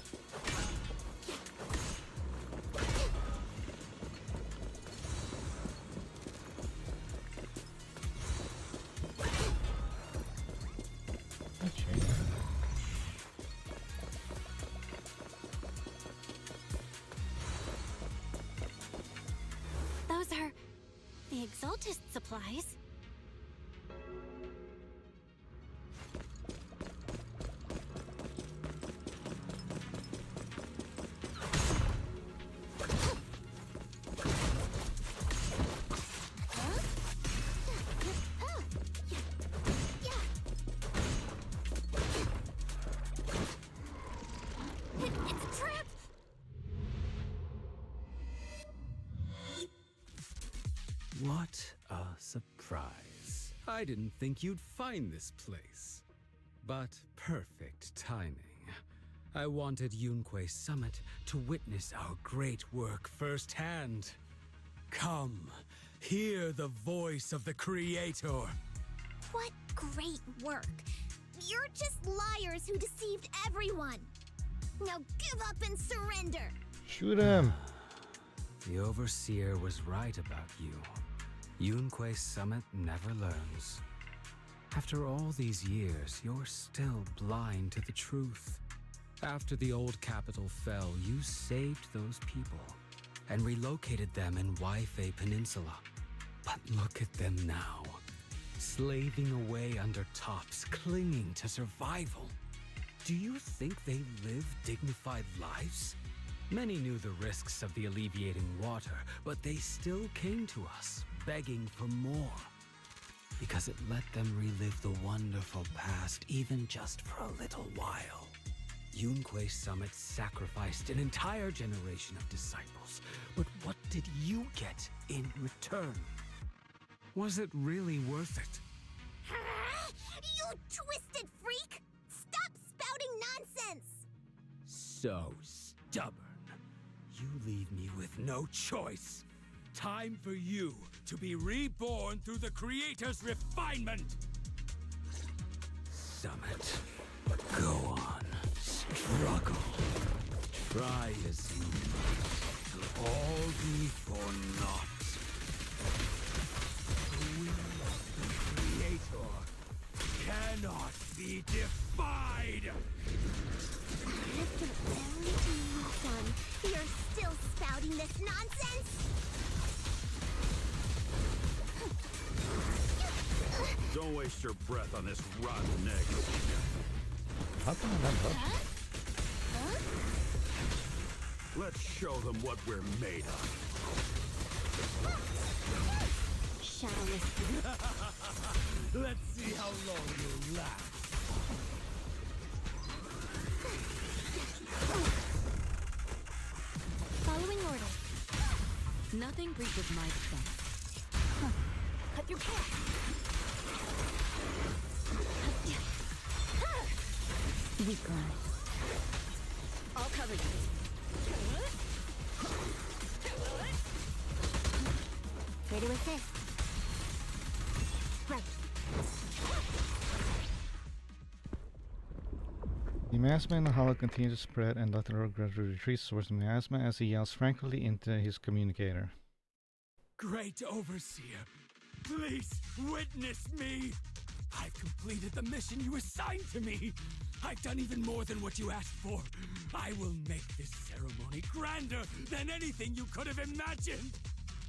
Those are the Exaltist supplies. It's a trap! What a surprise. I didn't think you'd find this place. But perfect timing. I wanted Yunque Summit to witness our great work firsthand. Come, hear the voice of the Creator. What great work. You're just liars who deceived everyone. Now give up and surrender. Shoot him. The Overseer was right about you. Yunque Summit never learns. After all these years, you're still blind to the truth. After the old capital fell, you saved those people and relocated them in Waifei Peninsula. But look at them now, slaving away under tops, clinging to survival. Do you think they live dignified lives? Many knew the risks of the alleviating water, but they still came to us, begging for more. Because it let them relive the wonderful past, even just for a little while. Yunque Summit sacrificed an entire generation of disciples, but what did you get in return? Was it really worth it? You twisted freak! Stop spouting nonsense! So stubborn. You leave me with no choice. Time for you to be reborn through the Creator's refinement! Summit, go on. Struggle. Try as you may. It'll all be for naught. The will of the Creator cannot be defied! After everything you've done, you're still spouting this nonsense? Don't waste your breath on this rotten egg. How come I'm not touched? Let's show them what we're made of. Shadowless. Let's see how long you'll last. Following order. Nothing breaches my defense. Cut your path. Weak line. I'll cover you. Ready with this. Right. The miasma in the hollow continues to spread, and Dr. Lore gradually retreats towards the miasma as he yells frankly into his communicator. Great Overseer, please witness me. I've completed the mission you assigned to me. I've done even more than what you asked for. I will make this ceremony grander than anything you could have imagined.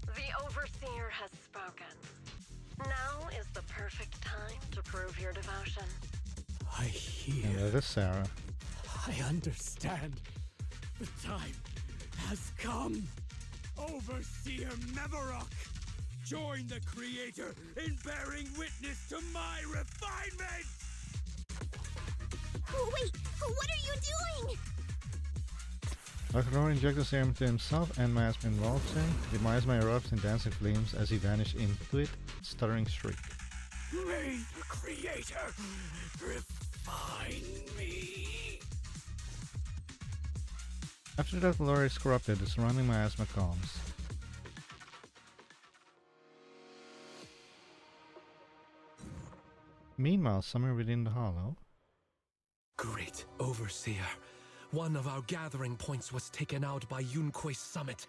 The Overseer has spoken. Now is the perfect time to prove your devotion. I hear. And that is Sarah. I understand. The time has come. Overseer Mevarok, join the Creator in bearing witness to my refinement! Wait, what are you doing? Dr. Lore injects the serum to himself, and miasma envelops him. The miasma erupts in dancing flames as he vanishes into it, stuttering shriek. May the Creator refine me! After Dr. Lore is corrupted, the surrounding miasma calms. Meanwhile, somewhere within the hollow... Great Overseer, one of our gathering points was taken out by Yunque's summit.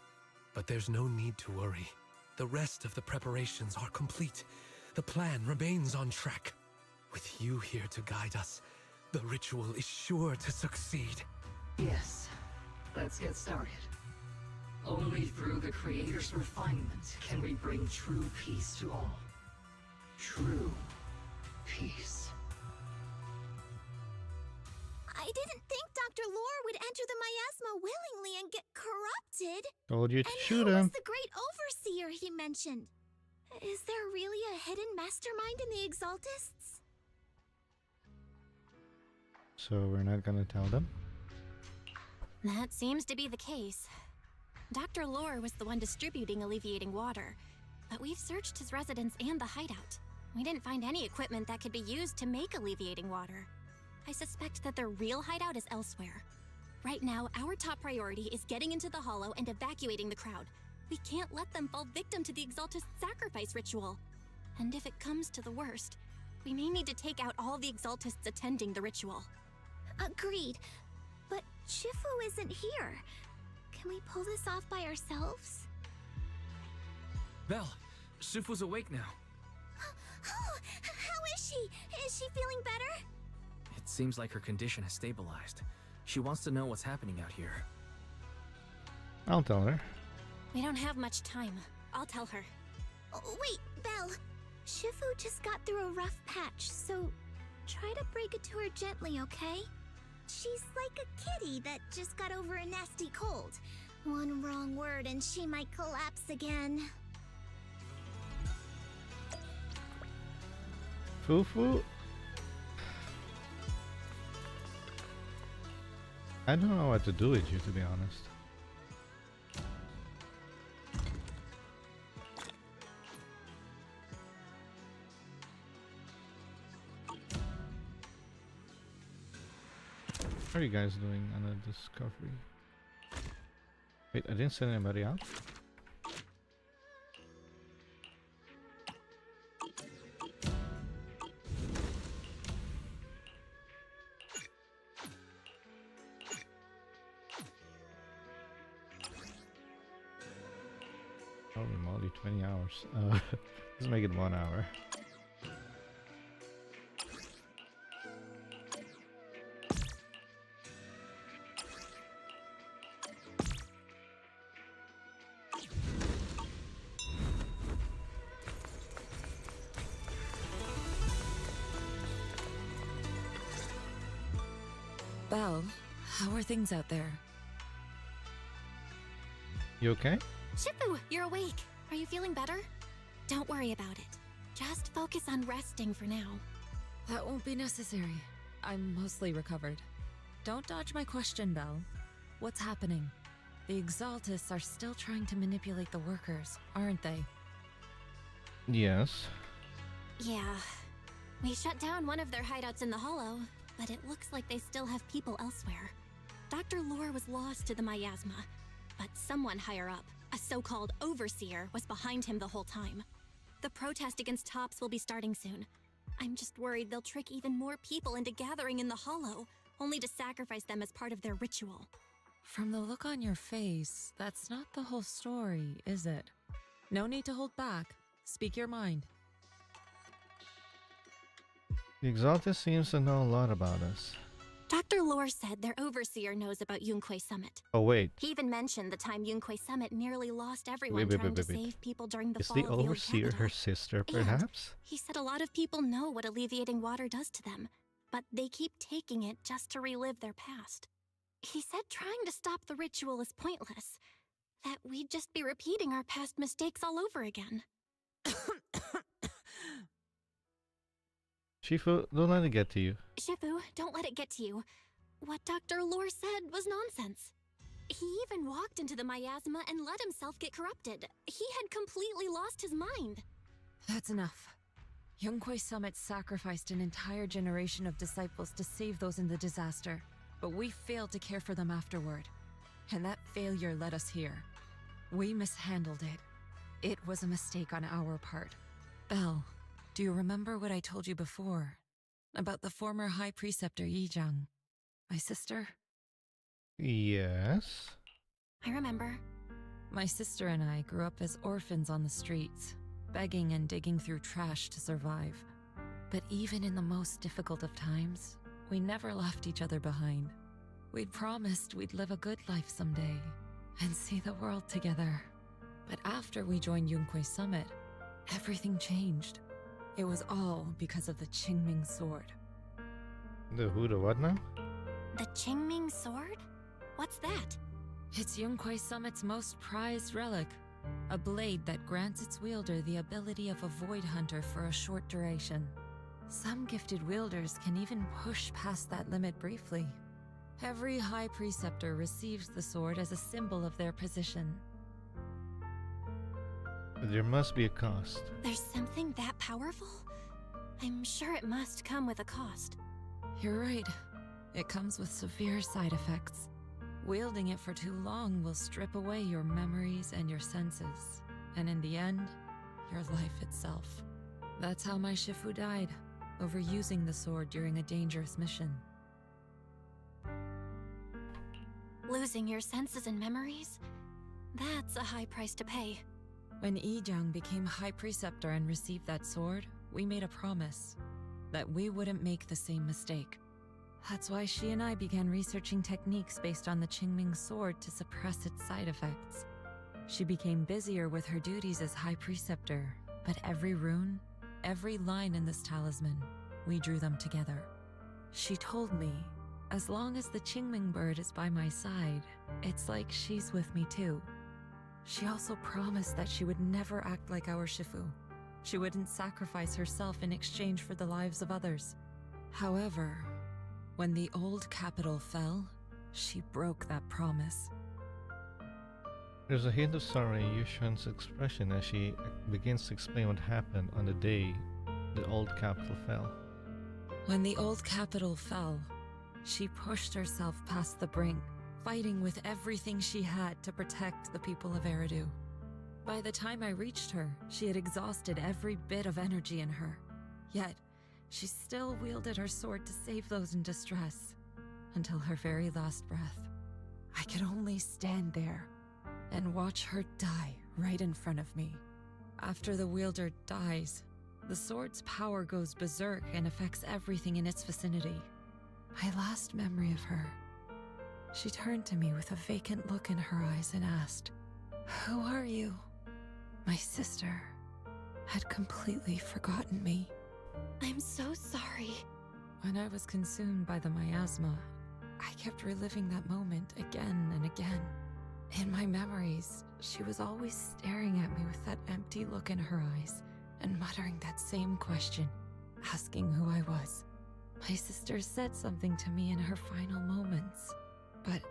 But there's no need to worry. The rest of the preparations are complete. The plan remains on track. With you here to guide us, the ritual is sure to succeed. Yes, let's get started. Only through the Creator's refinement can we bring true peace to all. True peace. I didn't think Dr. Lore would enter the miasma willingly and get corrupted. Told you to And shoot who him. was the great overseer he mentioned? Is there really a hidden mastermind in the Exaltists? So we're not gonna tell them? That seems to be the case. Dr. Lore was the one distributing alleviating water, but we've searched his residence and the hideout. We didn't find any equipment that could be used to make alleviating water. I suspect that their real hideout is elsewhere. Right now, our top priority is getting into the hollow and evacuating the crowd. We can't let them fall victim to the Exaltist sacrifice ritual. And if it comes to the worst, we may need to take out all the Exaltists attending the ritual. Agreed. But Shifu isn't here. Can we pull this off by ourselves? Belle, Shifu's awake now. Oh, how is she? Is she feeling better? It seems like her condition has stabilized. She wants to know what's happening out here. I'll tell her. We don't have much time. I'll tell her. Oh, wait, Belle. Shifu just got through a rough patch, so try to break it to her gently, okay? She's like a kitty that just got over a nasty cold. One wrong word and she might collapse again. Fufu? I don't know what to do with you, to be honest. How are you guys doing on the discovery? Wait, I didn't send anybody out? Holy moly, 20 hours. Let's make it 1 hour. Belle, how are things out there? You okay? Shifu, you're awake. Are you feeling better? Don't worry about it. Just focus on resting for now. That won't be necessary. I'm mostly recovered. Don't dodge my question, Belle. What's happening? The Exaltists are still trying to manipulate the workers, aren't they? Yes. Yeah. We shut down one of their hideouts in the Hollow, but it looks like they still have people elsewhere. Dr. Lore was lost to the miasma, but someone higher up, a so-called overseer, was behind him the whole time. The protest against Tops will be starting soon. I'm just worried they'll trick even more people into gathering in the Hollow, only to sacrifice them as part of their ritual. From the look on your face, that's not the whole story, is it? No need to hold back. Speak your mind. The Exalted seems to know a lot about us. Dr. Lore said their overseer knows about Yunque Summit. Oh, wait. He even mentioned the time Yunque Summit nearly lost everyone trying to save people during the Is fall the of the old Overseer capital. her sister, And perhaps? he said a lot of people know what alleviating water does to them, but they keep taking it just to relive their past. He said trying to stop the ritual is pointless, that we'd just be repeating our past mistakes all over again. Shifu, don't let it get to you. Shifu, don't let it get to you. What Dr. Lore said was nonsense. He even walked into the miasma and let himself get corrupted. He had completely lost his mind. That's enough. Yunque Summit sacrificed an entire generation of disciples to save those in the disaster, but we failed to care for them afterward. And that failure led us here. We mishandled it. It was a mistake on our part. Belle, do you remember what I told you before? About the former High Preceptor Yijang? My sister? Yes. I remember. My sister and I grew up as orphans on the streets, begging and digging through trash to survive. But even in the most difficult of times, we never left each other behind. We'd promised we'd live a good life someday and see the world together. But after we joined Yunque Summit, everything changed. It was all because of the Qingming sword. The who, the what now? The Qingming sword? What's that? It's Yunque Summit's most prized relic. A blade that grants its wielder the ability of a void hunter for a short duration. Some gifted wielders can even push past that limit briefly. Every High Preceptor receives the sword as a symbol of their position. There must be a cost. There's something that powerful? I'm sure it must come with a cost. You're right. It comes with severe side effects. Wielding it for too long will strip away your memories and your senses, and in the end, your life itself. That's how my Shifu died, overusing the sword during a dangerous mission. Losing your senses and memories? That's a high price to pay. When Yijang became High Preceptor and received that sword, we made a promise that we wouldn't make the same mistake. That's why she and I began researching techniques based on the Qingming sword to suppress its side effects. She became busier with her duties as High Preceptor, but every rune, every line in this talisman, we drew them together. She told me, as long as the Qingming bird is by my side, it's like she's with me too. She also promised that she would never act like our Shifu. She wouldn't sacrifice herself in exchange for the lives of others. However, when the old capital fell, she broke that promise. There's a hint of sorrow in Yushun's expression as she begins to explain what happened on the day the old capital fell. When the old capital fell, she pushed herself past the brink, fighting with everything she had to protect the people of Eridu. By the time I reached her, she had exhausted every bit of energy in her. Yet, she still wielded her sword to save those in distress, until her very last breath. I could only stand there and watch her die right in front of me. After the wielder dies, the sword's power goes berserk and affects everything in its vicinity. My last memory of her, she turned to me with a vacant look in her eyes and asked, "Who are you?" My sister had completely forgotten me. I'm so sorry. When I was consumed by the miasma, I kept reliving that moment again and again. In my memories, She was always staring at me with that empty look in her eyes and muttering that same question, asking who I was. My sister said something to me in her final moments, but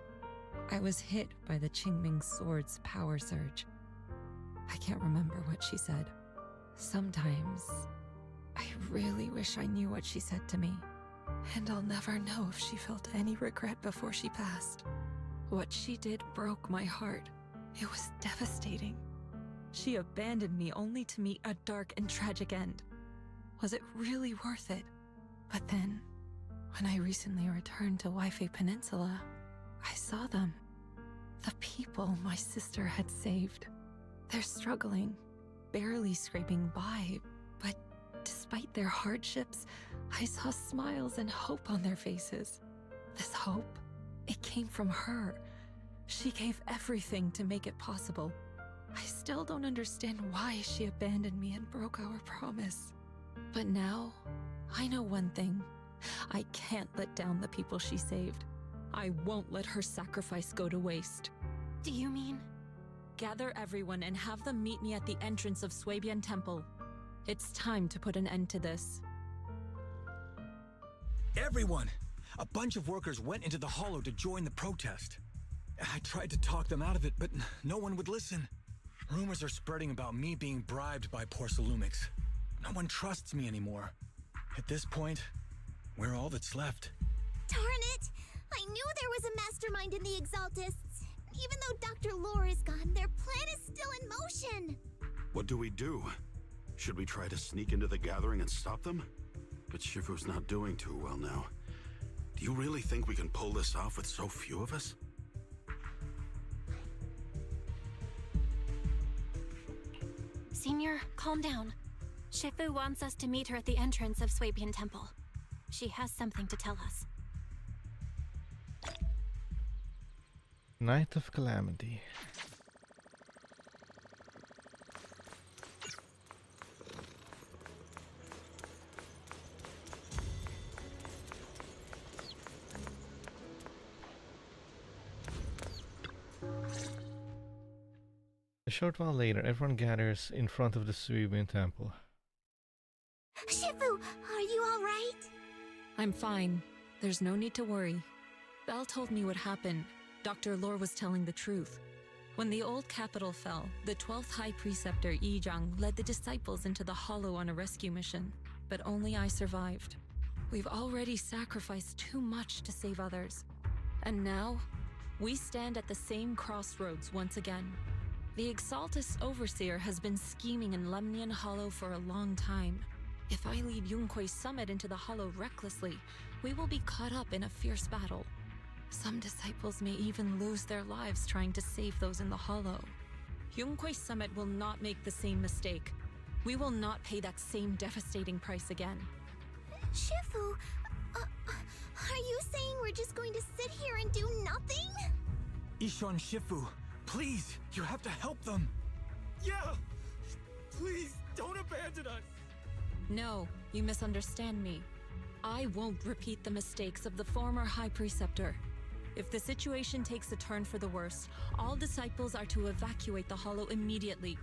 I was hit by the Qingming sword's power surge. I can't remember what she said. Sometimes, I really wish I knew what she said to me, and I'll never know if she felt any regret before she passed. What she did broke my heart. It was devastating. She abandoned me only to meet a dark and tragic end. Was it really worth it? But then, when I recently returned to Waifei Peninsula, I saw them. The people my sister had saved. They're struggling, barely scraping by, but despite their hardships, I saw smiles and hope on their faces. This hope, it came from her. She gave everything to make it possible. I still don't understand why she abandoned me and broke our promise. But now, I know one thing. I can't let down the people she saved. I won't let her sacrifice go to waste. Do you mean? Gather everyone and have them meet me at the entrance of Suibian Temple. It's time to put an end to this. Everyone! A bunch of workers went into the hollow to join the protest. I tried to talk them out of it, but no one would listen. Rumors are spreading about me being bribed by Porcelumix. No one trusts me anymore. At this point, we're all that's left. Darn it! I knew there was a mastermind in the Exaltists. Even though Dr. Lore is gone, their plan is still in motion. What do we do? Should we try to sneak into the gathering and stop them? But Shifu's not doing too well now. Do you really think we can pull this off with so few of us? Senior, calm down. Shifu wants us to meet her at the entrance of Suibian Temple. She has something to tell us. Night of Calamity. A short while later, everyone gathers in front of the Suibian Temple. Shifu, are you all right? I'm fine. There's no need to worry. Belle told me what happened. Dr. Lore was telling the truth. When the old capital fell, the 12th High Preceptor Yi Zhang led the disciples into the Hollow on a rescue mission, but only I survived. We've already sacrificed too much to save others. And now, we stand at the same crossroads once again. The Exaltus Overseer has been scheming in Lemnian Hollow for a long time. If I lead Yunque's summit into the Hollow recklessly, we will be caught up in a fierce battle. Some disciples may even lose their lives trying to save those in the Hollow. Yunque's summit will not make the same mistake. We will not pay that same devastating price again. Shifu, are you saying we're just going to sit here and do nothing? Ishan Shifu, please, you have to help them. Yeah! Please, don't abandon us! No, you misunderstand me. I won't repeat the mistakes of the former High Preceptor. If the situation takes a turn for the worse, all disciples are to evacuate the Hollow immediately.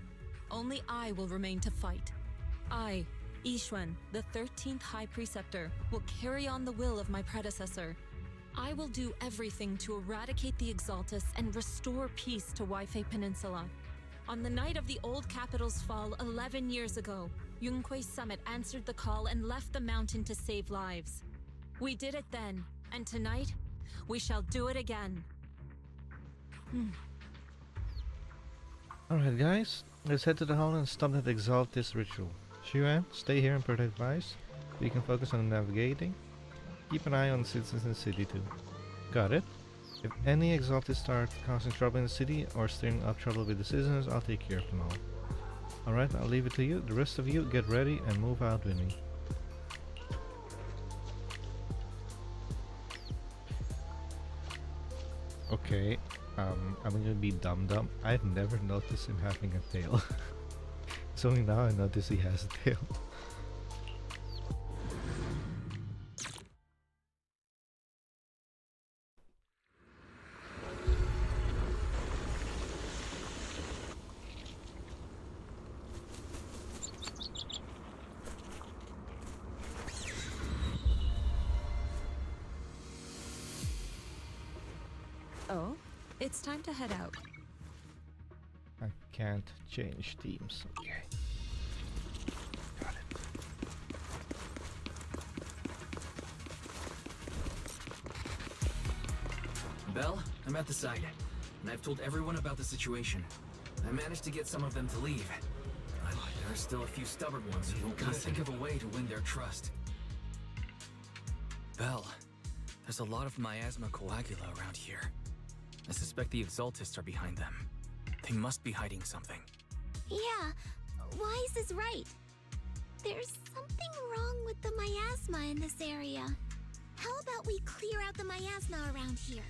Only I will remain to fight. I, Yixuan, the 13th High Preceptor, will carry on the will of my predecessor. I will do everything to eradicate the Exaltus and restore peace to Waifei Peninsula. On the night of the old capital's fall 11 years ago, Yunque's summit answered the call and left the mountain to save lives. We did it then, and tonight, we shall do it again. Alright guys, let's head to the hall and stop that Exaltus ritual. Xuan, stay here and protect Vice. We can focus on navigating. Keep an eye on citizens in the city too. Got it? If any Exaltus start causing trouble in the city or stirring up trouble with the citizens, I'll take care of them all. Alright, I'll leave it to you. The rest of you, get ready and move out with me. Okay, I'm gonna be dumb. I've never noticed him having a tail. It's only now I notice he has a tail. Oh, it's time to head out. I can't change teams. Okay. Got it. Belle, I'm at the site, and I've told everyone about the situation. I managed to get some of them to leave. But there are still a few stubborn ones who won't think of a way to win their trust. Belle, there's a lot of miasma coagula around here. I suspect the Exaltists are behind them. They must be hiding something. Yeah, Wise is right. There's something wrong with the miasma in this area. How about we clear out the miasma around here?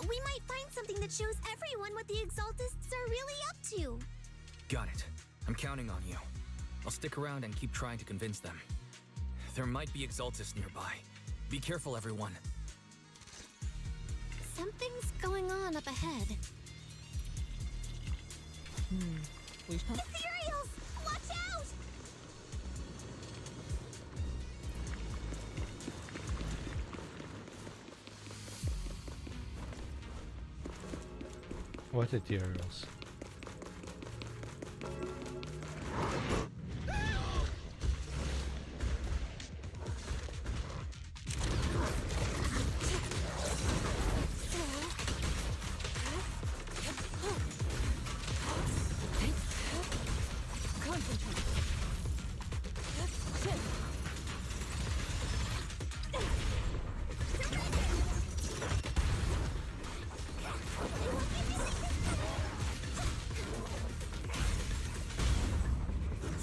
We might find something that shows everyone what the Exaltists are really up to. Got it. I'm counting on you. I'll stick around and keep trying to convince them. There might be Exaltists nearby. Be careful, everyone. Something's going on up ahead. Ethereals! Watch out! What materials?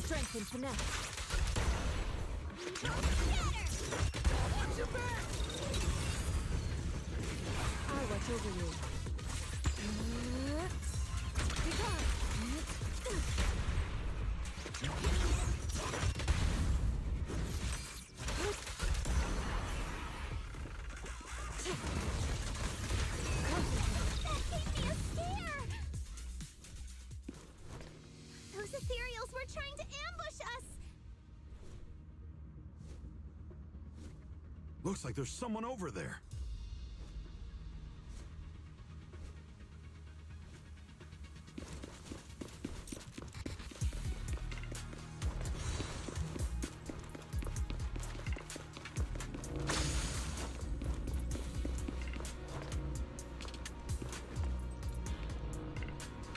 Strength and finesse. I watch over you. Be gone. Those ethereals were trying to ambush us! Looks like there's someone over there.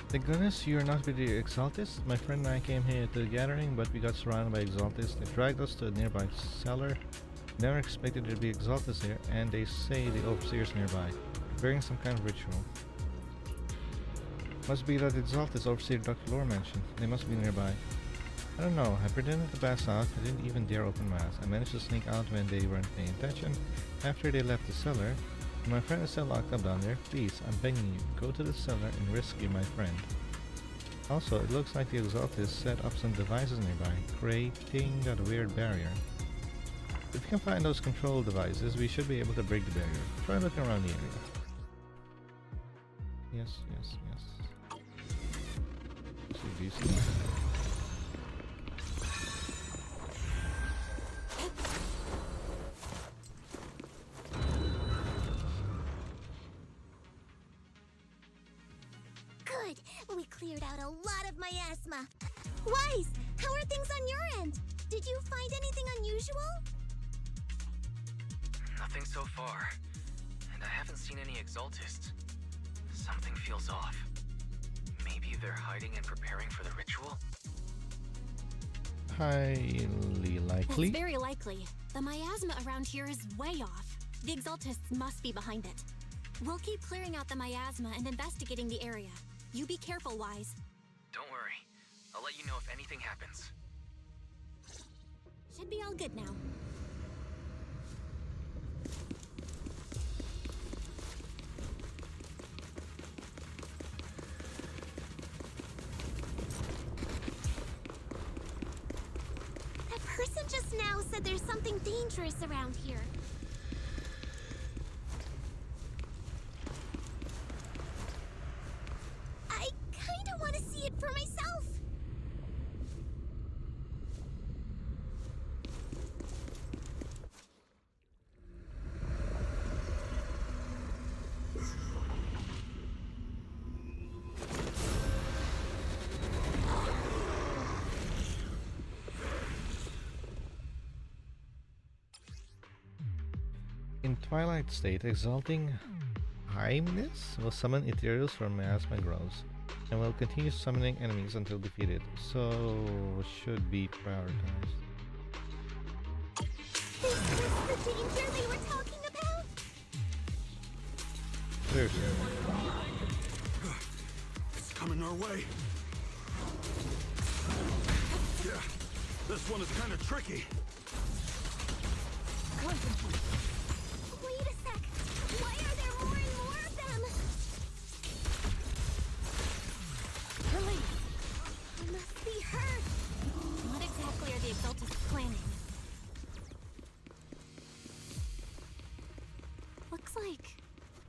Thank goodness you're not with the Exaltists. My friend and I came here to the gathering, but we got surrounded by Exaltists. They dragged us to a nearby cellar. Never expected there to be Exaltists here, and they say the Overseer's nearby, bearing some kind of ritual. Must be that Exaltists Overseer Dr. Lore mentioned. They must be nearby. I don't know. I pretended to pass out. I didn't even dare open my eyes. I managed to sneak out when they weren't paying attention. After they left the cellar, my friend is still locked up down there. Please, I'm begging you, go to the cellar and rescue my friend. Also, it looks like the Exaltists set up some devices nearby, creating that weird barrier. If we can find those control devices, we should be able to break the barrier. Try looking around the area. Yes, yes, yes. See these. Good! We cleared out a lot of miasma. Wise, how are things on your end? Did you find anything unusual? Nothing so far. And I haven't seen any Exaltists. Something feels off. Maybe they're hiding and preparing for the ritual? Highly likely. It's very likely. The miasma around here is way off. The Exaltists must be behind it. We'll keep clearing out the miasma and investigating the area. You be careful, Wise. Don't worry. I'll let you know if anything happens. Should be all good now. That person just now said there's something dangerous around here. I kinda want to see it for myself. In Twilight State, exalting Highness will summon Ethereals where miasma grows, and will continue summoning enemies until defeated, so should be prioritized. Is this the danger they were talking about? There's It's coming our way. Yeah, this one is kind of tricky. Concentrate. Wait a sec. Why are there more and more of them? Release! They must be hurt. What exactly are the Exaltists planning? Looks like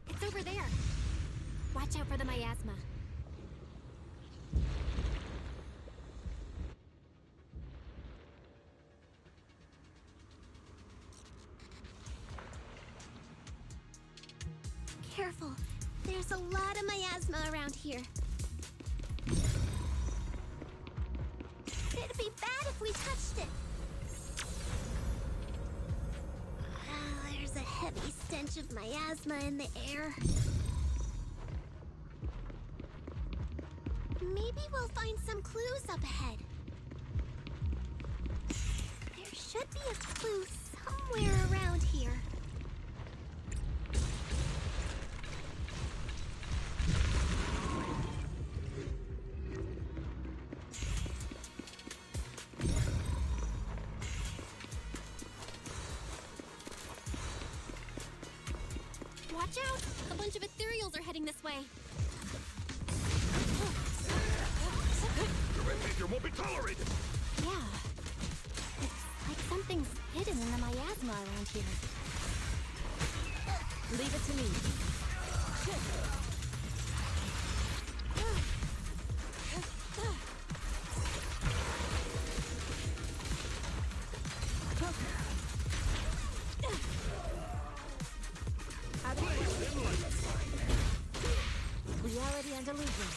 it's over there. Watch out for the miasma. Careful. There's a lot of miasma around here. It'd be bad if we touched it. There's a heavy stench of miasma in the air. Maybe we'll find some clues up ahead. There should be a clue somewhere around here. Watch out! A bunch of ethereals are heading this way. Your behavior won't be tolerated. Yeah. It's like something's hidden in the miasma around here. Leave it to me. Reality and illusion.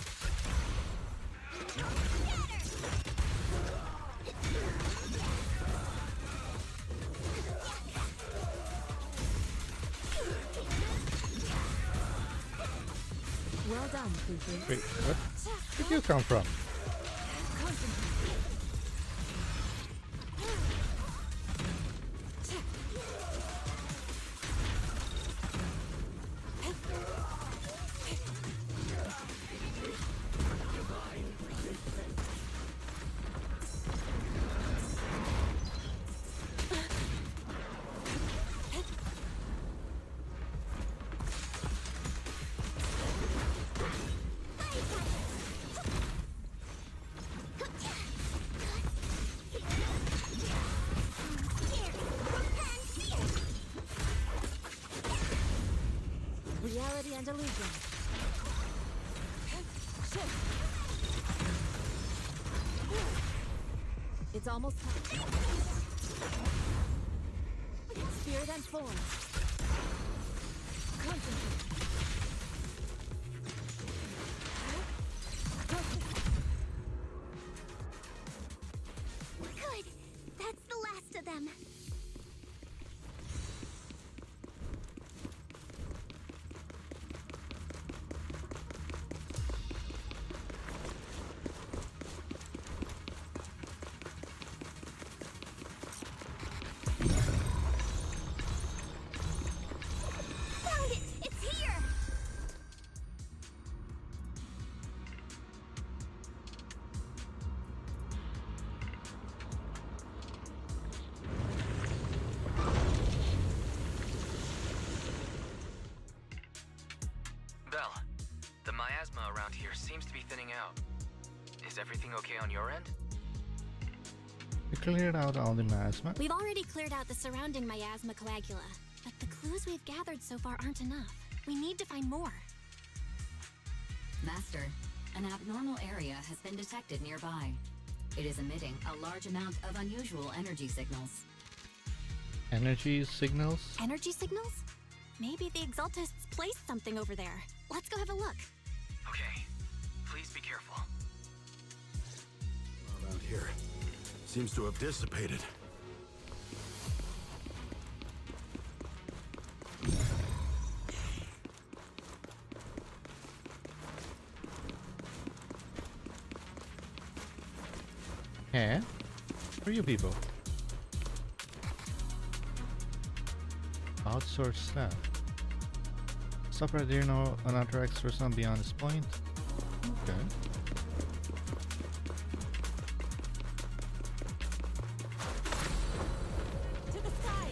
Well done, Fufu. Wait, what? Where'd you come from? Reality and illusion. It's almost time. Spirit and form. Concentrate. Good. That's the last of them. Found it! It's here! Belle, the miasma around here seems to be thinning out. Is everything okay on your end? We cleared out all the miasma. We've already cleared out the surrounding miasma coagula, but the clues we've gathered so far aren't enough. We need to find more. Master, an abnormal area has been detected nearby. It is emitting a large amount of unusual energy signals. Energy signals? Energy signals? Maybe the Exaltists placed something over there. Let's go have a look. Okay. Please be careful. Around here. Seems to have dissipated. Huh? Who are you people? Outsource staff. Stop right there, no another extra son beyond this point. Okay. To the skies!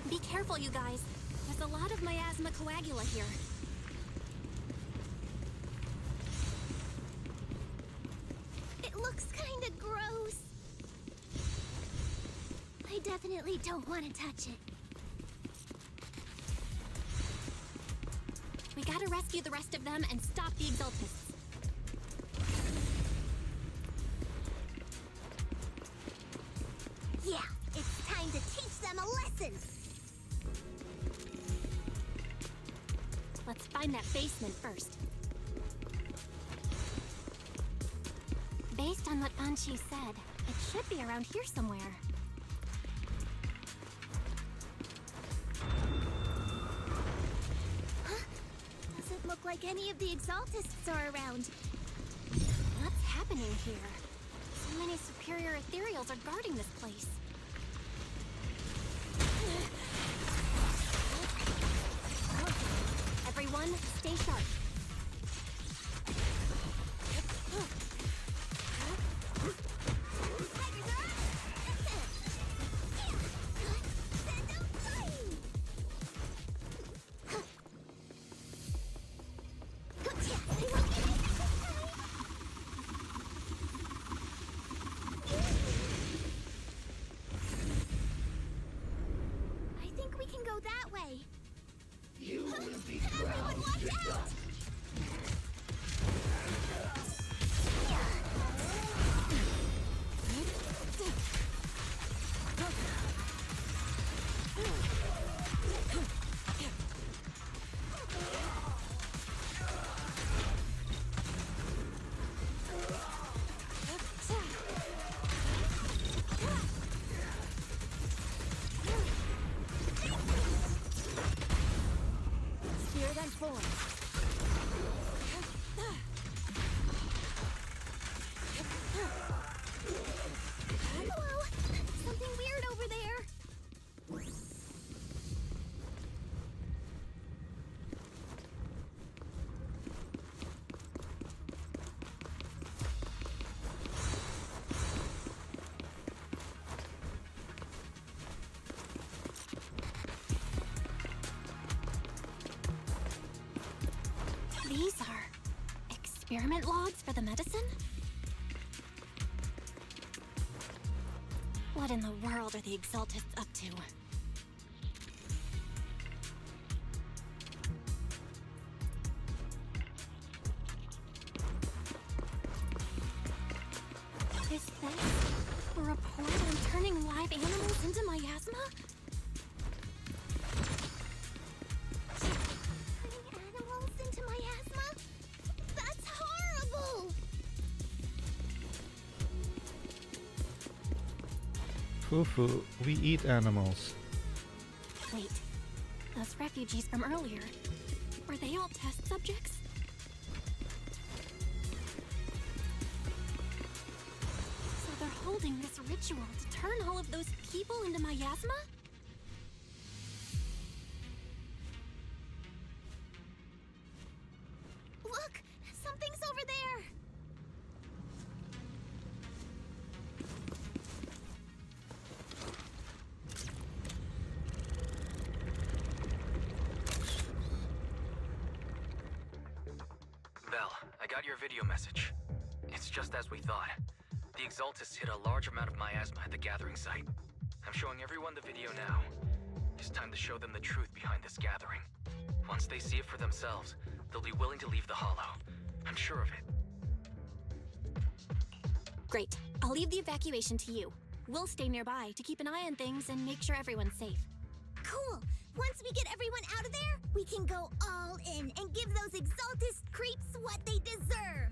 Be careful, you guys. There's a lot of miasma coagula here. It looks kinda gross. I definitely don't want to touch it. We gotta rescue the rest of them and stop the Exaltists. Yeah, it's time to teach them a lesson. Let's find that basement first. Based on what Banshee said, it should be around here somewhere. Doesn't look like any of the Exaltists are around. What's happening here? So many superior ethereals are guarding this place. Everyone, stay sharp. I think we can go that way. You will be Everyone watch out! Spear them forward. Hello! Something weird over there. These are experiment logs for the medicine? What in the world are the Exaltists up to? Is this a report on turning live animals into miasma? Turning animals into miasma? That's horrible! Fufu, we eat animals. Wait, those refugees from earlier, were they all test subjects? So they're holding this ritual to turn all of those people into miasma? Look! Something's over there! Belle, I got your video message. It's just as we thought. The Exaltists hit a large amount of miasma at the gathering site. I'm showing everyone the video now. It's time to show them the truth behind this gathering. Once they see it for themselves, they'll be willing to leave the Hollow. I'm sure of it. Great. I'll leave the evacuation to you. We'll stay nearby to keep an eye on things and make sure everyone's safe. Cool! Once we get everyone out of there, we can go all in and give those Exaltist creeps what they deserve!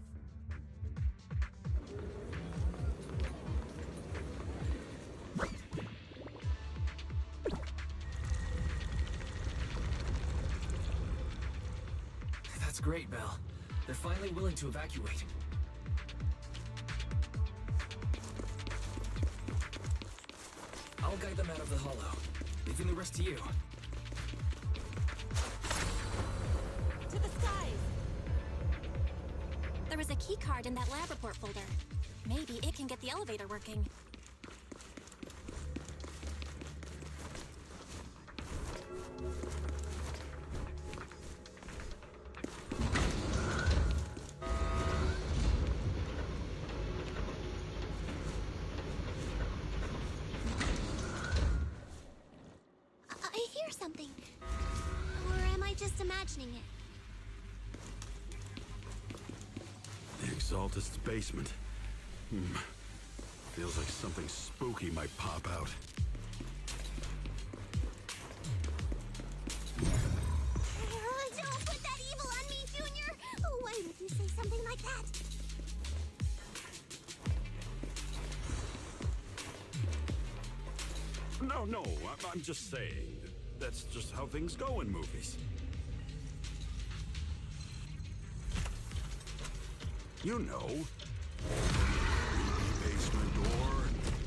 great, Belle. They're finally willing to evacuate. I'll guide them out of the hollow, leaving the rest to you. To the skies! There was a key card in that lab report folder. Maybe it can get the elevator working. I hear something. Or am I just imagining it? The Exaltist's basement. Feels like something spooky might pop out. Don't put that evil on me, Junior! Why would you say something like that? No, I'm just saying. That's just how things go in movies. You know. Creepy basement door,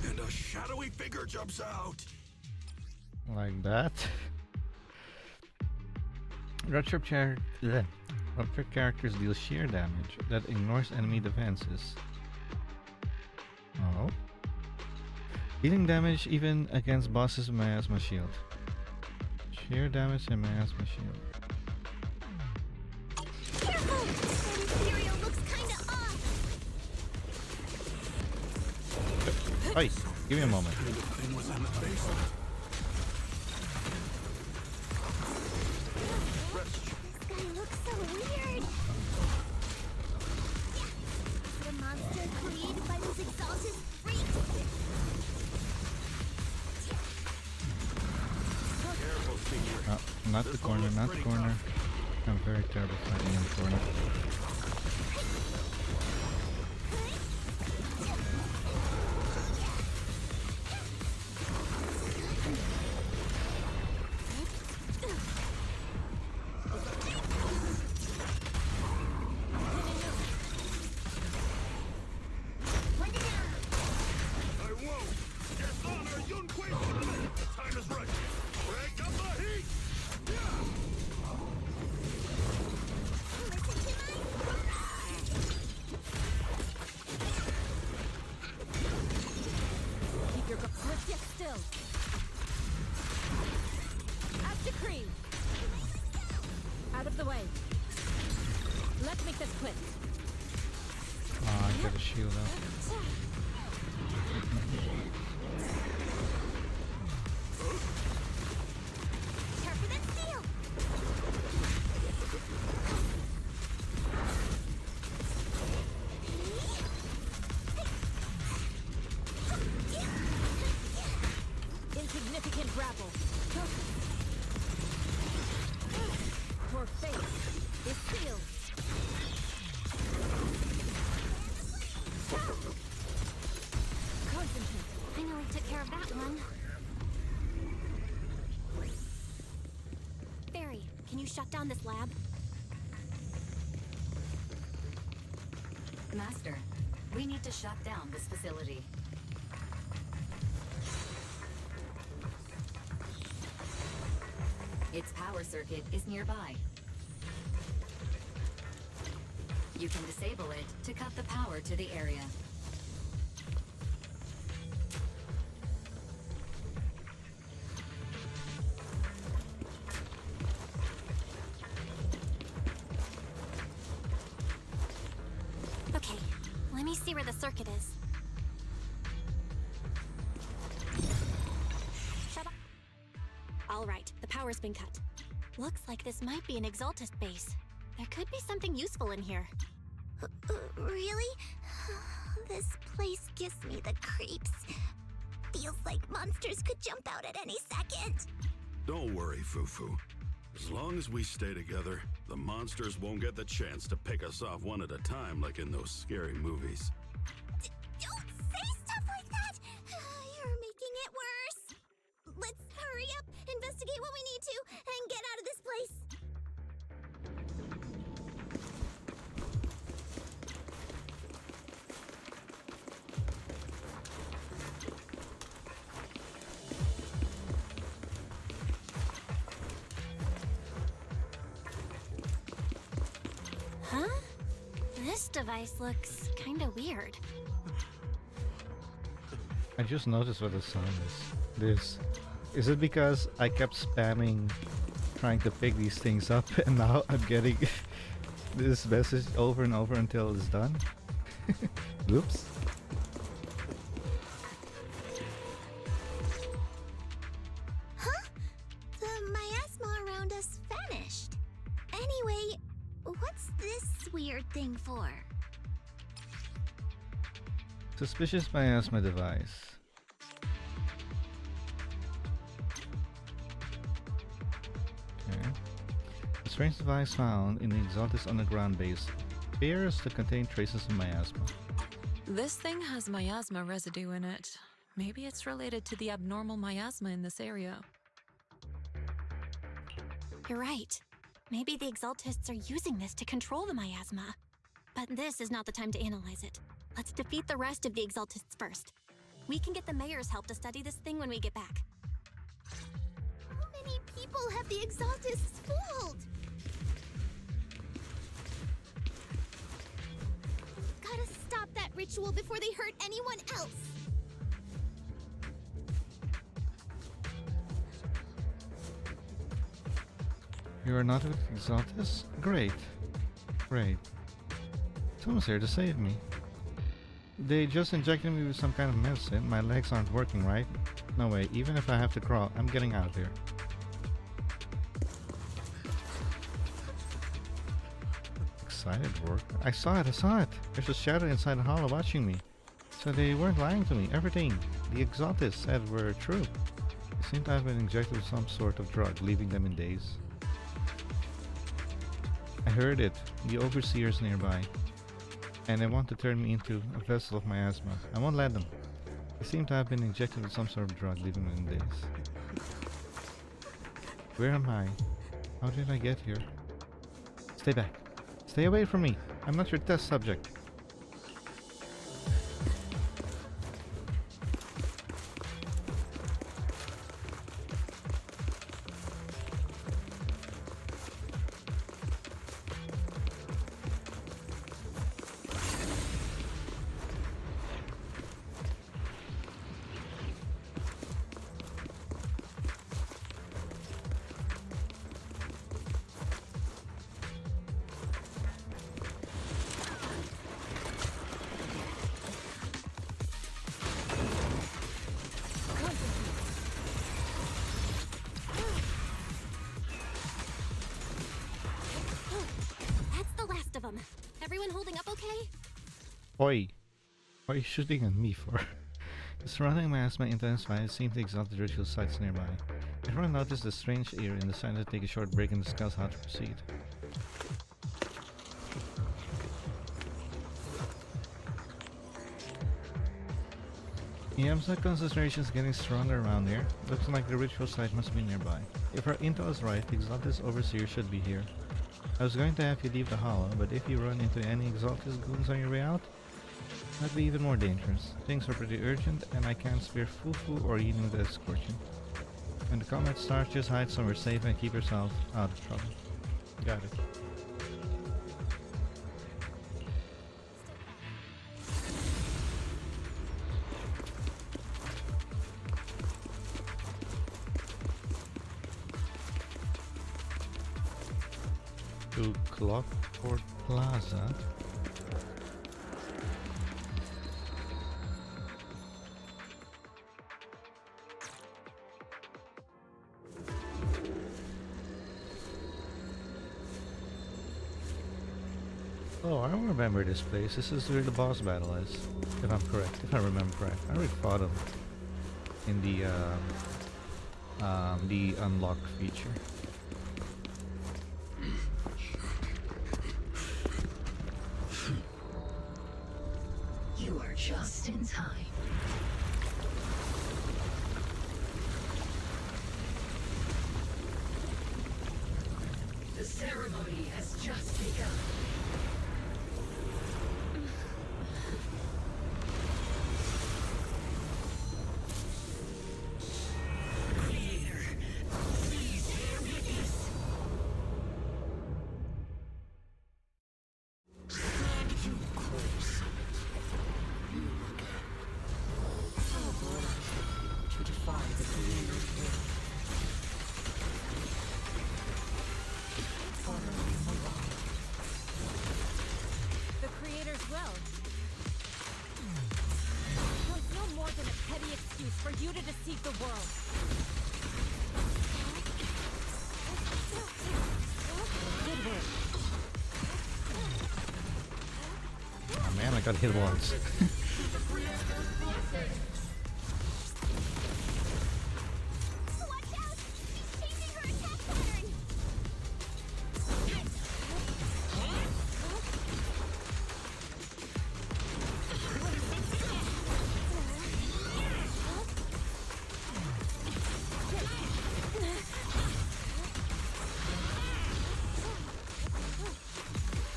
and a shadowy figure jumps out. Like that. Retro characters deal sheer damage that ignores enemy defenses. Oh. Dealing damage even against bosses with miasma shield. Sheer damage and miasma shield. Careful! That Ethereal looks kinda off! Hey, give me a moment. The thing was in the basement. This guy looks so weird! The monster created by those exalted freaks! Not the corner, not the corner. I'm very terrible fighting in the corner. Keep your let's get still. As decreed. Out of the way. Let's make this quick. Oh, I got a shield up. Careful that steel! Insignificant grapple. Your face is sealed. Concentrate. I know we took care of that one. Barry, can you shut down this lab? Master, we need to shut down this facility. Its power circuit is nearby. You can disable it to cut the power to the area. Okay, let me see where the circuit is. Shut up. All right, the power's been cut. Looks like this might be an Exaltist base. There could be something useful in here. Really? This place gives me the creeps. Feels like monsters could jump out at any second. Don't worry, Fufu. As long as we stay together, the monsters won't get the chance to pick us off one at a time like in those scary movies. Don't say stuff like that! You're making it worse. Let's hurry up, investigate what we need to, and get out of this place. This device looks kinda weird. I just noticed what the sound is. This. Is it because I kept spamming trying to pick these things up and now I'm getting this message over and over until it's done? Oops. Huh? The miasma around us vanished. Anyway, what's this weird thing for? Suspicious miasma device. Okay. A strange device found in the Exaltis underground base appears to contain traces of miasma. This thing has miasma residue in it. Maybe it's related to the abnormal miasma in this area. You're right. Maybe the Exaltists are using this to control the miasma. But this is not the time to analyze it. Let's defeat the rest of the Exaltists first. We can get the mayor's help to study this thing when we get back. How many people have the Exaltists fooled? Gotta stop that ritual before they hurt anyone else. You are not with Exaltis? Great. Great. Someone's here to save me. They just injected me with some kind of medicine. My legs aren't working right. No way, even if I have to crawl, I'm getting out of here. Excited work? I saw it! There's a shadow inside the hollow watching me. So they weren't lying to me. Everything the Exaltis said were true. They seem to have been injected with some sort of drug, leaving them in daze. I heard it. The overseer's nearby. And they want to turn me into a vessel of miasma. I won't let them. They seem to have been injected with some sort of drug, leaving them in daze. Where am I? How did I get here? Stay back. Stay away from me. I'm not your test subject. Everyone holding up okay? Oi! What are you shooting at me for? The surrounding miasma intensifies, seemed to exalt the ritual sites nearby. Everyone noticed the strange air and decided to take a short break and discuss how to proceed. Miasma concentration is getting stronger around here. Looks like the ritual site must be nearby. If our intel is right, the Exaltis Overseer should be here. I was going to have you leave the hollow, but if you run into any Exaltis goons on your way out, that'd be even more dangerous. Things are pretty urgent, and I can't spare Fufu or Yinu to escort you. When the combat starts, just hide somewhere safe and keep yourself out of trouble. Got it. To Clockport Plaza. Oh, I remember this place. This is where the boss battle is, if I'm correct. If I remember correct, I already fought him in the unlocked feature. You are just in time. The ceremony has just begun. Creator, please bear witness. You you to deceive the world. Good work. Oh man, I got hit once.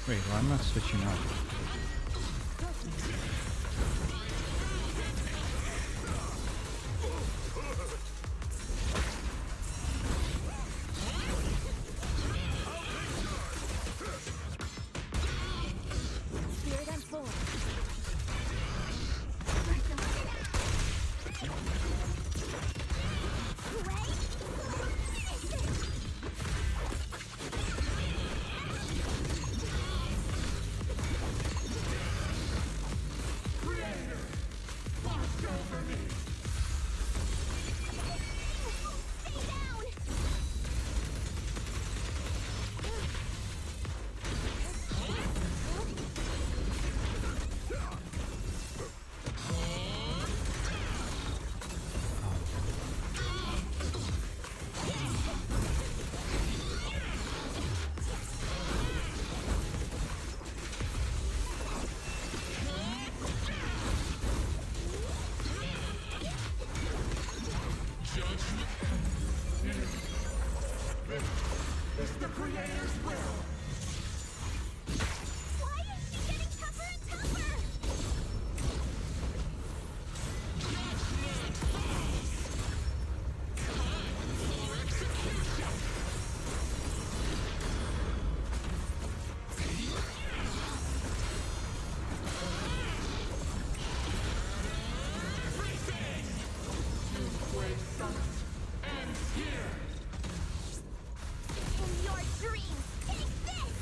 Wait, well, I'm not switching up. Spirit and sword. It's the Creator's will. Why is she getting tougher and tougher? In your dreams, take this!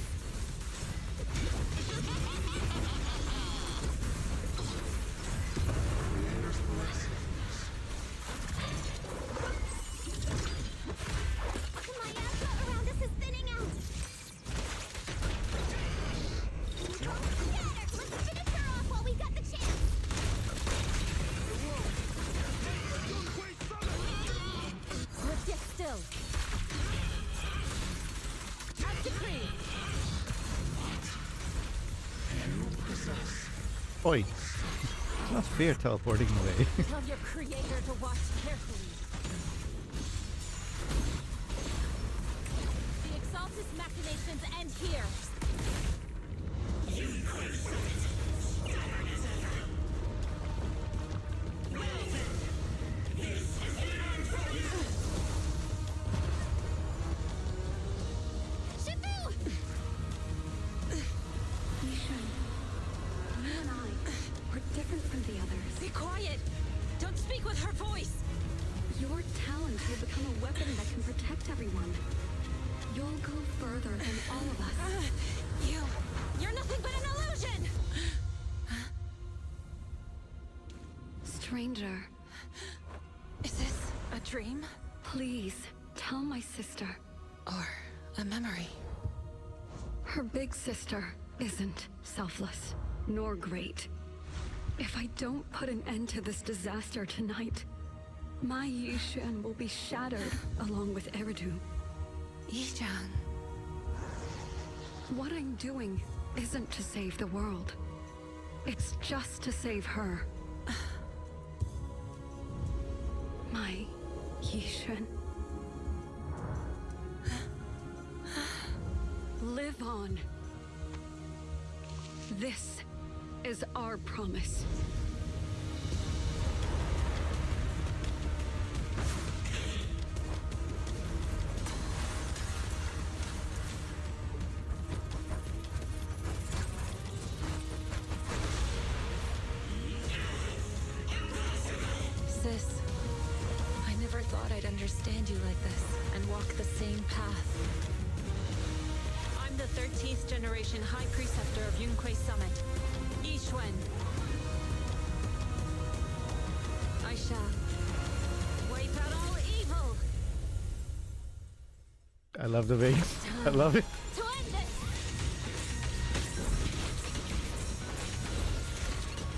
My asthma around us is thinning out. There! Let's finish her off while we got the chance. Let's get still. As decreed. Oi! It's not fair teleporting away. Tell your creator to watch carefully. The Exaltus machinations end here. Shifu! Yishan, you and I, we're different from the others. Be quiet! Don't speak with her voice! Your talent will become a weapon that can protect everyone. You'll go further than all of us. You're nothing but an illusion! Stranger. Is this a dream? Please, tell my sister. Or a memory? Her big sister isn't selfless, nor great. If I don't put an end to this disaster tonight, my Yishan will be shattered along with Eridu. Yishan. What I'm doing isn't to save the world. It's just to save her. My Yishan. Live on. This is our promise. Sis, I never thought I'd understand you like this and walk the same path. I'm the 13th generation High Preceptor of Yunquei Summit, Yixuan. I shall I love the bass. I love it. To end this.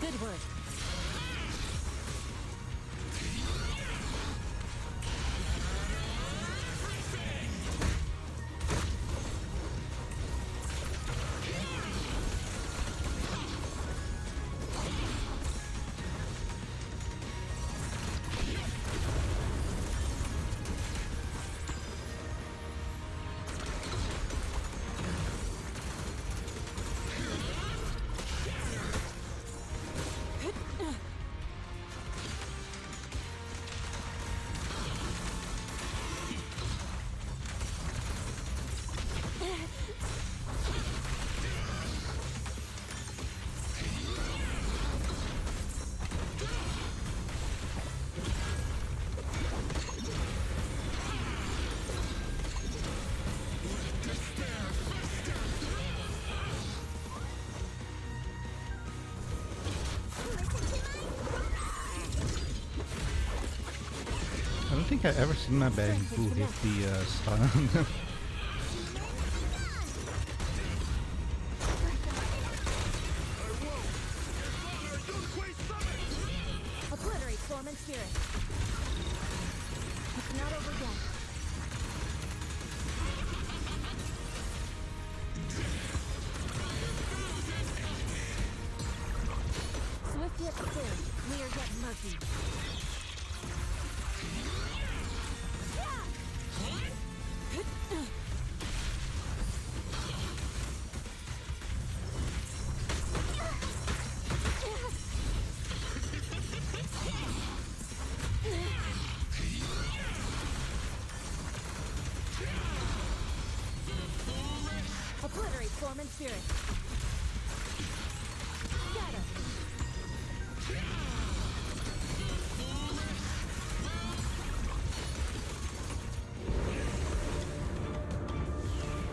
Good work. I don't think I've ever seen my bamboo hit the stun on them. Obliterate form and spirit. It's not over yet. Swift yet still, clear yet murky. Obliterate form and spirit. Scatter.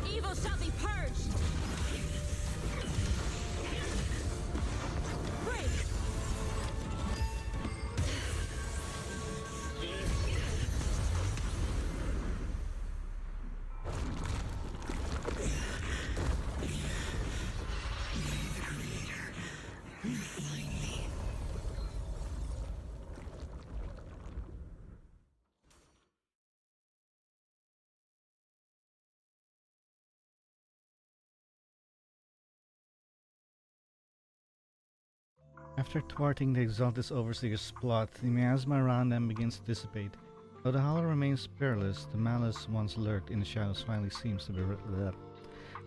Evil shall be purged. Break. After thwarting the Exalted Overseer's plot, the miasma around them begins to dissipate. Though the hollow remains perilous, the malice once lurked in the shadows finally seems to be lit up.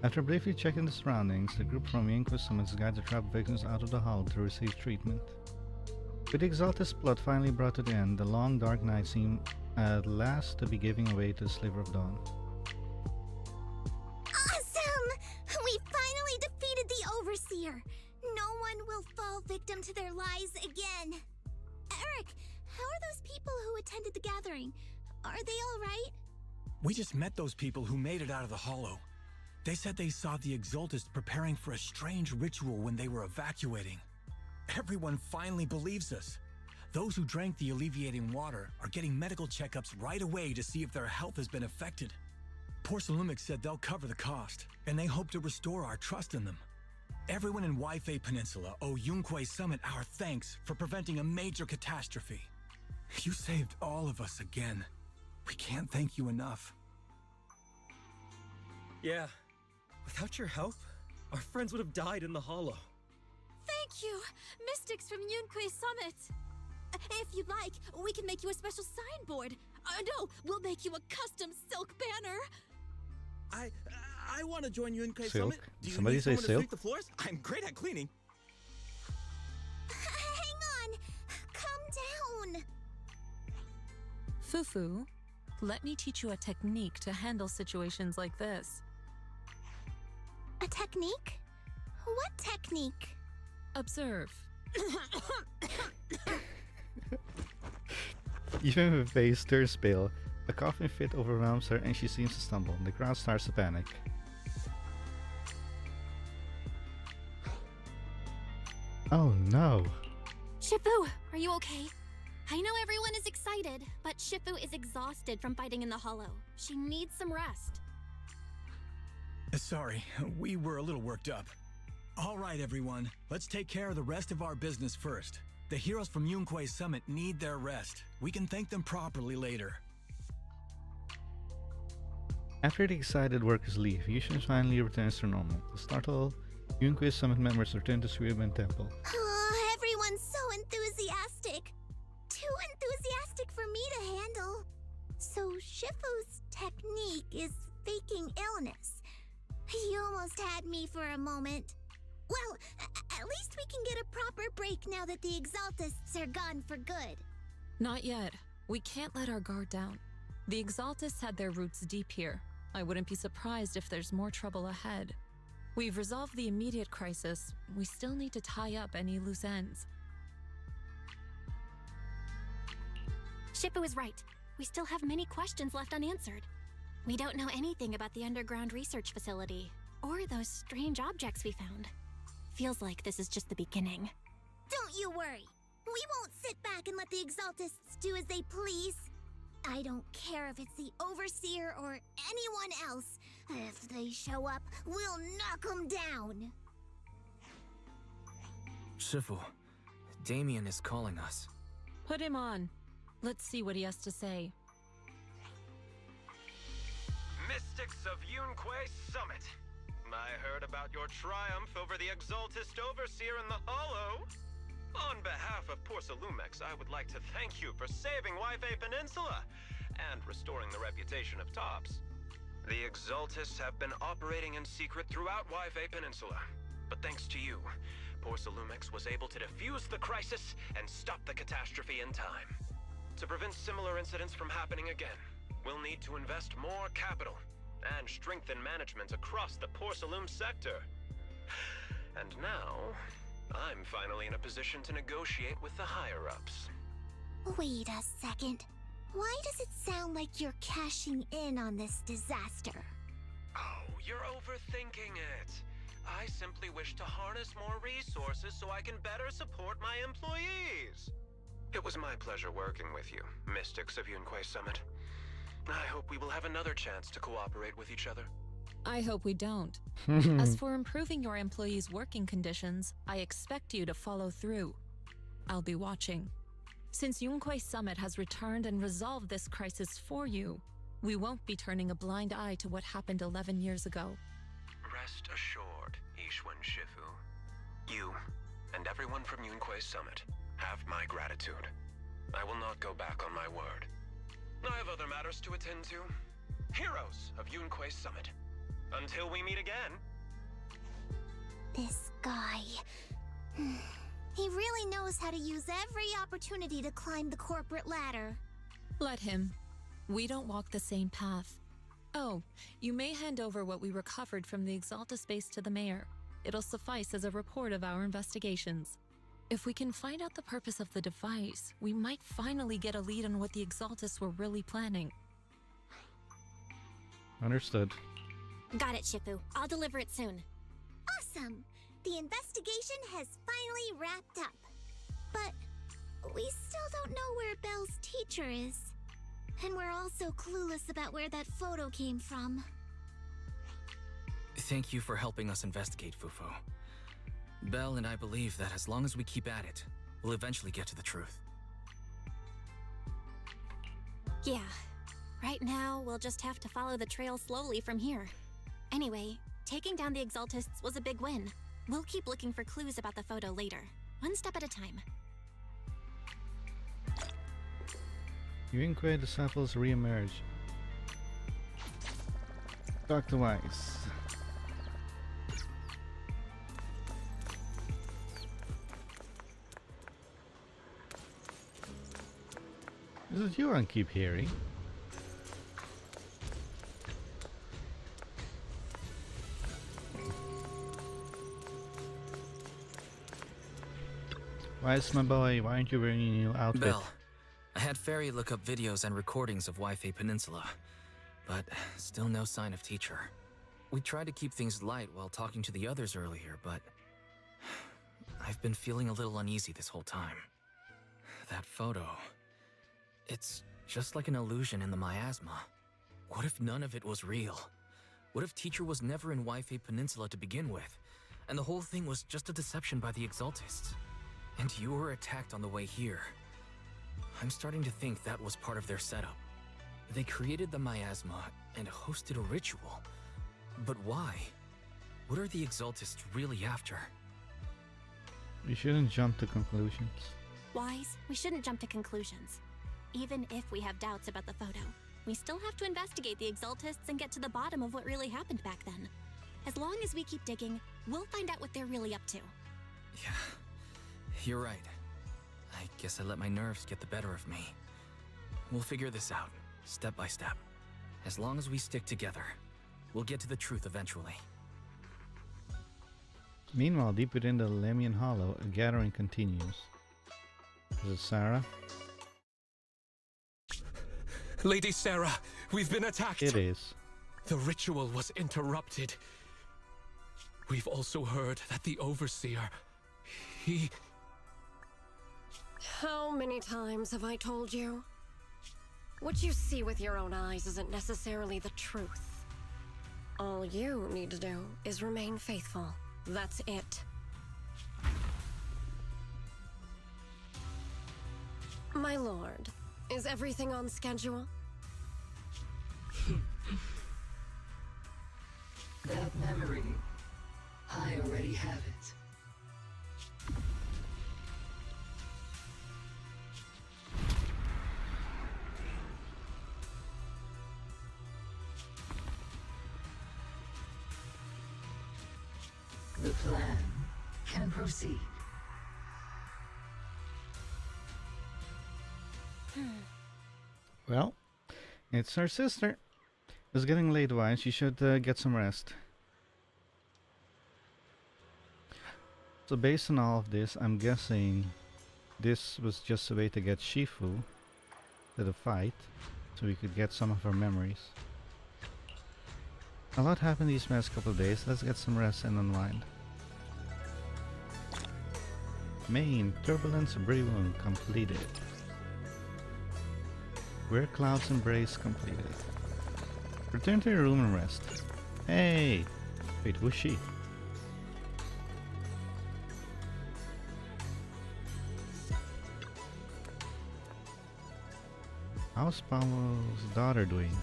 After briefly checking the surroundings, the group from Yunque summons guide the trapped victims out of the hollow to receive treatment. With the Exalted's plot finally brought to the end, the long dark night seemed at last to be giving way to a sliver of dawn. Awesome! We finally defeated the Overseer! No one will fall victim to their lies again. Eric, how are those people who attended the gathering? Are they all right? We just met those people who made it out of the hollow. They said they saw the Exaltists preparing for a strange ritual when they were evacuating. Everyone finally believes us. Those who drank the alleviating water are getting medical checkups right away to see if their health has been affected. Porcelumix said they'll cover the cost, and they hope to restore our trust in them. Everyone in Waifei Peninsula owe Yunque Summit our thanks for preventing a major catastrophe. You saved all of us again. We can't thank you enough. Yeah. Without your help, our friends would have died in the hollow. Thank you, Mystics from Yunque Summit. If you'd like, we can make you a special signboard. No, we'll make you a custom silk banner. I want to join Yunque Silk? Summit. Do you Somebody need say someone to silk? sweep the floors? I'm great at cleaning. Hang on! Calm down! Fufu, let me teach you a technique to handle situations like this. A technique? What technique? Observe. Even with face turns pale, a coughing fit overwhelms her and she seems to stumble. The crowd starts to panic. Oh no! Shifu, are you okay? I know everyone is excited, but Shifu is exhausted from fighting in the hollow. She needs some rest. Sorry, we were a little worked up. All right, everyone. Let's take care of the rest of our business first. The heroes from Yunque's summit need their rest. We can thank them properly later. After the excited workers leave, Yushin finally returns to normal. The startled Yunque's summit members return to Suiban Temple. Oh, everyone's so enthusiastic. Too enthusiastic for me to handle. So Shifu's technique is faking illness. He almost had me for a moment. Well, at least we can get a proper break now that the Exaltists are gone for good. Not yet. We can't let our guard down. The Exaltists had their roots deep here. I wouldn't be surprised if there's more trouble ahead. We've resolved the immediate crisis. We still need to tie up any loose ends. Shifu is right. We still have many questions left unanswered. We don't know anything about the underground research facility, or those strange objects we found. Feels like this is just the beginning. Don't you worry. We won't sit back and let the Exaltists do as they please. I don't care if it's the Overseer or anyone else. If they show up, we'll knock them down. Shifu, Damien is calling us. Put him on. Let's see what he has to say. Mystics of Yunque Summit. I heard about your triumph over the Exaltist Overseer in the Hollow. On behalf of Porsalumex, I would like to thank you for saving Yunque Peninsula and restoring the reputation of Tops. The Exaltists have been operating in secret throughout Yunque Peninsula, but thanks to you, Porsalumex was able to defuse the crisis and stop the catastrophe in time. To prevent similar incidents from happening again, we'll need to invest more capital and strengthen management across the Porsalume sector. And now, I'm finally in a position to negotiate with the higher-ups. Wait a second. Why does it sound like you're cashing in on this disaster? Oh, you're overthinking it. I simply wish to harness more resources so I can better support my employees. It was my pleasure working with you, Mystics of Yunque Summit. I hope we will have another chance to cooperate with each other. I hope we don't. As for improving your employees' working conditions, I expect you to follow through. I'll be watching. Since Yunque Summit has returned and resolved this crisis for you, we won't be turning a blind eye to what happened 11 years ago. Rest assured, Ishwan Shifu. You, and everyone from Yunque Summit, have my gratitude. I will not go back on my word. I have other matters to attend to. Heroes of Yunque Summit. Until we meet again. This guy... He really knows how to use every opportunity to climb the corporate ladder. Let him. We don't walk the same path. Oh, you may hand over what we recovered from the Exalta base to the mayor. It'll suffice as a report of our investigations. If we can find out the purpose of the device, we might finally get a lead on what the Exaltists were really planning. Understood. Got it, Shifu. I'll deliver it soon. Awesome! The investigation has finally wrapped up. But we still don't know where Belle's teacher is. And we're also clueless about where that photo came from. Thank you for helping us investigate, Fufu. Belle and I believe that as long as we keep at it, we'll eventually get to the truth. Yeah. Right now, we'll just have to follow the trail slowly from here. Anyway, taking down the Exaltists was a big win. We'll keep looking for clues about the photo later, one step at a time. Yunque disciples re-emerge. Dr. Weiss. This is you I keep hearing. Weiss, my boy, why aren't you wearing a new outfit? Belle, I had Fairy look up videos and recordings of Yunque Peninsula, but still no sign of teacher. We tried to keep things light while talking to the others earlier, but I've been feeling a little uneasy this whole time. That photo... It's just like an illusion in the miasma. What if none of it was real? What if Teacher was never in Wi-Fi Peninsula to begin with, and the whole thing was just a deception by the Exaltists? And you were attacked on the way here. I'm starting to think that was part of their setup. They created the miasma and hosted a ritual. But why? What are the Exaltists really after? You shouldn't jump to conclusions. Wise, we shouldn't jump to conclusions. Even if we have doubts about the photo, we still have to investigate the Exaltists and get to the bottom of what really happened back then. As long as we keep digging, we'll find out what they're really up to. Yeah, you're right. I guess I let my nerves get the better of me. We'll figure this out, step by step. As long as we stick together, we'll get to the truth eventually. Meanwhile, deep within the Lemian Hollow, a gathering continues. Is it Sarah? Lady Sarah, we've been attacked. It is. The ritual was interrupted. We've also heard that the Overseer, he... How many times have I told you? What you see with your own eyes isn't necessarily the truth. All you need to do is remain faithful. That's it. My lord, is everything on schedule? That memory, I already have it. The plan can proceed. Well, it's her sister. It's getting late, Wine. She should get some rest. So based on all of this, I'm guessing this was just a way to get Shifu to the fight, so we could get some of her memories. A lot happened these past couple of days. Let's get some rest and unwind. Main Turbulence Brewing completed. Where Clouds Embrace completed. Return to your room and rest. Hey! Wait, who's she? How's Paolo's daughter doing?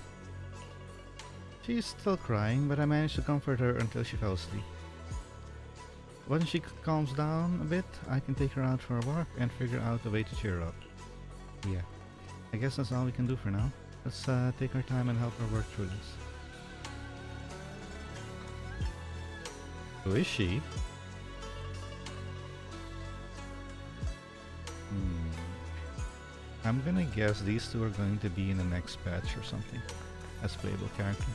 She's still crying, but I managed to comfort her until she fell asleep. When she calms down a bit, I can take her out for a walk and figure out a way to cheer her up. Yeah, I guess that's all we can do for now. Let's take our time and help her work through this. Who is she? I'm gonna guess these two are going to be in the next patch or something as playable characters.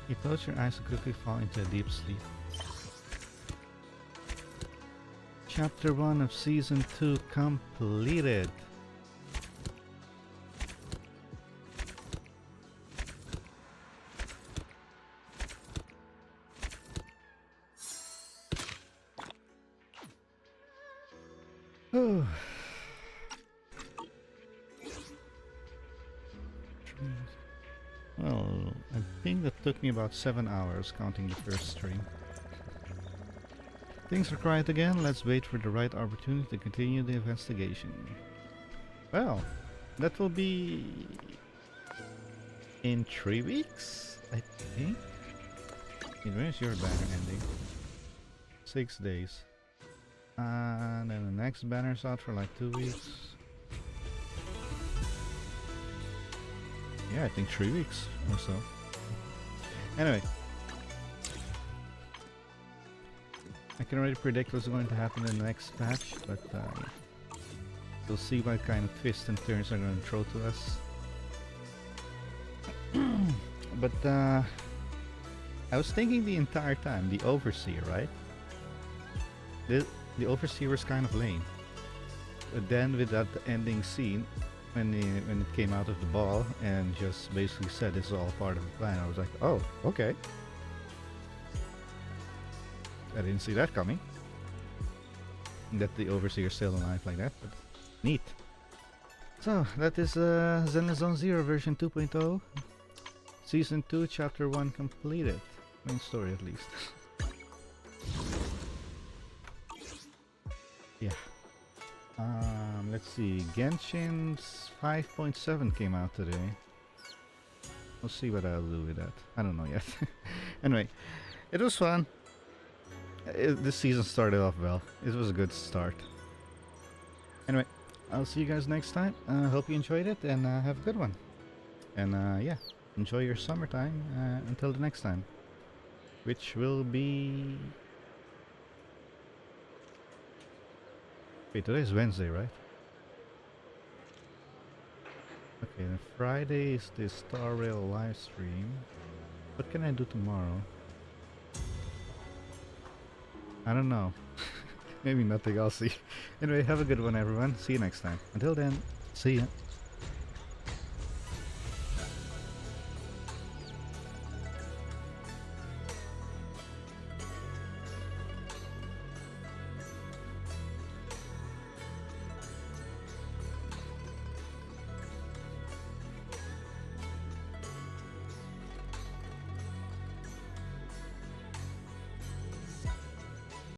You close your eyes and quickly fall into a deep sleep. Chapter 1 of Season 2 completed. Well, I think that took me about 7 hours counting the first stream. Things are quiet again. Let's wait for the right opportunity to continue the investigation. Well, that will be in 3 weeks, I think. Where's your banner ending? 6 days. And then the next banner's out for like 2 weeks. Yeah, I think 3 weeks or so. Anyway. I can already predict what's going to happen in the next patch, but we'll see what kind of twists and turns are going to throw to us. But I was thinking the entire time, the Overseer, right? The Overseer was kind of lame. But then with that ending scene, when it came out of the ball and just basically said it's all part of the plan, I was like, oh, okay. I didn't see that coming. That the Overseer's still alive like that, but neat. So, that is Zenless Zone Zero version 2.0. Season 2, Chapter 1 completed. Main story at least. Yeah. Let's see. Genshin's 5.7 came out today. We'll see what I'll do with that. I don't know yet. Anyway, it was fun. This season started off well. It was a good start. Anyway, I'll see you guys next time. Hope you enjoyed it and have a good one. And yeah, enjoy your summertime until the next time. Which will be... Wait, today is Wednesday, right? Okay, then Friday is the Star Rail live stream. What can I do tomorrow? I don't know. Maybe nothing, I'll see. Anyway, have a good one everyone. See you next time. Until then, see ya.